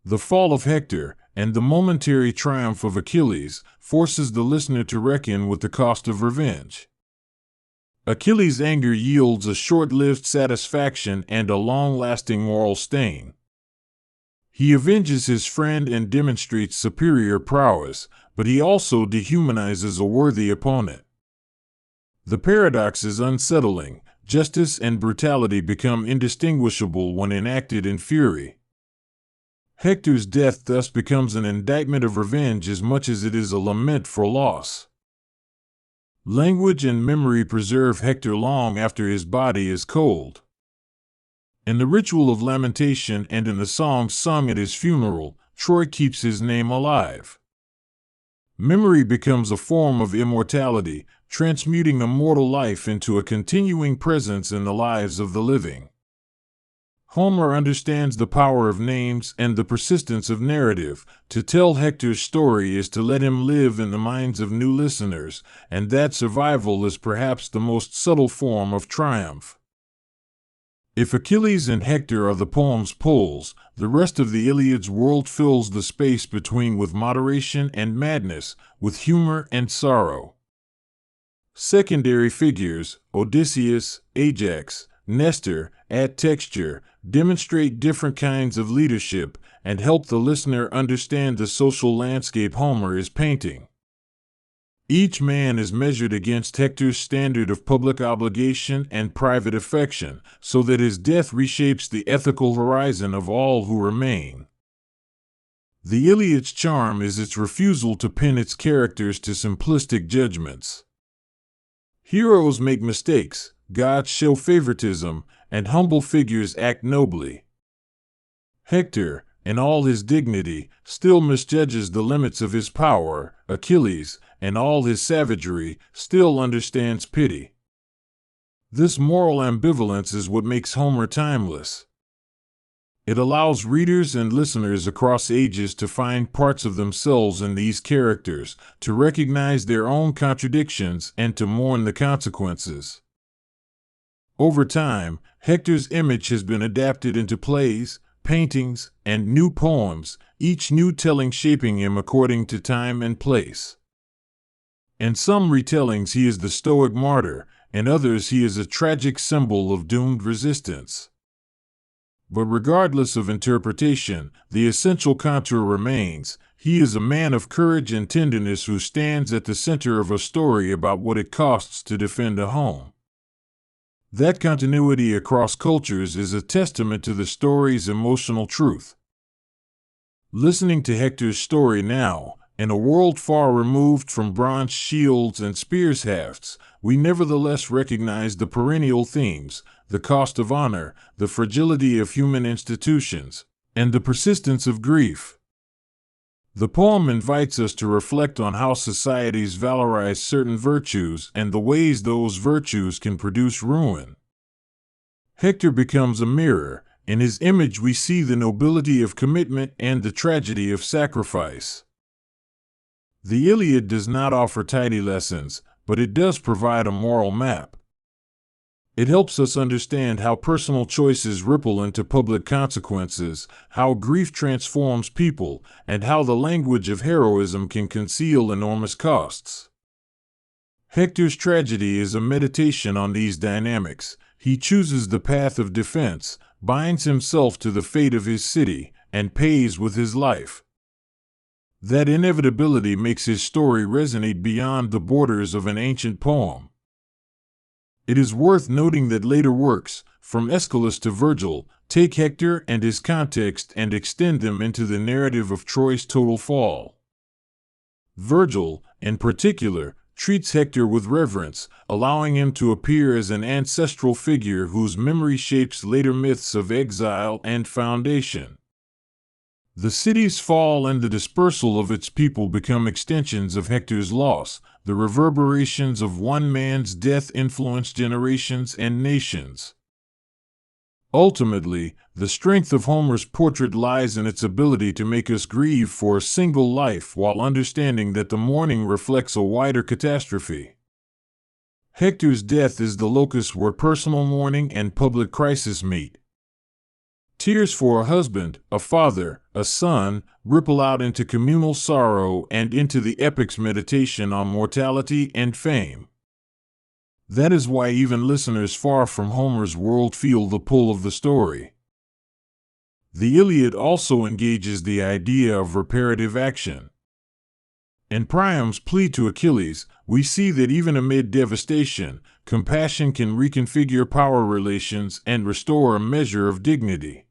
The fall of Hector and the momentary triumph of Achilles forces the listener to reckon with the cost of revenge. Achilles' anger yields a short-lived satisfaction and a long-lasting moral stain. He avenges his friend and demonstrates superior prowess, but he also dehumanizes a worthy opponent. The paradox is unsettling. Justice and brutality become indistinguishable when enacted in fury. Hector's death thus becomes an indictment of revenge as much as it is a lament for loss. Language and memory preserve Hector long after his body is cold. In the ritual of lamentation and in the songs sung at his funeral, Troy keeps his name alive. Memory becomes a form of immortality, transmuting a mortal life into a continuing presence in the lives of the living. Homer understands the power of names and the persistence of narrative. To tell Hector's story is to let him live in the minds of new listeners, and that survival is perhaps the most subtle form of triumph. If Achilles and Hector are the poem's poles, the rest of the Iliad's world fills the space between with moderation and madness, with humor and sorrow. Secondary figures, Odysseus, Ajax, Nestor, add texture, demonstrate different kinds of leadership, and help the listener understand the social landscape Homer is painting. Each man is measured against Hector's standard of public obligation and private affection, so that his death reshapes the ethical horizon of all who remain. The Iliad's charm is its refusal to pin its characters to simplistic judgments. Heroes make mistakes, gods show favoritism, and humble figures act nobly. Hector, in all his dignity, still misjudges the limits of his power. Achilles, in all his savagery, still understands pity. This moral ambivalence is what makes Homer timeless. It allows readers and listeners across ages to find parts of themselves in these characters, to recognize their own contradictions, and to mourn the consequences. Over time, Hector's image has been adapted into plays, paintings, and new poems, each new telling shaping him according to time and place. In some retellings he is the stoic martyr, in others he is a tragic symbol of doomed resistance. But regardless of interpretation, the essential contour remains. He is a man of courage and tenderness who stands at the center of a story about what it costs to defend a home. That continuity across cultures is a testament to the story's emotional truth. Listening to Hector's story now, in a world far removed from bronze shields and spears hafts, we nevertheless recognize the perennial themes: the cost of honor, the fragility of human institutions, and the persistence of grief. The poem invites us to reflect on how societies valorize certain virtues and the ways those virtues can produce ruin. Hector becomes a mirror. In his image we see the nobility of commitment and the tragedy of sacrifice. The Iliad does not offer tidy lessons, but it does provide a moral map. It helps us understand how personal choices ripple into public consequences, how grief transforms people, and how the language of heroism can conceal enormous costs. Hector's tragedy is a meditation on these dynamics. He chooses the path of defense, binds himself to the fate of his city, and pays with his life. That inevitability makes his story resonate beyond the borders of an ancient poem. It is worth noting that later works, from Aeschylus to Virgil, take Hector and his context and extend them into the narrative of Troy's total fall. Virgil, in particular, treats Hector with reverence, allowing him to appear as an ancestral figure whose memory shapes later myths of exile and foundation. The city's fall and the dispersal of its people become extensions of Hector's loss. The reverberations of one man's death influence generations and nations. Ultimately, the strength of Homer's portrait lies in its ability to make us grieve for a single life while understanding that the mourning reflects a wider catastrophe. Hector's death is the locus where personal mourning and public crisis meet. Tears for a husband, a father, a son, ripple out into communal sorrow and into the epic's meditation on mortality and fame. That is why even listeners far from Homer's world feel the pull of the story. The Iliad also engages the idea of reparative action. In Priam's plea to Achilles, we see that even amid devastation, compassion can reconfigure power relations and restore a measure of dignity.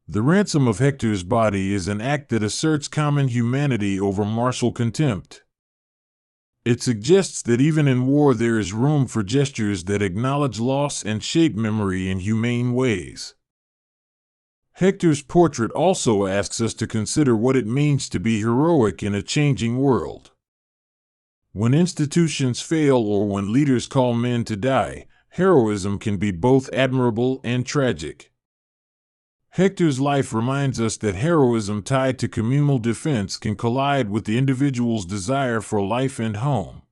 The ransom of Hector's body is an act that asserts common humanity over martial contempt. It suggests that even in war there is room for gestures that acknowledge loss and shape memory in humane ways. Hector's portrait also asks us to consider what it means to be heroic in a changing world. When institutions fail or when leaders call men to die, heroism can be both admirable and tragic. Hector's life reminds us that heroism tied to communal defense can collide with the individual's desire for life and home.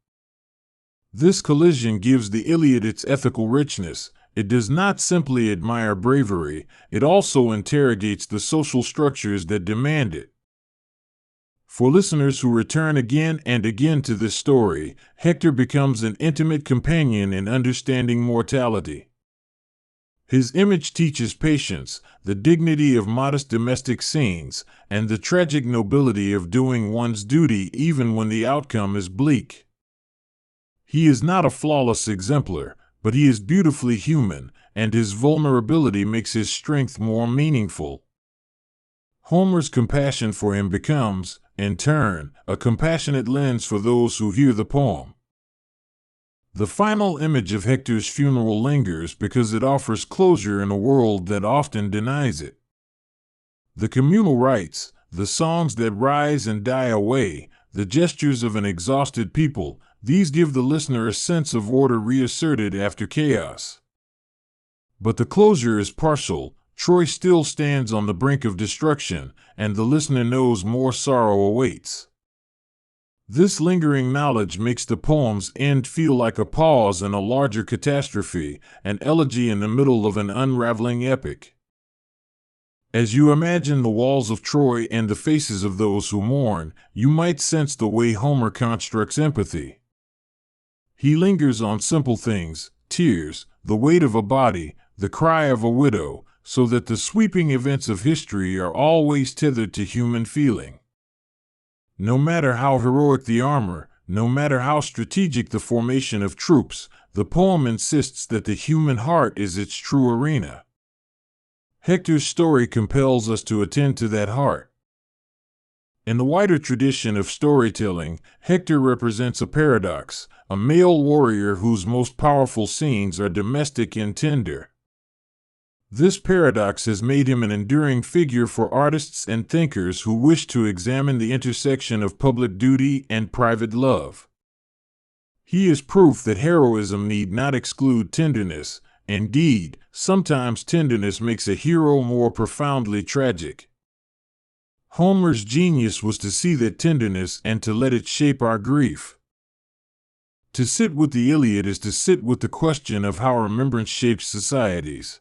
This collision gives the Iliad its ethical richness. It does not simply admire bravery, it also interrogates the social structures that demand it. For listeners who return again and again to this story, Hector becomes an intimate companion in understanding mortality. His image teaches patience, the dignity of modest domestic scenes, and the tragic nobility of doing one's duty even when the outcome is bleak. He is not a flawless exemplar, but he is beautifully human, and his vulnerability makes his strength more meaningful. Homer's compassion for him becomes, in turn, a compassionate lens for those who hear the poem. The final image of Hector's funeral lingers because it offers closure in a world that often denies it. The communal rites, the songs that rise and die away, the gestures of an exhausted people, these give the listener a sense of order reasserted after chaos. But the closure is partial. Troy still stands on the brink of destruction, and the listener knows more sorrow awaits. This lingering knowledge makes the poem's end feel like a pause in a larger catastrophe, an elegy in the middle of an unraveling epic. As you imagine the walls of Troy and the faces of those who mourn, you might sense the way Homer constructs empathy. He lingers on simple things, tears, the weight of a body, the cry of a widow, so that the sweeping events of history are always tethered to human feeling. No matter how heroic the armor, no matter how strategic the formation of troops, the poem insists that the human heart is its true arena. Hector's story compels us to attend to that heart. In the wider tradition of storytelling, Hector represents a paradox, a male warrior whose most powerful scenes are domestic and tender. This paradox has made him an enduring figure for artists and thinkers who wish to examine the intersection of public duty and private love. He is proof that heroism need not exclude tenderness. Indeed, sometimes tenderness makes a hero more profoundly tragic. Homer's genius was to see that tenderness and to let it shape our grief. To sit with the Iliad is to sit with the question of how remembrance shapes societies.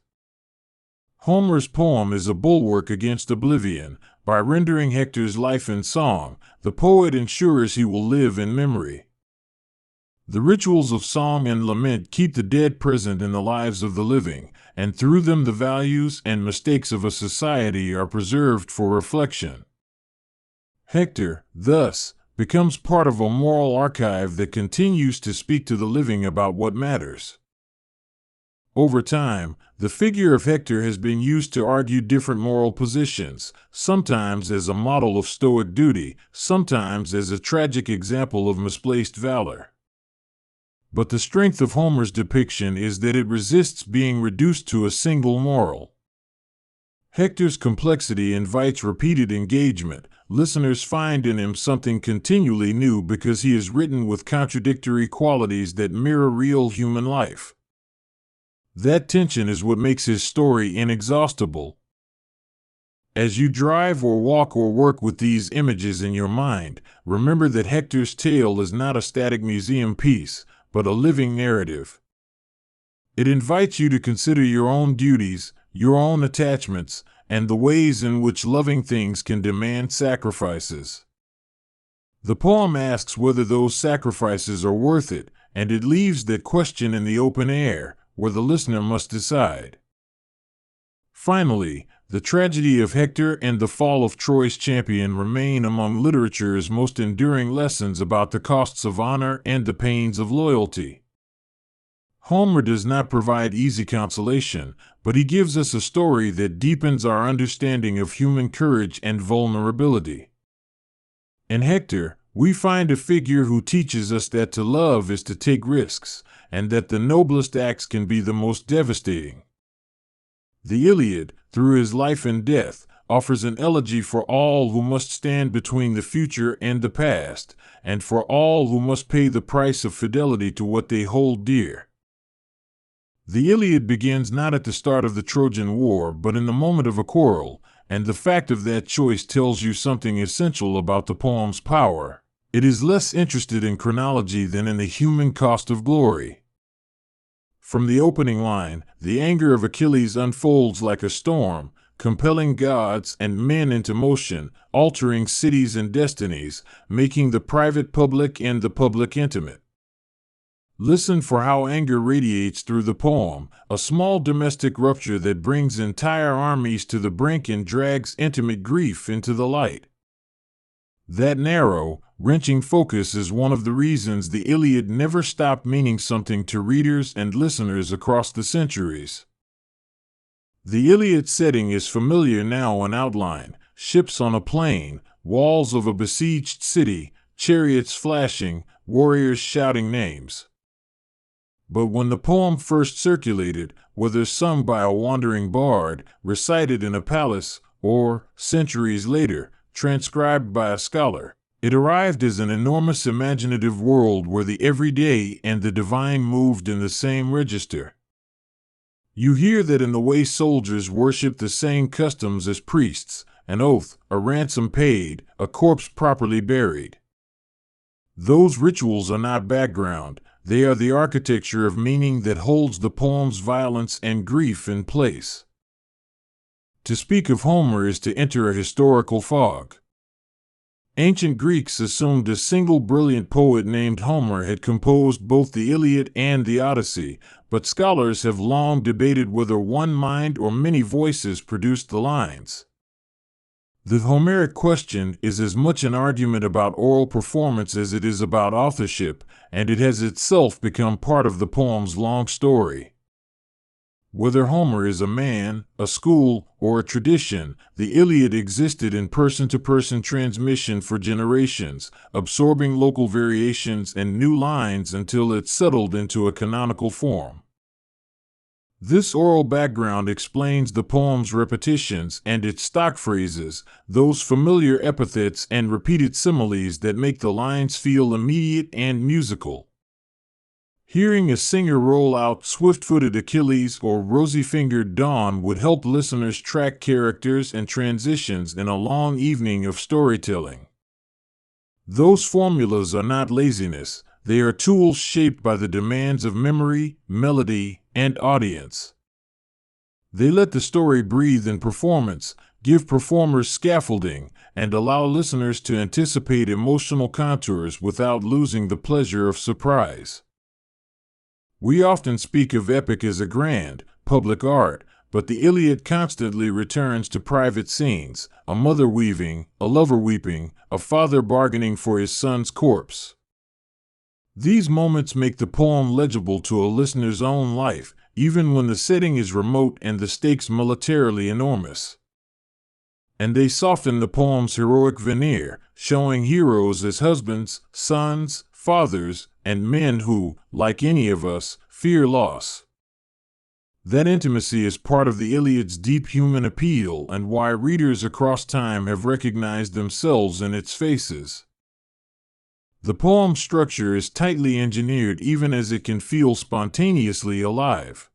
Homer's poem is a bulwark against oblivion. By rendering Hector's life in song, the poet ensures he will live in memory. The rituals of song and lament keep the dead present in the lives of the living, and through them the values and mistakes of a society are preserved for reflection. Hector, thus, becomes part of a moral archive that continues to speak to the living about what matters. Over time, the figure of Hector has been used to argue different moral positions, sometimes as a model of stoic duty, sometimes as a tragic example of misplaced valor. But the strength of Homer's depiction is that it resists being reduced to a single moral. Hector's complexity invites repeated engagement. Listeners find in him something continually new because he is written with contradictory qualities that mirror real human life. That tension is what makes his story inexhaustible. As you drive or walk or work with these images in your mind, remember that Hector's tale is not a static museum piece, but a living narrative. It invites you to consider your own duties, your own attachments, and the ways in which loving things can demand sacrifices. The poem asks whether those sacrifices are worth it, and it leaves that question in the open air, where the listener must decide. Finally, the tragedy of Hector and the fall of Troy's champion remain among literature's most enduring lessons about the costs of honor and the pains of loyalty. Homer does not provide easy consolation, but he gives us a story that deepens our understanding of human courage and vulnerability. In Hector, we find a figure who teaches us that to love is to take risks, and that the noblest acts can be the most devastating. The Iliad, through his life and death, offers an elegy for all who must stand between the future and the past, and for all who must pay the price of fidelity to what they hold dear. The Iliad begins not at the start of the Trojan War, but in the moment of a quarrel, and the fact of that choice tells you something essential about the poem's power. It is less interested in chronology than in the human cost of glory. From the opening line, the anger of Achilles unfolds like a storm, compelling gods and men into motion, altering cities and destinies, making the private public and the public intimate. Listen for how anger radiates through the poem, a small domestic rupture that brings entire armies to the brink and drags intimate grief into the light. That narrow, wrenching focus is one of the reasons the Iliad never stopped meaning something to readers and listeners across the centuries. The Iliad setting is familiar now in outline: ships on a plain, walls of a besieged city, chariots flashing, warriors shouting names. But when the poem first circulated, whether sung by a wandering bard, recited in a palace, or, centuries later, transcribed by a scholar, it arrived as an enormous imaginative world where the everyday and the divine moved in the same register. You hear that in the way soldiers worship the same customs as priests: an oath, a ransom paid, a corpse properly buried. Those rituals are not background. They are the architecture of meaning that holds the poem's violence and grief in place. To speak of Homer is to enter a historical fog. Ancient Greeks assumed a single brilliant poet named Homer had composed both the Iliad and the Odyssey, but scholars have long debated whether one mind or many voices produced the lines. The Homeric question is as much an argument about oral performance as it is about authorship, and it has itself become part of the poem's long story. Whether Homer is a man, a school, or a tradition, the Iliad existed in person-to-person transmission for generations, absorbing local variations and new lines until it settled into a canonical form. This oral background explains the poem's repetitions and its stock phrases, those familiar epithets and repeated similes that make the lines feel immediate and musical. Hearing a singer roll out "swift-footed Achilles" or "rosy-fingered Dawn" would help listeners track characters and transitions in a long evening of storytelling. Those formulas are not laziness. They are tools shaped by the demands of memory, melody, and audience. They let the story breathe in performance, give performers scaffolding, and allow listeners to anticipate emotional contours without losing the pleasure of surprise. We often speak of epic as a grand, public art, but the Iliad constantly returns to private scenes: a mother weaving, a lover weeping, a father bargaining for his son's corpse. These moments make the poem legible to a listener's own life, even when the setting is remote and the stakes militarily enormous. And they soften the poem's heroic veneer, showing heroes as husbands, sons, fathers, and men who, like any of us, fear loss. That intimacy is part of the Iliad's deep human appeal and why readers across time have recognized themselves in its faces. The poem's structure is tightly engineered even as it can feel spontaneously alive.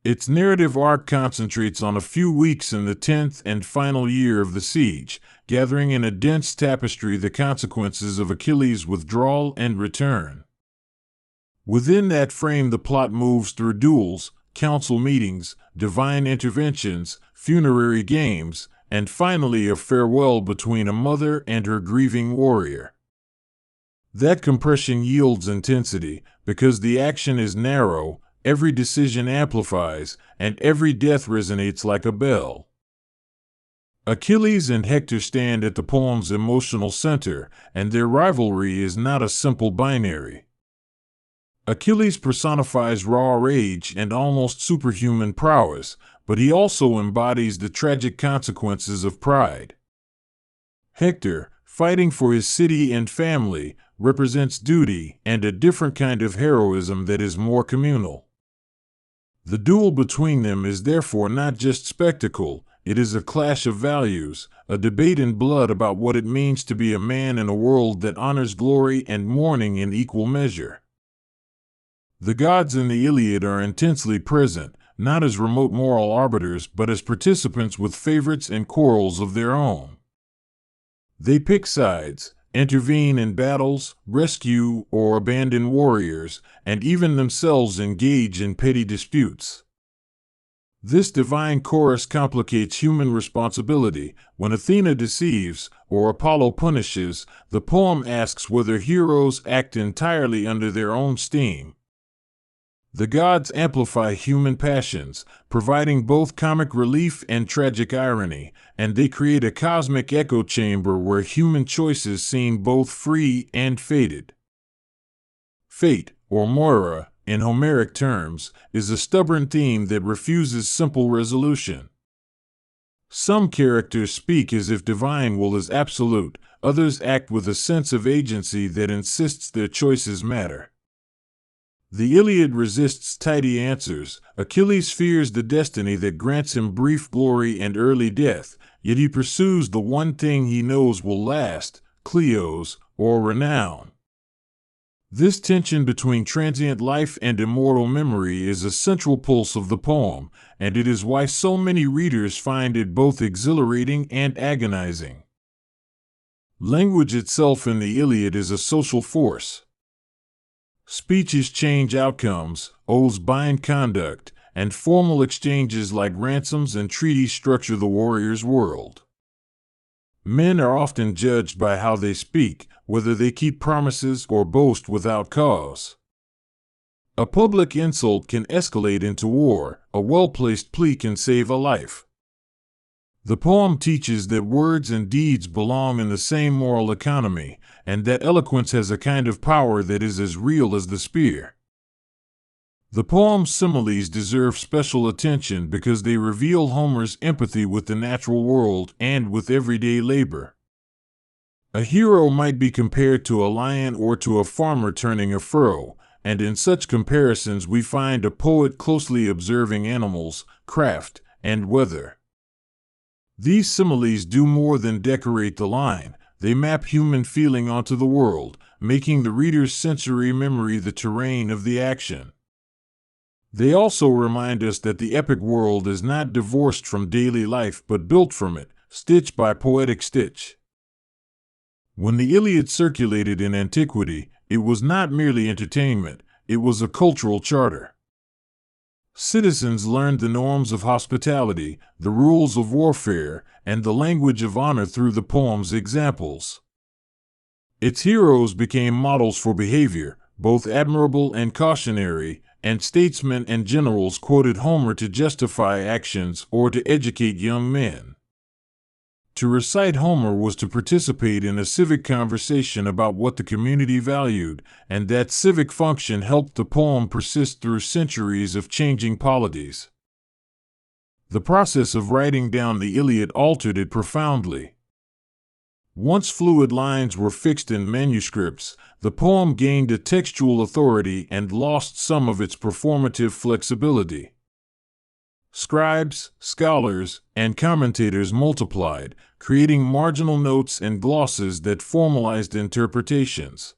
Its narrative arc concentrates on a few weeks in the 10th and final year of the siege, gathering in a dense tapestry the consequences of Achilles' withdrawal and return. Within that frame, the plot moves through duels, council meetings, divine interventions, funerary games, and finally a farewell between a mother and her grieving warrior. That compression yields intensity, because the action is narrow, every decision amplifies, and every death resonates like a bell. Achilles and Hector stand at the poem's emotional center, and their rivalry is not a simple binary. Achilles personifies raw rage and almost superhuman prowess, but he also embodies the tragic consequences of pride. Hector, fighting for his city and family, represents duty and a different kind of heroism that is more communal. The duel between them is therefore not just spectacle, it is a clash of values, a debate in blood about what it means to be a man in a world that honors glory and mourning in equal measure. The gods in the Iliad are intensely present, not as remote moral arbiters but as participants with favorites and quarrels of their own. They pick sides, intervene in battles, rescue or abandon warriors, and even themselves engage in petty disputes. This divine chorus complicates human responsibility. When Athena deceives or Apollo punishes, the poem asks whether heroes act entirely under their own steam. The gods amplify human passions, providing both comic relief and tragic irony, and they create a cosmic echo chamber where human choices seem both free and fated. Fate, or Moira, in Homeric terms, is a stubborn theme that refuses simple resolution. Some characters speak as if divine will is absolute, others act with a sense of agency that insists their choices matter. The Iliad resists tidy answers. Achilles fears the destiny that grants him brief glory and early death, yet he pursues the one thing he knows will last, Cleos, or renown. This tension between transient life and immortal memory is a central pulse of the poem, and it is why so many readers find it both exhilarating and agonizing. Language itself in the Iliad is a social force. Speeches change outcomes, oaths bind conduct, and formal exchanges like ransoms and treaties structure the warrior's world. Men are often judged by how they speak, whether they keep promises or boast without cause. A public insult can escalate into war, a well-placed plea can save a life. The poem teaches that words and deeds belong in the same moral economy, and that eloquence has a kind of power that is as real as the spear. The poem's similes deserve special attention because they reveal Homer's empathy with the natural world and with everyday labor. A hero might be compared to a lion or to a farmer turning a furrow, and in such comparisons we find a poet closely observing animals, craft, and weather. These similes do more than decorate the line, they map human feeling onto the world, making the reader's sensory memory the terrain of the action. They also remind us that the epic world is not divorced from daily life but built from it, stitch by poetic stitch. When the Iliad circulated in antiquity, it was not merely entertainment, it was a cultural charter. Citizens learned the norms of hospitality, the rules of warfare, and the language of honor through the poem's examples. Its heroes became models for behavior, both admirable and cautionary, and statesmen and generals quoted Homer to justify actions or to educate young men. To recite Homer was to participate in a civic conversation about what the community valued, and that civic function helped the poem persist through centuries of changing polities. The process of writing down the Iliad altered it profoundly. Once fluid lines were fixed in manuscripts, the poem gained a textual authority and lost some of its performative flexibility. Scribes, scholars, and commentators multiplied, creating marginal notes and glosses that formalized interpretations.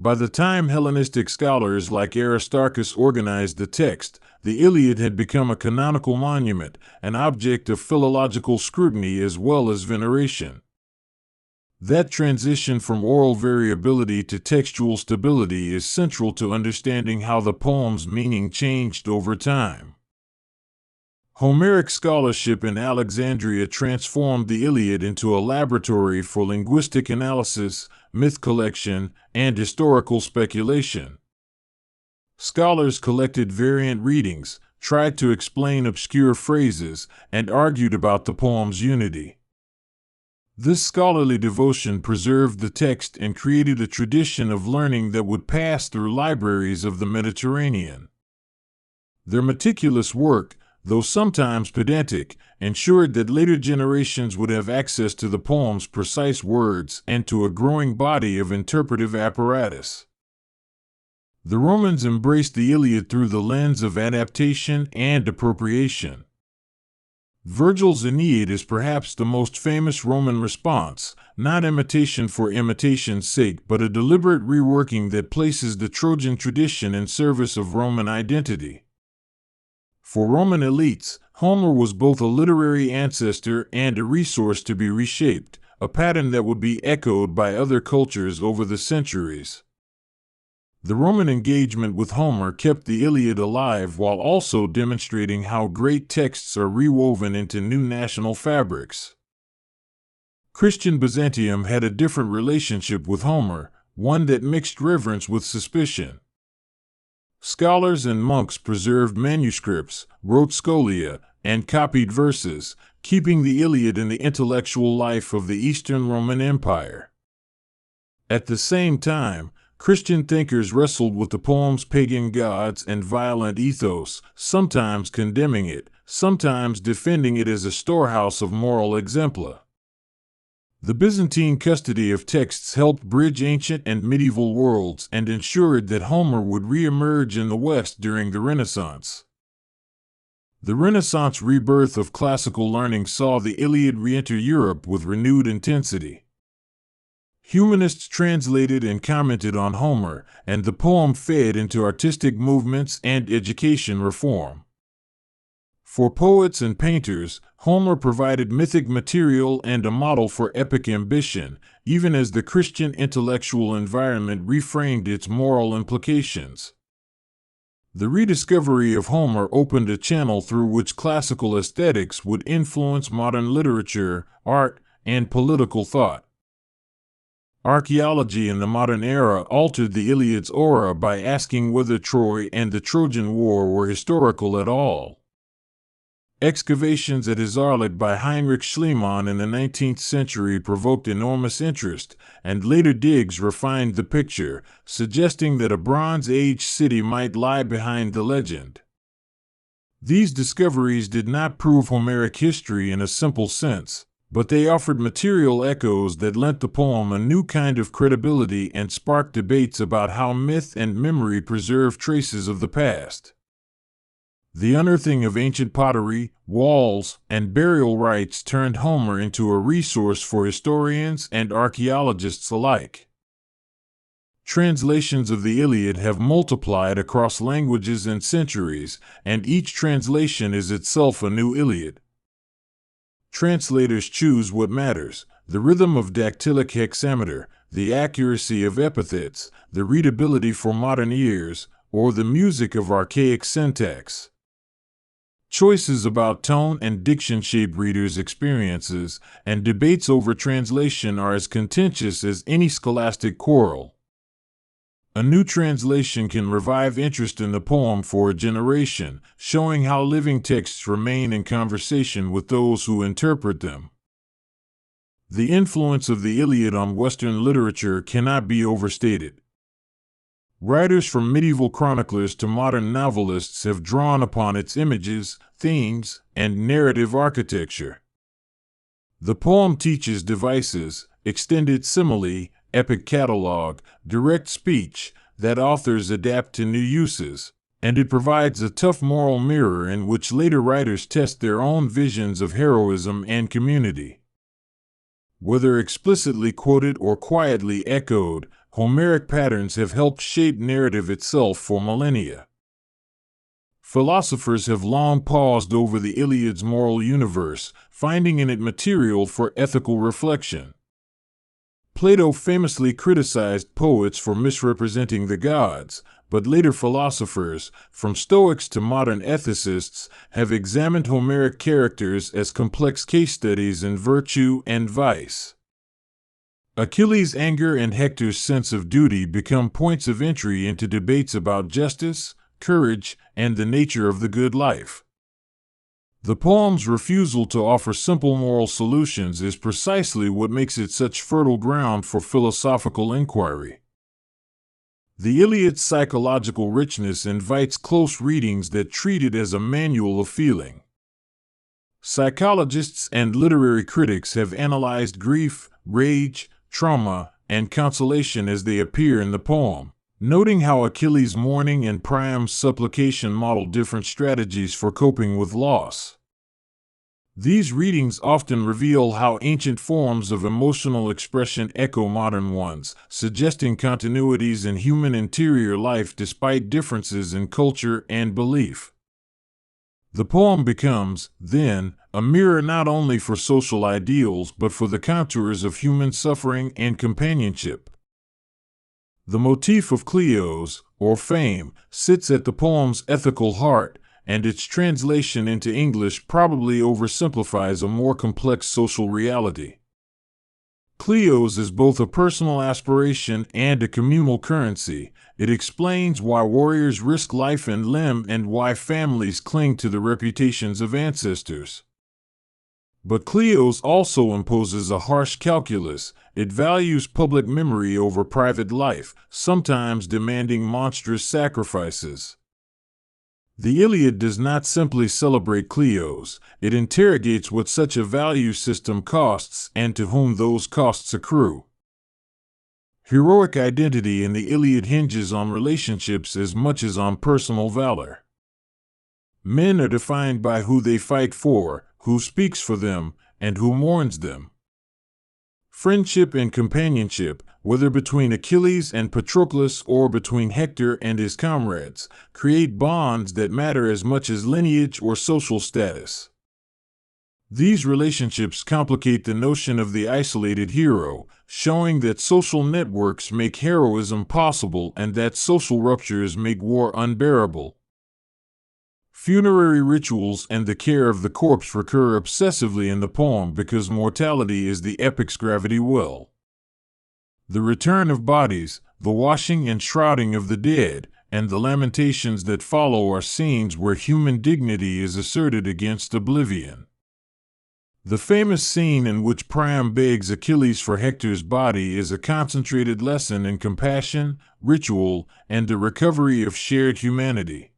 By the time Hellenistic scholars like Aristarchus organized the text, the Iliad had become a canonical monument, an object of philological scrutiny as well as veneration. That transition from oral variability to textual stability is central to understanding how the poem's meaning changed over time. Homeric scholarship in Alexandria transformed the Iliad into a laboratory for linguistic analysis, myth collection, and historical speculation. Scholars collected variant readings, tried to explain obscure phrases, and argued about the poem's unity. This scholarly devotion preserved the text and created a tradition of learning that would pass through libraries of the Mediterranean. Their meticulous work, though sometimes pedantic, ensured that later generations would have access to the poem's precise words and to a growing body of interpretive apparatus. The Romans embraced the Iliad through the lens of adaptation and appropriation. Virgil's Aeneid is perhaps the most famous Roman response, not imitation for imitation's sake, but a deliberate reworking that places the Trojan tradition in service of Roman identity. For Roman elites, Homer was both a literary ancestor and a resource to be reshaped, a pattern that would be echoed by other cultures over the centuries. The Roman engagement with Homer kept the Iliad alive while also demonstrating how great texts are rewoven into new national fabrics. Christian Byzantium had a different relationship with Homer, one that mixed reverence with suspicion. Scholars and monks preserved manuscripts, wrote scholia, and copied verses, keeping the Iliad in the intellectual life of the Eastern Roman Empire. At the same time, Christian thinkers wrestled with the poem's pagan gods and violent ethos, sometimes condemning it, sometimes defending it as a storehouse of moral exempla. The Byzantine custody of texts helped bridge ancient and medieval worlds and ensured that Homer would re-emerge in the West during the Renaissance. The Renaissance rebirth of classical learning saw the Iliad re-enter Europe with renewed intensity. Humanists translated and commented on Homer, and the poem fed into artistic movements and education reform. For poets and painters, Homer provided mythic material and a model for epic ambition, even as the Christian intellectual environment reframed its moral implications. The rediscovery of Homer opened a channel through which classical aesthetics would influence modern literature, art, and political thought. Archaeology in the modern era altered the Iliad's aura by asking whether Troy and the Trojan War were historical at all. Excavations at Isarlik by Heinrich Schliemann in the 19th century provoked enormous interest, and later digs refined the picture, suggesting that a Bronze Age city might lie behind the legend. These discoveries did not prove Homeric history in a simple sense, but they offered material echoes that lent the poem a new kind of credibility and sparked debates about how myth and memory preserve traces of the past. The unearthing of ancient pottery, walls, and burial rites turned Homer into a resource for historians and archaeologists alike. Translations of the Iliad have multiplied across languages and centuries, and each translation is itself a new Iliad. Translators choose what matters: the rhythm of dactylic hexameter, the accuracy of epithets, the readability for modern ears, or the music of archaic syntax. Choices about tone and diction shape readers' experiences, and debates over translation are as contentious as any scholastic quarrel. A new translation can revive interest in the poem for a generation, showing how living texts remain in conversation with those who interpret them. The influence of the Iliad on Western literature cannot be overstated. Writers from medieval chroniclers to modern novelists have drawn upon its images, themes, and narrative architecture. The poem teaches devices, extended simile, epic catalog, direct speech, that authors adapt to new uses, and it provides a tough moral mirror in which later writers test their own visions of heroism and community. Whether explicitly quoted or quietly echoed, Homeric patterns have helped shape narrative itself for millennia. Philosophers have long paused over the Iliad's moral universe, finding in it material for ethical reflection. Plato famously criticized poets for misrepresenting the gods, but later philosophers, from Stoics to modern ethicists, have examined Homeric characters as complex case studies in virtue and vice. Achilles' anger and Hector's sense of duty become points of entry into debates about justice, courage, and the nature of the good life. The poem's refusal to offer simple moral solutions is precisely what makes it such fertile ground for philosophical inquiry. The Iliad's psychological richness invites close readings that treat it as a manual of feeling. Psychologists and literary critics have analyzed grief, rage, trauma, and consolation as they appear in the poem, noting how Achilles' mourning and Priam's supplication model different strategies for coping with loss. These readings often reveal how ancient forms of emotional expression echo modern ones, suggesting continuities in human interior life despite differences in culture and belief. The poem becomes, then, a mirror not only for social ideals but for the contours of human suffering and companionship. The motif of Kleos, or fame, sits at the poem's ethical heart, and its translation into English probably oversimplifies a more complex social reality. Kleos is both a personal aspiration and a communal currency. It explains why warriors risk life and limb and why families cling to the reputations of ancestors. But Kleos also imposes a harsh calculus. It values public memory over private life, sometimes demanding monstrous sacrifices. The Iliad does not simply celebrate Kleos, it interrogates what such a value system costs and to whom those costs accrue. Heroic identity in the Iliad hinges on relationships as much as on personal valor. Men are defined by who they fight for, who speaks for them, and who mourns them. Friendship and companionship, whether between Achilles and Patroclus or between Hector and his comrades, create bonds that matter as much as lineage or social status. These relationships complicate the notion of the isolated hero, showing that social networks make heroism possible and that social ruptures make war unbearable. Funerary rituals and the care of the corpse recur obsessively in the poem because mortality is the epic's gravity well. The return of bodies, the washing and shrouding of the dead, and the lamentations that follow are scenes where human dignity is asserted against oblivion. The famous scene in which Priam begs Achilles for Hector's body is a concentrated lesson in compassion, ritual, and the recovery of shared humanity.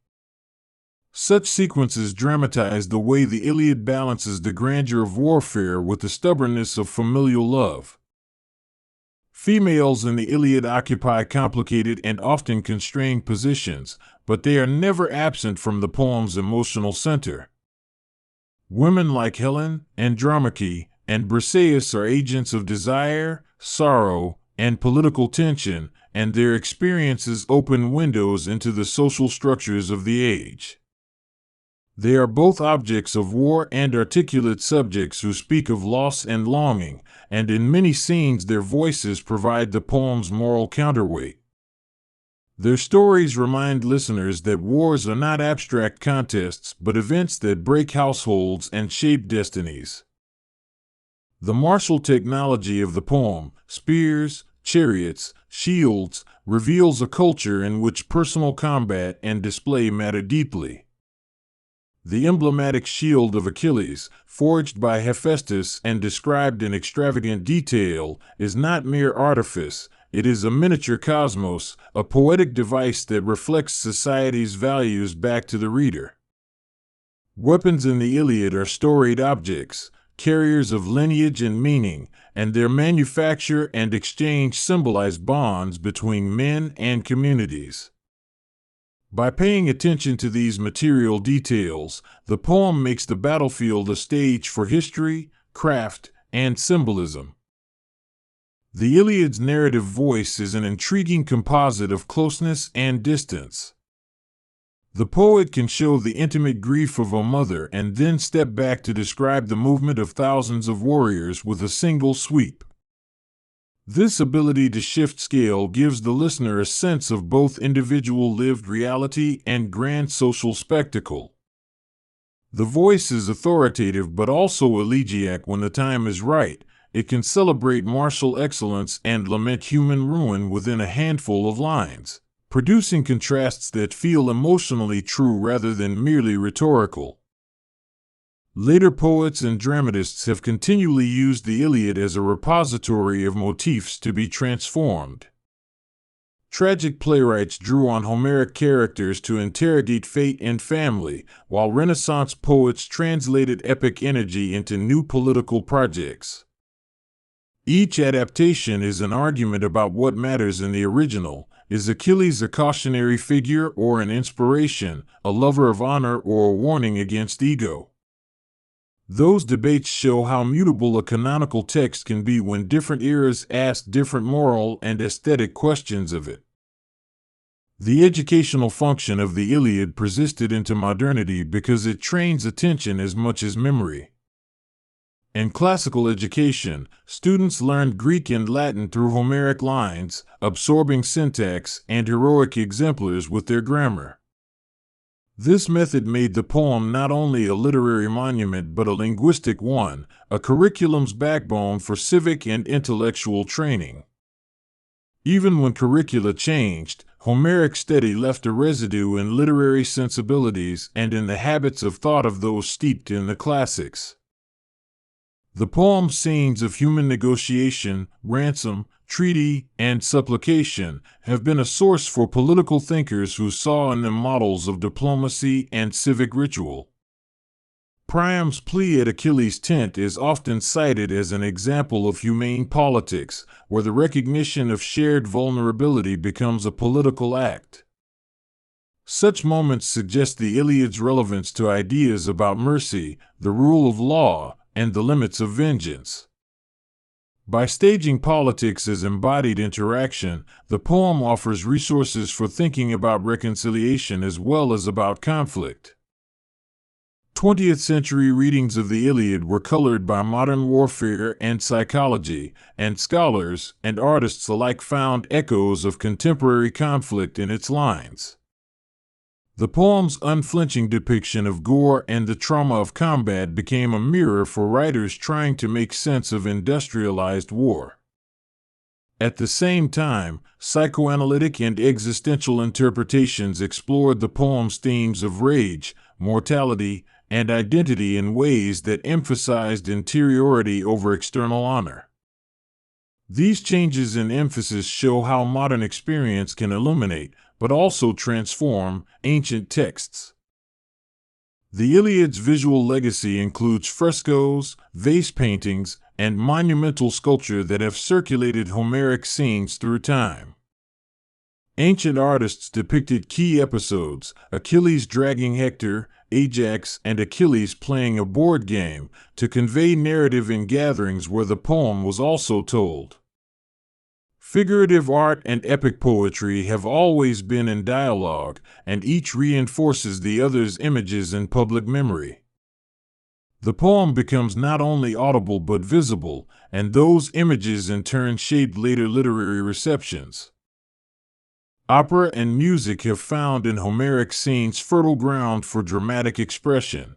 Such sequences dramatize the way the Iliad balances the grandeur of warfare with the stubbornness of familial love. Females in the Iliad occupy complicated and often constrained positions, but they are never absent from the poem's emotional center. Women like Helen, Andromache, and Briseis are agents of desire, sorrow, and political tension, and their experiences open windows into the social structures of the age. They are both objects of war and articulate subjects who speak of loss and longing, and in many scenes their voices provide the poem's moral counterweight. Their stories remind listeners that wars are not abstract contests but events that break households and shape destinies. The martial technology of the poem, spears, chariots, shields, reveals a culture in which personal combat and display matter deeply. The emblematic shield of Achilles, forged by Hephaestus and described in extravagant detail, is not mere artifice, it is a miniature cosmos, a poetic device that reflects society's values back to the reader. Weapons in the Iliad are storied objects, carriers of lineage and meaning, and their manufacture and exchange symbolize bonds between men and communities. By paying attention to these material details, the poem makes the battlefield a stage for history, craft, and symbolism. The Iliad's narrative voice is an intriguing composite of closeness and distance. The poet can show the intimate grief of a mother and then step back to describe the movement of thousands of warriors with a single sweep. This ability to shift scale gives the listener a sense of both individual lived reality and grand social spectacle. The voice is authoritative but also elegiac when the time is right. It can celebrate martial excellence and lament human ruin within a handful of lines, producing contrasts that feel emotionally true rather than merely rhetorical. Later poets and dramatists have continually used the Iliad as a repository of motifs to be transformed. Tragic playwrights drew on Homeric characters to interrogate fate and family, while Renaissance poets translated epic energy into new political projects. Each adaptation is an argument about what matters in the original. Is Achilles a cautionary figure or an inspiration, a lover of honor or a warning against ego? Those debates show how mutable a canonical text can be when different eras ask different moral and aesthetic questions of it. The educational function of the Iliad persisted into modernity because it trains attention as much as memory. In classical education, students learned Greek and Latin through Homeric lines, absorbing syntax and heroic exemplars with their grammar. This method made the poem not only a literary monument but a linguistic one, a curriculum's backbone for civic and intellectual training. Even when curricula changed, Homeric study left a residue in literary sensibilities and in the habits of thought of those steeped in the classics. The poem's scenes of human negotiation, ransom, treaty, and supplication have been a source for political thinkers who saw in them models of diplomacy and civic ritual. Priam's plea at Achilles' tent is often cited as an example of humane politics, where the recognition of shared vulnerability becomes a political act. Such moments suggest the Iliad's relevance to ideas about mercy, the rule of law, and the limits of vengeance. By staging politics as embodied interaction, the poem offers resources for thinking about reconciliation as well as about conflict. 20th century readings of the Iliad were colored by modern warfare and psychology, and scholars and artists alike found echoes of contemporary conflict in its lines. The poem's unflinching depiction of gore and the trauma of combat became a mirror for writers trying to make sense of industrialized war. At the same time, psychoanalytic and existential interpretations explored the poem's themes of rage, mortality, and identity in ways that emphasized interiority over external honor. These changes in emphasis show how modern experience can illuminate, but also transform, ancient texts. The Iliad's visual legacy includes frescoes, vase paintings, and monumental sculpture that have circulated Homeric scenes through time. Ancient artists depicted key episodes, Achilles dragging Hector, Ajax and Achilles playing a board game, to convey narrative in gatherings where the poem was also told. Figurative art and epic poetry have always been in dialogue, and each reinforces the other's images in public memory. The poem becomes not only audible but visible, and those images in turn shaped later literary receptions. Opera and music have found in Homeric scenes fertile ground for dramatic expression.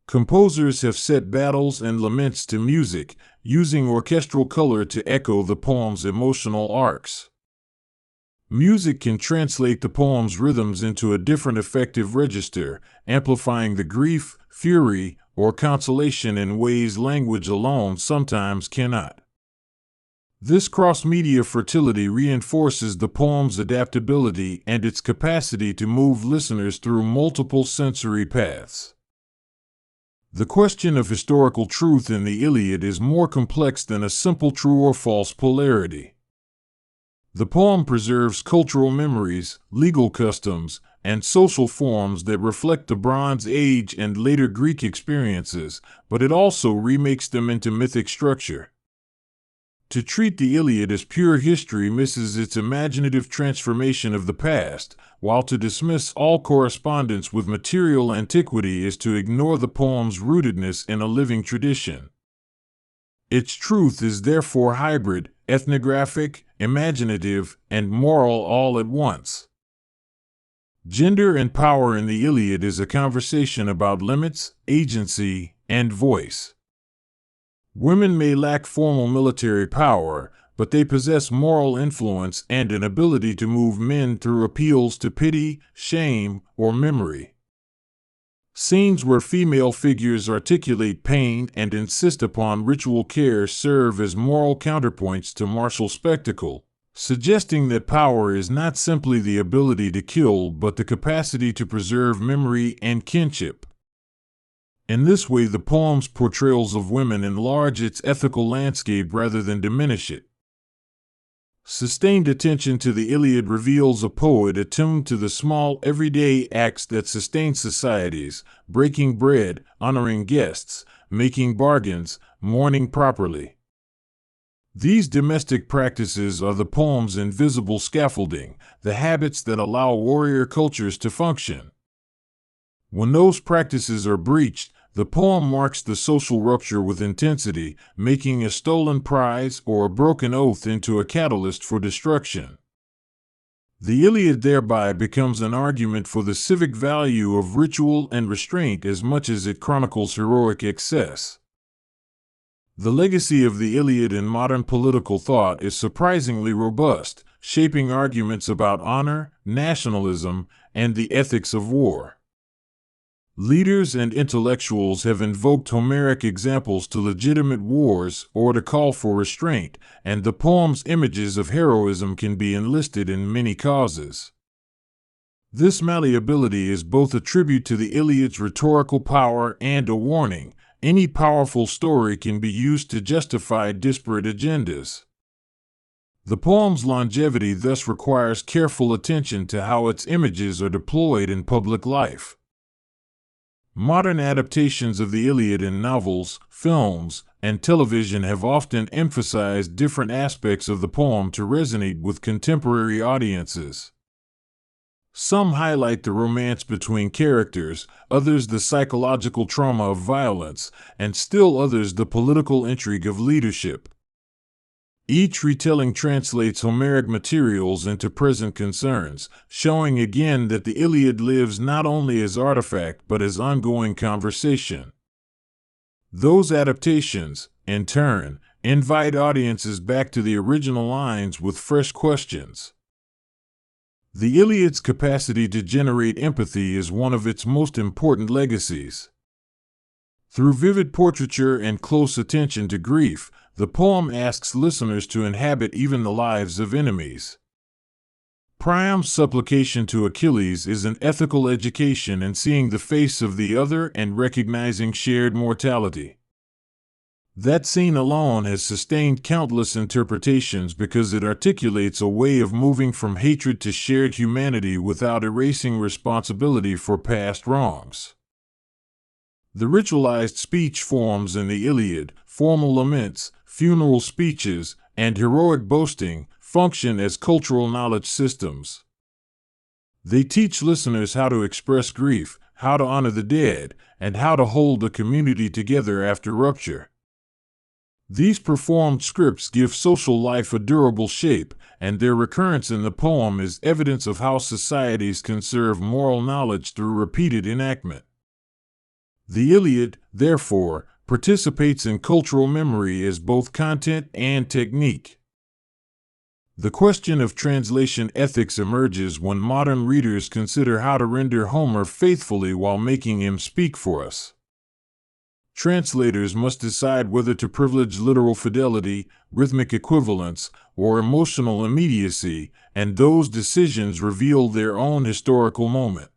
Composers have set battles and laments to music, using orchestral color to echo the poem's emotional arcs. Music can translate the poem's rhythms into a different affective register, amplifying the grief, fury, or consolation in ways language alone sometimes cannot. This cross-media fertility reinforces the poem's adaptability and its capacity to move listeners through multiple sensory paths. The question of historical truth in the Iliad is more complex than a simple true or false polarity. The poem preserves cultural memories, legal customs, and social forms that reflect the Bronze Age and later Greek experiences, but it also remakes them into mythic structure. To treat the Iliad as pure history misses its imaginative transformation of the past, while to dismiss all correspondence with material antiquity is to ignore the poem's rootedness in a living tradition. Its truth is therefore hybrid, ethnographic, imaginative, and moral all at once. Gender and power in the Iliad is a conversation about limits, agency, and voice. Women may lack formal military power, but they possess moral influence and an ability to move men through appeals to pity, shame, or memory. Scenes where female figures articulate pain and insist upon ritual care serve as moral counterpoints to martial spectacle, suggesting that power is not simply the ability to kill but the capacity to preserve memory and kinship. In this way, the poem's portrayals of women enlarge its ethical landscape rather than diminish it. Sustained attention to the Iliad reveals a poet attuned to the small, everyday acts that sustain societies: breaking bread, honoring guests, making bargains, mourning properly. These domestic practices are the poem's invisible scaffolding, the habits that allow warrior cultures to function. When those practices are breached, the poem marks the social rupture with intensity, making a stolen prize or a broken oath into a catalyst for destruction. The Iliad thereby becomes an argument for the civic value of ritual and restraint as much as it chronicles heroic excess. The legacy of the Iliad in modern political thought is surprisingly robust, shaping arguments about honor, nationalism, and the ethics of war. Leaders and intellectuals have invoked Homeric examples to legitimate wars or to call for restraint, and the poem's images of heroism can be enlisted in many causes. This malleability is both a tribute to the Iliad's rhetorical power and a warning: any powerful story can be used to justify disparate agendas. The poem's longevity thus requires careful attention to how its images are deployed in public life. Modern adaptations of the Iliad in novels, films, and television have often emphasized different aspects of the poem to resonate with contemporary audiences. Some highlight the romance between characters, others the psychological trauma of violence, and still others the political intrigue of leadership. Each retelling translates Homeric materials into present concerns, showing again that the Iliad lives not only as artifact but as ongoing conversation. Those adaptations, in turn, invite audiences back to the original lines with fresh questions. The Iliad's capacity to generate empathy is one of its most important legacies. Through vivid portraiture and close attention to grief, the poem asks listeners to inhabit even the lives of enemies. Priam's supplication to Achilles is an ethical education in seeing the face of the other and recognizing shared mortality. That scene alone has sustained countless interpretations because it articulates a way of moving from hatred to shared humanity without erasing responsibility for past wrongs. The ritualized speech forms in the Iliad, formal laments, funeral speeches, and heroic boasting, function as cultural knowledge systems. They teach listeners how to express grief, how to honor the dead, and how to hold a community together after rupture. These performed scripts give social life a durable shape, and their recurrence in the poem is evidence of how societies conserve moral knowledge through repeated enactment. The Iliad, therefore, participates in cultural memory as both content and technique. The question of translation ethics emerges when modern readers consider how to render Homer faithfully while making him speak for us. Translators must decide whether to privilege literal fidelity, rhythmic equivalence, or emotional immediacy, and those decisions reveal their own historical moment.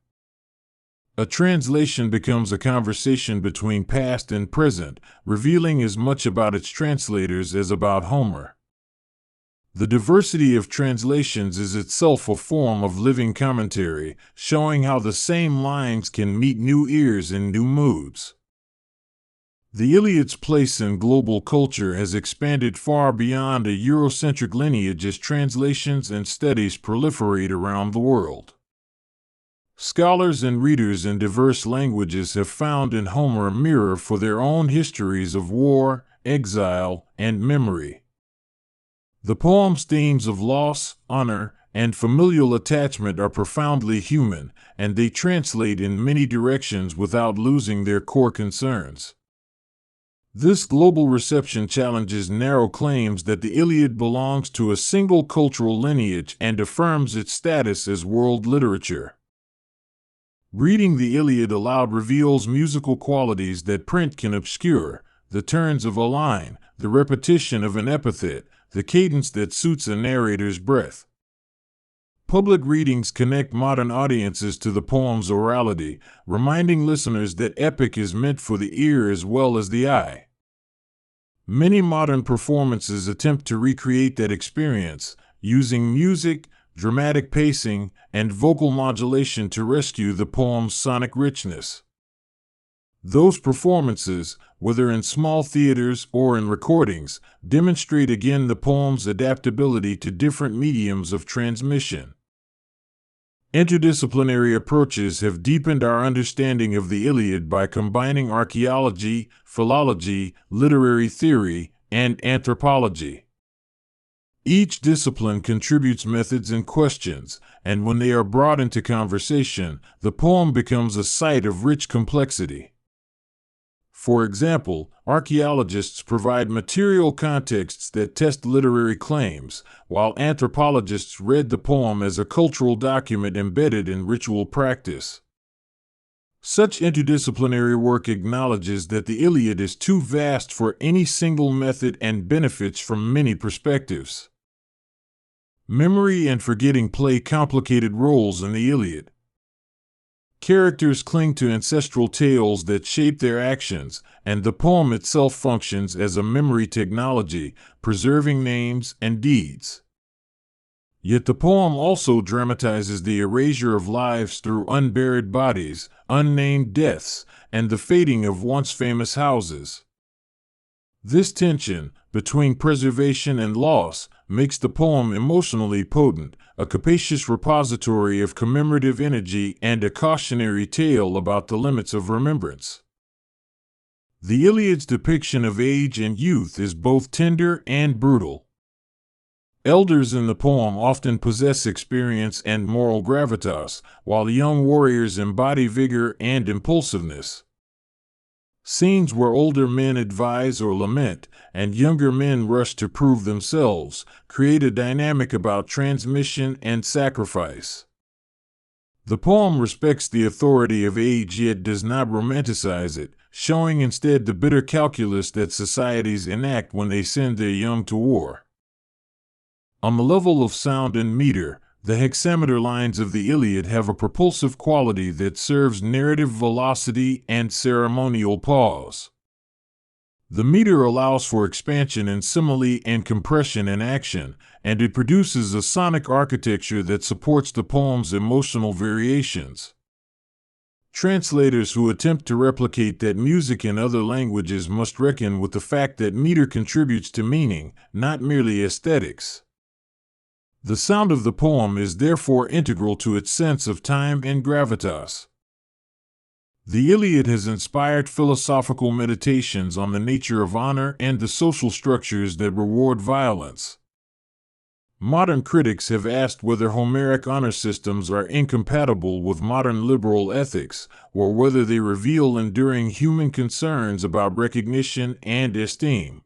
A translation becomes a conversation between past and present, revealing as much about its translators as about Homer. The diversity of translations is itself a form of living commentary, showing how the same lines can meet new ears in new moods. The Iliad's place in global culture has expanded far beyond a Eurocentric lineage as translations and studies proliferate around the world. Scholars and readers in diverse languages have found in Homer a mirror for their own histories of war, exile, and memory. The poem's themes of loss, honor, and familial attachment are profoundly human, and they translate in many directions without losing their core concerns. This global reception challenges narrow claims that the Iliad belongs to a single cultural lineage and affirms its status as world literature. Reading the Iliad aloud reveals musical qualities that print can obscure: the turns of a line, the repetition of an epithet, the cadence that suits a narrator's breath. Public readings connect modern audiences to the poem's orality, reminding listeners that epic is meant for the ear as well as the eye. Many modern performances attempt to recreate that experience, using music, dramatic pacing, and vocal modulation to rescue the poem's sonic richness. Those performances, whether in small theaters or in recordings, demonstrate again the poem's adaptability to different mediums of transmission. Interdisciplinary approaches have deepened our understanding of the Iliad by combining archaeology, philology, literary theory, and anthropology. Each discipline contributes methods and questions, and when they are brought into conversation, the poem becomes a site of rich complexity. For example, archaeologists provide material contexts that test literary claims, while anthropologists read the poem as a cultural document embedded in ritual practice. Such interdisciplinary work acknowledges that the Iliad is too vast for any single method and benefits from many perspectives. Memory and forgetting play complicated roles in the Iliad. Characters cling to ancestral tales that shape their actions, and the poem itself functions as a memory technology, preserving names and deeds. Yet the poem also dramatizes the erasure of lives through unburied bodies, unnamed deaths, and the fading of once famous houses. This tension between preservation and loss makes the poem emotionally potent, a capacious repository of commemorative energy and a cautionary tale about the limits of remembrance. The Iliad's depiction of age and youth is both tender and brutal. Elders in the poem often possess experience and moral gravitas, while young warriors embody vigor and impulsiveness. Scenes where older men advise or lament, and younger men rush to prove themselves, create a dynamic about transmission and sacrifice. The poem respects the authority of age yet does not romanticize it, showing instead the bitter calculus that societies enact when they send their young to war. On the level of sound and meter, the hexameter lines of the Iliad have a propulsive quality that serves narrative velocity and ceremonial pause. The meter allows for expansion in simile and compression in action, and it produces a sonic architecture that supports the poem's emotional variations. Translators who attempt to replicate that music in other languages must reckon with the fact that meter contributes to meaning, not merely aesthetics. The sound of the poem is therefore integral to its sense of time and gravitas. The Iliad has inspired philosophical meditations on the nature of honor and the social structures that reward violence. Modern critics have asked whether Homeric honor systems are incompatible with modern liberal ethics, or whether they reveal enduring human concerns about recognition and esteem.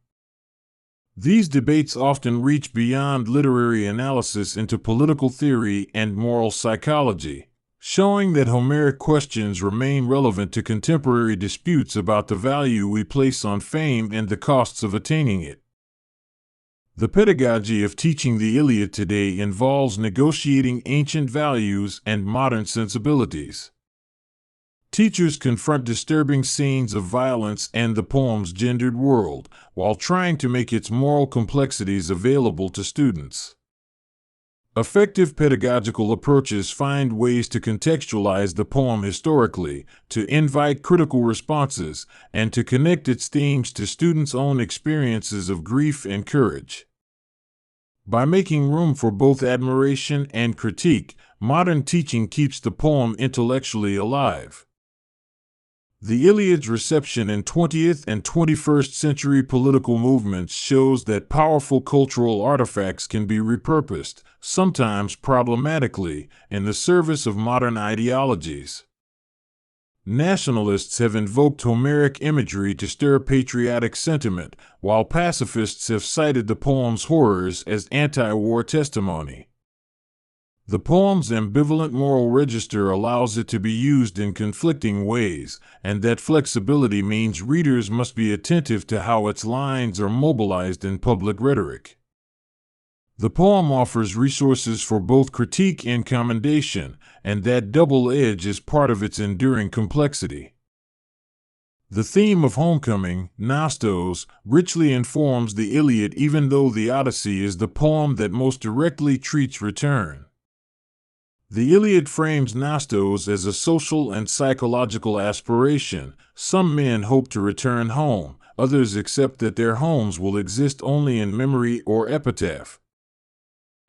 These debates often reach beyond literary analysis into political theory and moral psychology, showing that Homeric questions remain relevant to contemporary disputes about the value we place on fame and the costs of attaining it. The pedagogy of teaching the Iliad today involves negotiating ancient values and modern sensibilities. Teachers confront disturbing scenes of violence and the poem's gendered world, while trying to make its moral complexities available to students. Effective pedagogical approaches find ways to contextualize the poem historically, to invite critical responses, and to connect its themes to students' own experiences of grief and courage. By making room for both admiration and critique, modern teaching keeps the poem intellectually alive. The Iliad's reception in 20th and 21st century political movements shows that powerful cultural artifacts can be repurposed, sometimes problematically, in the service of modern ideologies. Nationalists have invoked Homeric imagery to stir patriotic sentiment, while pacifists have cited the poem's horrors as anti-war testimony. The poem's ambivalent moral register allows it to be used in conflicting ways, and that flexibility means readers must be attentive to how its lines are mobilized in public rhetoric. The poem offers resources for both critique and commendation, and that double edge is part of its enduring complexity. The theme of homecoming, Nostos, richly informs the Iliad, even though the Odyssey is the poem that most directly treats return. The Iliad frames Nostos as a social and psychological aspiration. Some men hope to return home, others accept that their homes will exist only in memory or epitaph.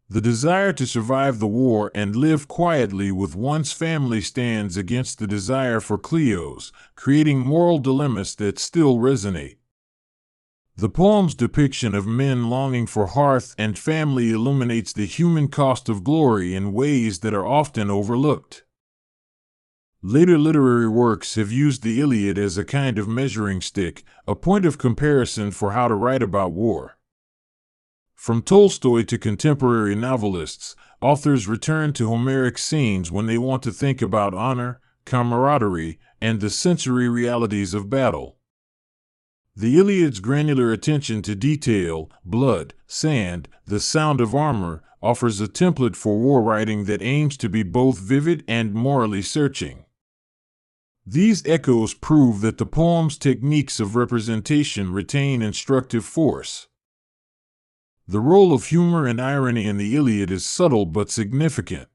The desire to survive the war and live quietly with one's family stands against the desire for Cleos, creating moral dilemmas that still resonate. The poem's depiction of men longing for hearth and family illuminates the human cost of glory in ways that are often overlooked. Later literary works have used the Iliad as a kind of measuring stick, a point of comparison for how to write about war. From Tolstoy to contemporary novelists, authors return to Homeric scenes when they want to think about honor, camaraderie, and the sensory realities of battle. The Iliad's granular attention to detail, blood, sand, the sound of armor, offers a template for war writing that aims to be both vivid and morally searching. These echoes prove that the poem's techniques of representation retain instructive force. The role of humor and irony in the Iliad is subtle but significant.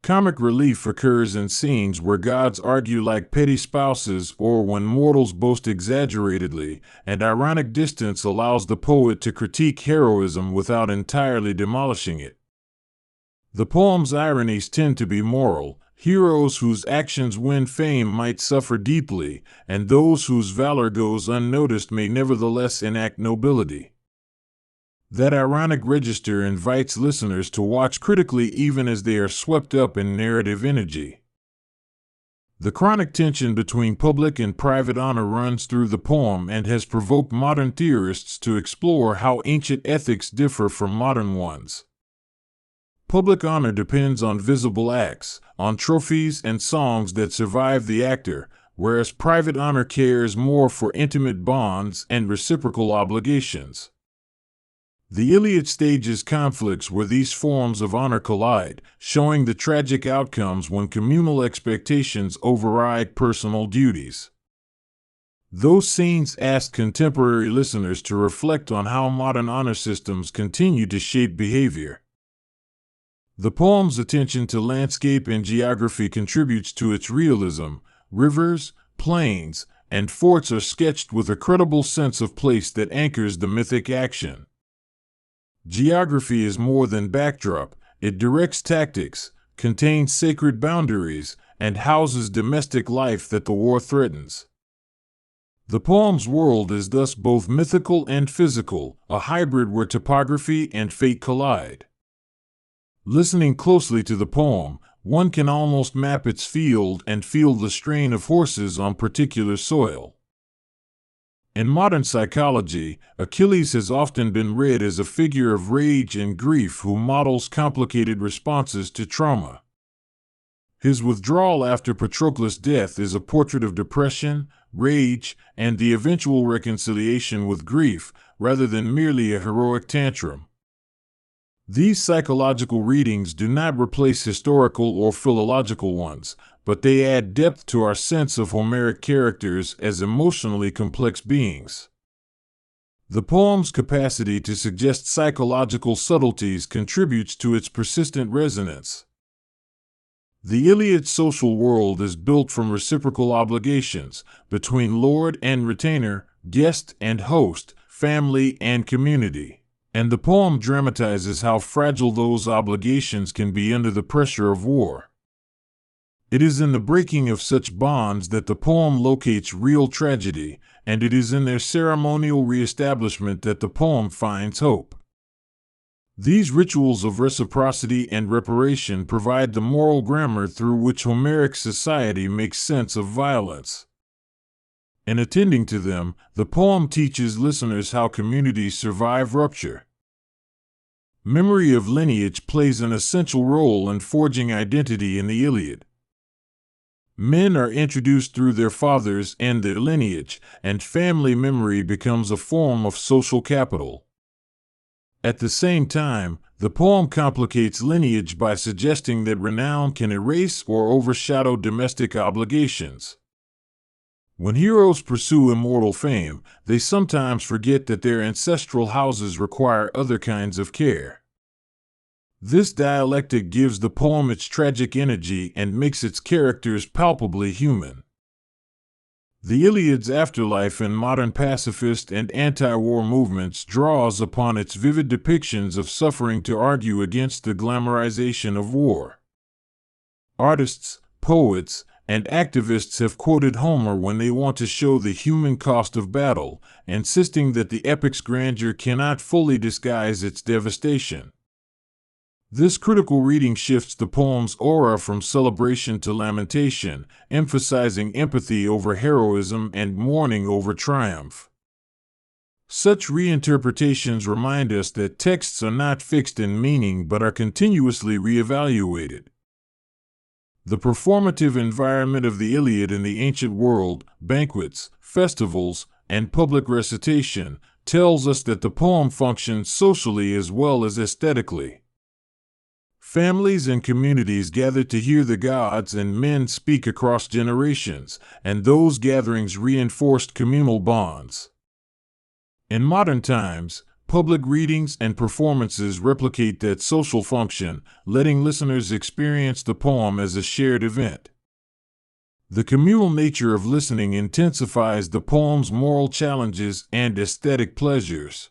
Comic relief occurs in scenes where gods argue like petty spouses or when mortals boast exaggeratedly, and ironic distance allows the poet to critique heroism without entirely demolishing it. The poem's ironies tend to be moral. Heroes whose actions win fame might suffer deeply, and those whose valor goes unnoticed may nevertheless enact nobility. That ironic register invites listeners to watch critically even as they are swept up in narrative energy. The chronic tension between public and private honor runs through the poem and has provoked modern theorists to explore how ancient ethics differ from modern ones. Public honor depends on visible acts, on trophies and songs that survive the actor, whereas private honor cares more for intimate bonds and reciprocal obligations. The Iliad stages conflicts where these forms of honor collide, showing the tragic outcomes when communal expectations override personal duties. Those scenes ask contemporary listeners to reflect on how modern honor systems continue to shape behavior. The poem's attention to landscape and geography contributes to its realism. Rivers, plains, and forts are sketched with a credible sense of place that anchors the mythic action. Geography is more than backdrop. It directs tactics, contains sacred boundaries, and houses domestic life that the war threatens. The poem's world is thus both mythical and physical, a hybrid where topography and fate collide. Listening closely to the poem, one can almost map its field and feel the strain of horses on particular soil. In modern psychology, Achilles has often been read as a figure of rage and grief who models complicated responses to trauma. His withdrawal after Patroclus' death is a portrait of depression, rage, and the eventual reconciliation with grief, rather than merely a heroic tantrum. These psychological readings do not replace historical or philological ones, but they add depth to our sense of Homeric characters as emotionally complex beings. The poem's capacity to suggest psychological subtleties contributes to its persistent resonance. The Iliad's social world is built from reciprocal obligations between lord and retainer, guest and host, family and community, and the poem dramatizes how fragile those obligations can be under the pressure of war. It is in the breaking of such bonds that the poem locates real tragedy, and it is in their ceremonial reestablishment that the poem finds hope. These rituals of reciprocity and reparation provide the moral grammar through which Homeric society makes sense of violence. In attending to them, the poem teaches listeners how communities survive rupture. Memory of lineage plays an essential role in forging identity in the Iliad. Men are introduced through their fathers and their lineage, and family memory becomes a form of social capital. At the same time, the poem complicates lineage by suggesting that renown can erase or overshadow domestic obligations. When heroes pursue immortal fame, they sometimes forget that their ancestral houses require other kinds of care. This dialectic gives the poem its tragic energy and makes its characters palpably human. The Iliad's afterlife in modern pacifist and anti-war movements draws upon its vivid depictions of suffering to argue against the glamorization of war. Artists, poets, and activists have quoted Homer when they want to show the human cost of battle, insisting that the epic's grandeur cannot fully disguise its devastation. This critical reading shifts the poem's aura from celebration to lamentation, emphasizing empathy over heroism and mourning over triumph. Such reinterpretations remind us that texts are not fixed in meaning but are continuously reevaluated. The performative environment of the Iliad in the ancient world, banquets, festivals, and public recitation, tells us that the poem functions socially as well as aesthetically. Families and communities gathered to hear the gods and men speak across generations, and those gatherings reinforced communal bonds. In modern times, public readings and performances replicate that social function, letting listeners experience the poem as a shared event. The communal nature of listening intensifies the poem's moral challenges and aesthetic pleasures.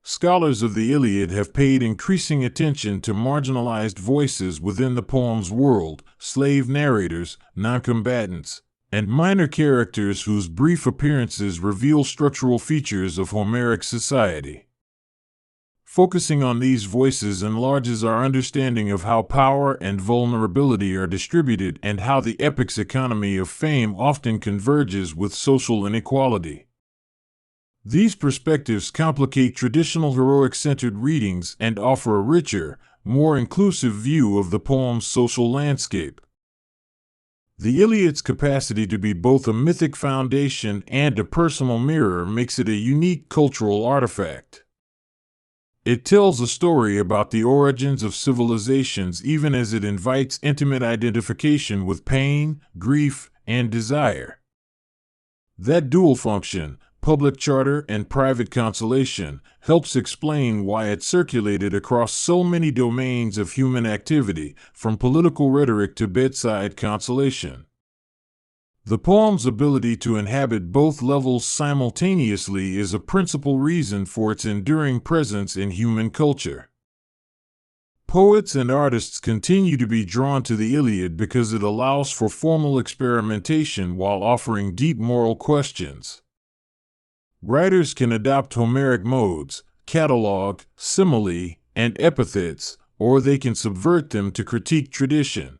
Scholars of the Iliad have paid increasing attention to marginalized voices within the poem's world, slave narrators, noncombatants, and minor characters whose brief appearances reveal structural features of Homeric society. Focusing on these voices enlarges our understanding of how power and vulnerability are distributed and how the epic's economy of fame often converges with social inequality. These perspectives complicate traditional heroic-centered readings and offer a richer, more inclusive view of the poem's social landscape. The Iliad's capacity to be both a mythic foundation and a personal mirror makes it a unique cultural artifact. It tells a story about the origins of civilizations even as it invites intimate identification with pain, grief, and desire. That dual function, public charter and private consolation, helps explain why it circulated across so many domains of human activity, from political rhetoric to bedside consolation. The poem's ability to inhabit both levels simultaneously is a principal reason for its enduring presence in human culture. Poets and artists continue to be drawn to the Iliad because it allows for formal experimentation while offering deep moral questions. Writers can adopt Homeric modes, catalog, simile, and epithets, or they can subvert them to critique tradition.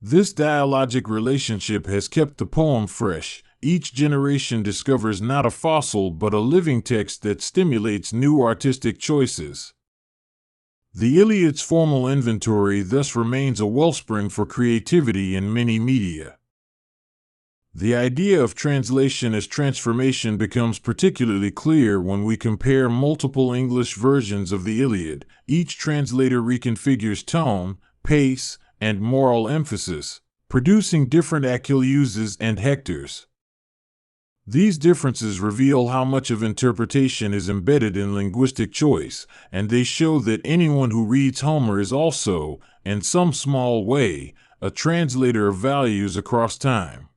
This dialogic relationship has kept the poem fresh. Each generation discovers not a fossil but a living text that stimulates new artistic choices. The Iliad's formal inventory thus remains a wellspring for creativity in many media. The idea of translation as transformation becomes particularly clear when we compare multiple English versions of the Iliad. Each translator reconfigures tone, pace, and moral emphasis, producing different Achilles and Hectors. These differences reveal how much of interpretation is embedded in linguistic choice, and they show that anyone who reads Homer is also, in some small way, a translator of values across time.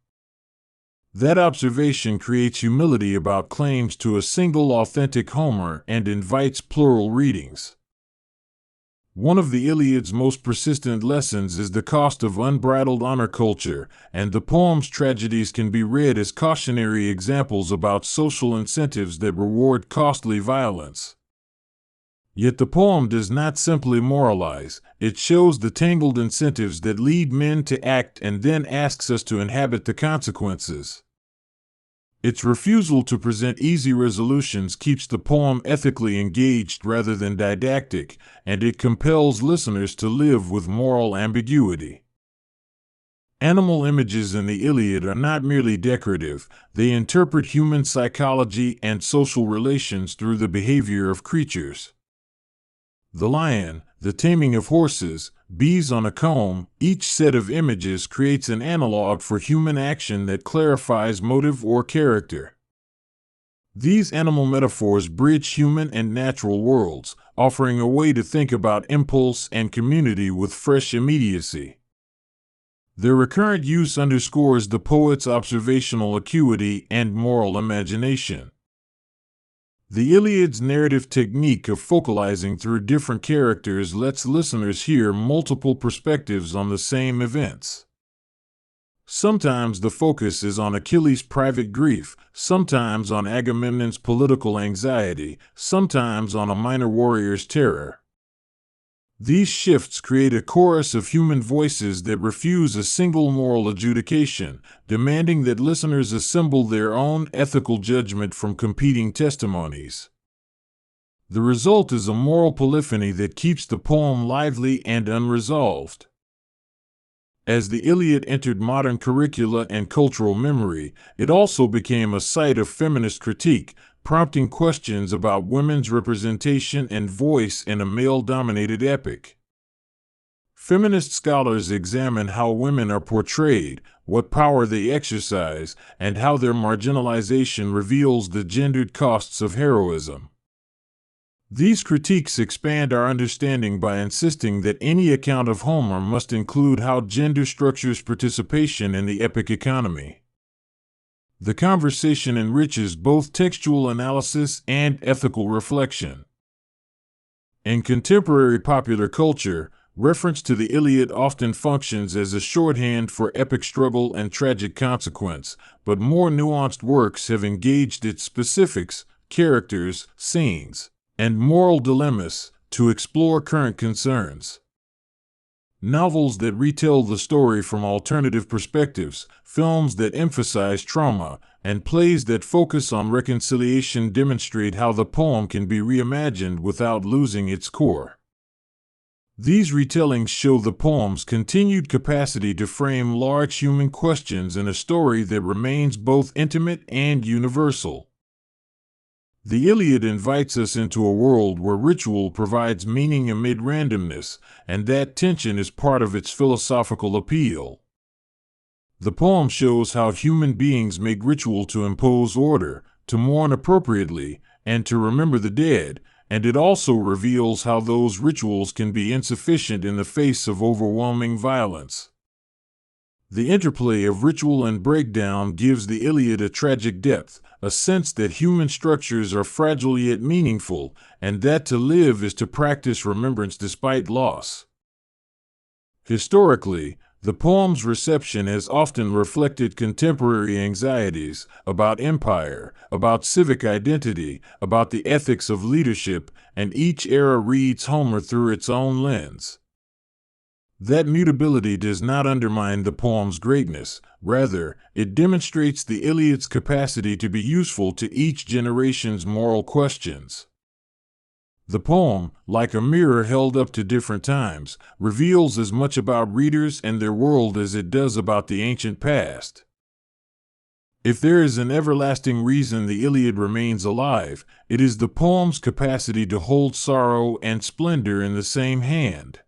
That observation creates humility about claims to a single authentic Homer and invites plural readings. One of the Iliad's most persistent lessons is the cost of unbridled honor culture, and the poem's tragedies can be read as cautionary examples about social incentives that reward costly violence. Yet the poem does not simply moralize, it shows the tangled incentives that lead men to act and then asks us to inhabit the consequences. Its refusal to present easy resolutions keeps the poem ethically engaged rather than didactic, and it compels listeners to live with moral ambiguity. Animal images in the Iliad are not merely decorative, they interpret human psychology and social relations through the behavior of creatures. The lion, the taming of horses, bees on a comb, each set of images creates an analog for human action that clarifies motive or character. These animal metaphors bridge human and natural worlds, offering a way to think about impulse and community with fresh immediacy. Their recurrent use underscores the poet's observational acuity and moral imagination. The Iliad's narrative technique of focalizing through different characters lets listeners hear multiple perspectives on the same events. Sometimes the focus is on Achilles' private grief, sometimes on Agamemnon's political anxiety, sometimes on a minor warrior's terror. These shifts create a chorus of human voices that refuse a single moral adjudication, demanding that listeners assemble their own ethical judgment from competing testimonies. The result is a moral polyphony that keeps the poem lively and unresolved. As the Iliad entered modern curricula and cultural memory, it also became a site of feminist critique, prompting questions about women's representation and voice in a male-dominated epic. Feminist scholars examine how women are portrayed, what power they exercise, and how their marginalization reveals the gendered costs of heroism. These critiques expand our understanding by insisting that any account of Homer must include how gender structures participation in the epic economy. The conversation enriches both textual analysis and ethical reflection. In contemporary popular culture, reference to the Iliad often functions as a shorthand for epic struggle and tragic consequence, but more nuanced works have engaged its specifics, characters, scenes, and moral dilemmas to explore current concerns. Novels that retell the story from alternative perspectives, films that emphasize trauma, and plays that focus on reconciliation demonstrate how the poem can be reimagined without losing its core. These retellings show the poem's continued capacity to frame large human questions in a story that remains both intimate and universal. The Iliad invites us into a world where ritual provides meaning amid randomness, and that tension is part of its philosophical appeal. The poem shows how human beings make ritual to impose order, to mourn appropriately, and to remember the dead, and it also reveals how those rituals can be insufficient in the face of overwhelming violence. The interplay of ritual and breakdown gives the Iliad a tragic depth, a sense that human structures are fragile yet meaningful, and that to live is to practice remembrance despite loss. Historically, the poem's reception has often reflected contemporary anxieties about empire, about civic identity, about the ethics of leadership, and each era reads Homer through its own lens. That mutability does not undermine the poem's greatness, rather, it demonstrates the Iliad's capacity to be useful to each generation's moral questions. The poem, like a mirror held up to different times, reveals as much about readers and their world as it does about the ancient past. If there is an everlasting reason the Iliad remains alive, it is the poem's capacity to hold sorrow and splendor in the same hand.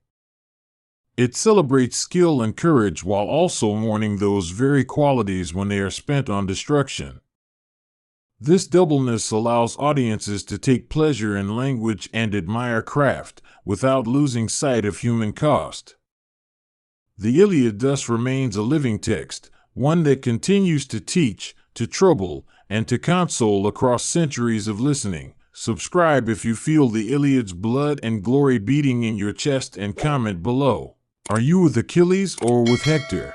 It celebrates skill and courage while also mourning those very qualities when they are spent on destruction. This doubleness allows audiences to take pleasure in language and admire craft, without losing sight of human cost. The Iliad thus remains a living text, one that continues to teach, to trouble, and to console across centuries of listening. Subscribe if you feel the Iliad's blood and glory beating in your chest, and comment below. Are you with Achilles or with Hector?